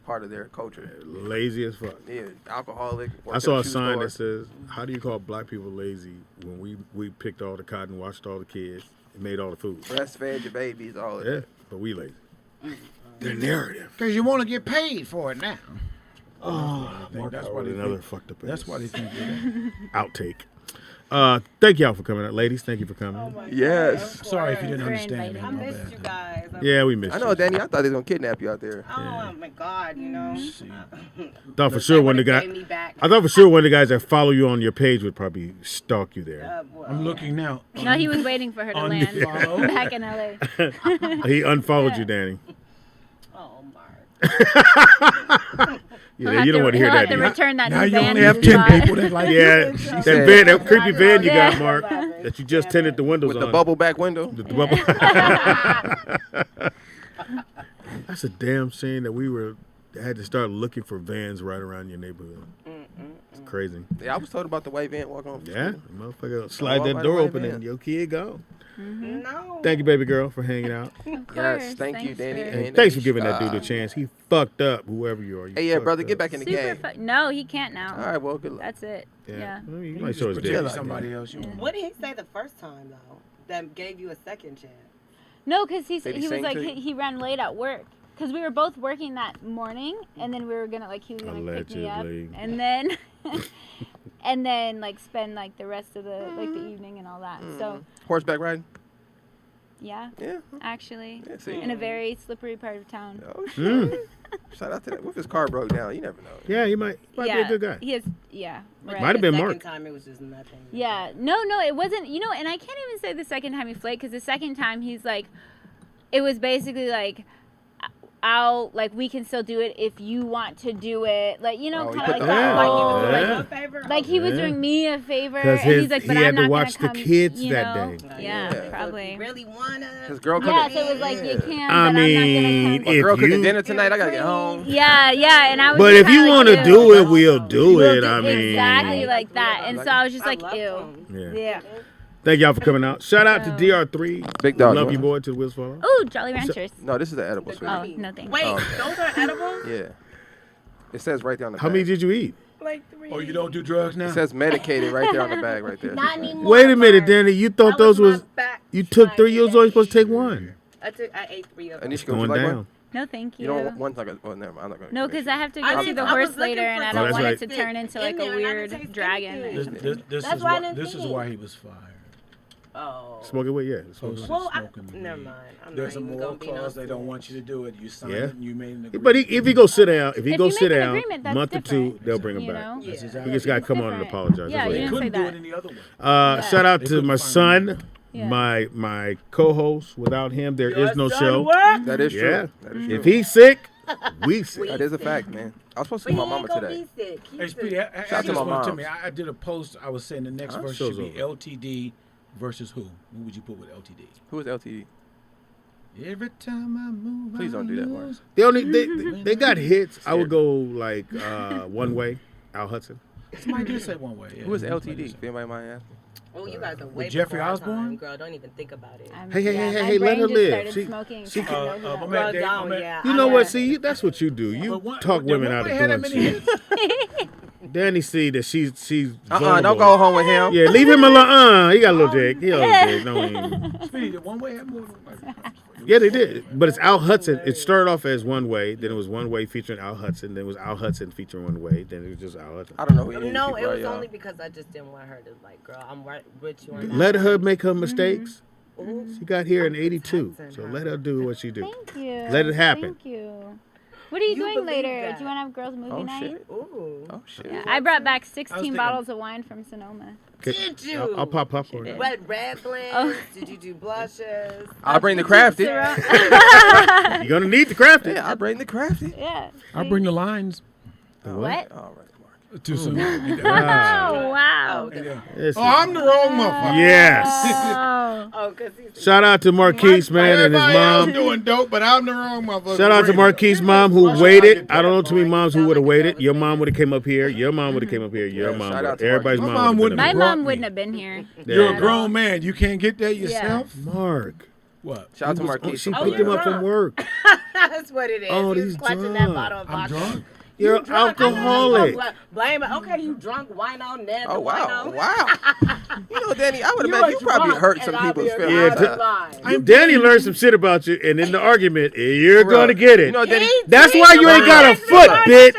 part of their culture. Lazy as fuck. Yeah, alcoholic. I saw a sign that says, "How do you call black people lazy when we picked all the cotton, watched all the kids, and made all the food?" breastfed your babies, all of Yeah, that. but we lazy. Their narrative. Because you want to get paid for it now. That's why another fucked up. That's why they think outtake. Thank y'all for coming out, ladies. Thank you for coming. Yes. Sorry if you didn't For understand. inviting Man, I my missed bad. you guys. Yeah, we missed I you. know, Danny. I thought they was gonna kidnap you out there. Oh, my God, you know. Thought for sure one of the Gave guys. me back. I thought for sure one of the guys that follow you on your page would probably stalk you there. Well, I'm looking now. No, he was waiting for her to land Unfollow. back in LA. He unfollowed you, Danny. Oh, Mark. Yeah, you don't want to hear He'll that. have to do you? return that Now new you van only he have just 10 bought. people that like Yeah, that said- van, that creepy van you Yeah. got, Mark, that you just tinted the windows With the on. bubble back window. The bubble. That's a damn shame that we had to start looking for vans right around your neighborhood. It's crazy. Yeah, I was told about the white van walking on. Yeah, motherfucker, slide walk that by door the white open van. and your kid go. No. Thank you, baby girl, for hanging out. Of Yes, course, thank you, thanks Danny. for- And Thanks for giving that dude a Scott. chance. He fucked up, whoever you are. You Hey, yeah, fucked brother, up. get back in the game. No, he can't now. All right, well, good luck. That's it. Yeah. Well, you might show his Pretend dick. somebody else. You What did he say the first time, though, that gave you a second chance? No, because he Did he was sing like to you? he ran late at work because we were both working that morning, and then we were gonna he was gonna pick me up, Allegedly. and then and then like spend like the rest of the the evening and all that. So Horseback riding? yeah, Yeah. actually, Yeah, see? in a very slippery part of town. Oh, shit. Shout out to that. What if his car broke down? You never know. Yeah, he might be a good guy. He is. Yeah. Right. Might have been the Mark. second time, it was just nothing. Yeah, no, it wasn't, and I can't even say the second time he flared, because the second time he's like, it was basically like, we can still do it if you want to do it, like, Oh, he kind of put like the that, whole- like he was Yeah. like, Your favorite? like he was Yeah. doing me a favor, 'Cause and he's like, he but had I'm to not watch the gonna come, kids you that know? day. Yeah, Yeah. probably. Really wanna? His girl Yeah, couldn't. so it was like, you can, but I I'm mean, not gonna come. My girl if cooking you, dinner tonight. I gotta get home. Yeah, and I was but just if you kinda want like, to ew. do it, we'll do We'll it. do I mean, exactly like that, and so I was just I like, love ew. them. yeah. Yeah. Thank y'all for coming out. Shout out to So- DR3. Big dog. Love huh? you, boy, to the wheels fall off. Ooh, Jolly Ranchers. No, this is the edible, sweetie. Oh, no thanks. Wait, Oh, okay. those are edible? Yeah. It says right there on the How bag. many did you eat? Like 3. Oh, you don't do drugs now? It says medicated right there on the bag right there. Not anymore. Wait a minute, Mark. Danny. You thought That those my was back you took 3. You was Friday. only supposed to take 1. I ate 3 of them. Anisha, would you Going like down. one? No, thank you. You don't want like a. Oh, never mind. I'm not gonna. No, because I have to go I see was- the I was horse later, looking and for I Oh, don't that's want right. it to turn into like In a there, and I weird didn't taste dragon. anything. This That's is why I why didn't this is see why it. he was fired. Oh. Smoke it with Post Well, smoking never weed. mind. I'm There's a not even moral gonna be clause. no They don't want you to do it. You signed Yeah. it and you made an agreement. But if he go sit down, if he If go you sit make an down, agreement, that's month or two, different, they'll bring him you back. know? That's Yeah. exactly He just got to It's come on and different. apologize. Yeah, That's what you it They is. didn't say couldn't do that. it any other way. Shout out They to couldn't my find son, Yeah. my co-host. Without him, there is no show. That is true. Yeah. That is true. If he's sick, we sick. That is a fact, man. I was supposed to But see he my ain't mama gonna today. be sick. Hey, Speedy, Shout out ask to this my one to moms. me. I did a post. I was saying the next verse Show's should be over. LTD versus who? Who would you put with LTD? Who is LTD? Every time I move, Please don't do that, Mark. They got hits. I would go like One Way, Al Hudson. Somebody did say one way. Yeah. Who is Somebody LTD? did If say- anybody mind asking. Oh, you guys are way Jeffrey before our Osborne? time, girl. Don't even think about it. Hey, my let brain her just live. started She- smoking, she- so I know who that my is. man Well, Dave, down, my man- yeah. You I know know what? that. See, that's what you do. You But one- talk yeah, women one out way of had that doing many shit. hits. Danny see that she's Don't vulnerable. go home with him. Yeah, leave him alone. He got a little dick. He got a little dick. No, he ain't. Speedy, did one way have more than Yeah, they did. But it's Al Hudson. It started off as One Way. Then it was One Way featuring Al Hudson. Then it was Al Hudson featuring One Way. Then it was just Al Hudson. I don't know who any of these No, people it are, was y'all. only because I just didn't want her to like, girl, I'm right with you on that. Let her make her mistakes. Ooh. She got here in '82, Hudson, so huh? let her do what she do. Thank you. Let it happen. Thank you. What are you, You doing believe later? that. Do you want to have girls' movie Oh night? shit. Ooh. Oh shit. Yeah, I brought back I 16 was thinking- bottles of wine from Sonoma. Did you? I'll pop popcorn. Red blends? Oh. Did you do blushes? I'll bring the crafted. You're gonna need to craft it. Yeah, I'll bring the crafted. Yeah. I bring the lines What? All right, Mark. too soon. Oh, Ah, wow. it's- Oh, I'm the wrong motherfucker. yes. Oh. Oh, because he's Shout out to Marquise, man, and his Everybody else mom. doing dope, but I'm the wrong motherfucker. Shout out to Bring it. Marquise's mom who Why should I waited. get I don't know that, too many boy? moms who Sound would have like a waited. Your devil mom would have came up here. Your mom would have came up here. Your Yeah, mom. shout out would- to Everybody's Marquise. My mom mom would have My been brought mom me. wouldn't have been here. there. You're you a go. grown man. You can't get that yourself. Mark. What? Shout out to He was- Marquise. She Oh, picked you're him up from drunk. work. That's what it is. Oh, he was he's clutching that drunk. bottle of I'm vodka. drunk. You're an Drunk. I know you alcoholic. gonna Blame it. Okay, you drunk. Wine on that. Oh wine wow, on. wow. You know, Danny, I would You imagine are you probably drunk, hurt and some I'll be people's a- feelings. Yeah, I'll be lying. Danny learned some shit about you, and in the argument, you're Bro, gonna get it. You know, Danny. That's why you ain't got a foot, bitch.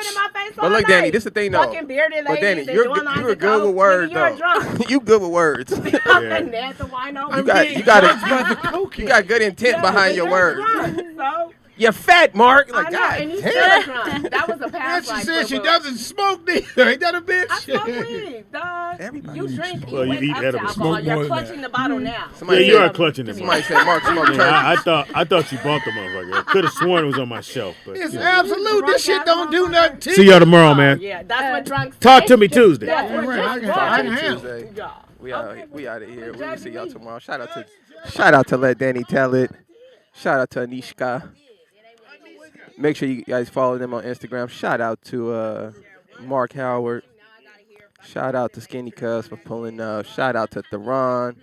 But look, Danny, this the thing though. Fucking bearded But Danny, ladies and you're doing lines you're of good with coke. words Nigga, you're though. drunk. You good with words. And that's the wine on. You got you got good intent behind your words. So, You're fat, Mark. Like I know, God and you damn. still drunk. That was a And past she life. said she boo-boo. doesn't smoke neither. Ain't that a bitch? I smoke weed, dog. Everybody You needs drink. smoke. Well, you wake eat up to edibles. alcohol. Smoke You're more than clutching the bottle now. Somebody Yeah, you said- are clutching it. Somebody said Mark smoked turkey. I thought you bought the motherfucker. Could have sworn it was on my shelf, but It's yeah. absolute. This shit don't do nothing to See you. y'all tomorrow, man. Yeah, that's what drunks Talk say. to me Tuesday. That's what Right, I drunks can- say. I can handle Tuesday. Yeah. We out of here. We will see y'all Judge me. tomorrow. Shout out to Let Danny Tell It. Shout out to Anishka. Make sure you guys follow them on Instagram. Shout out to Mark Howard. Shout out to Skinny CUZZ for pulling up. Shout out to Theron.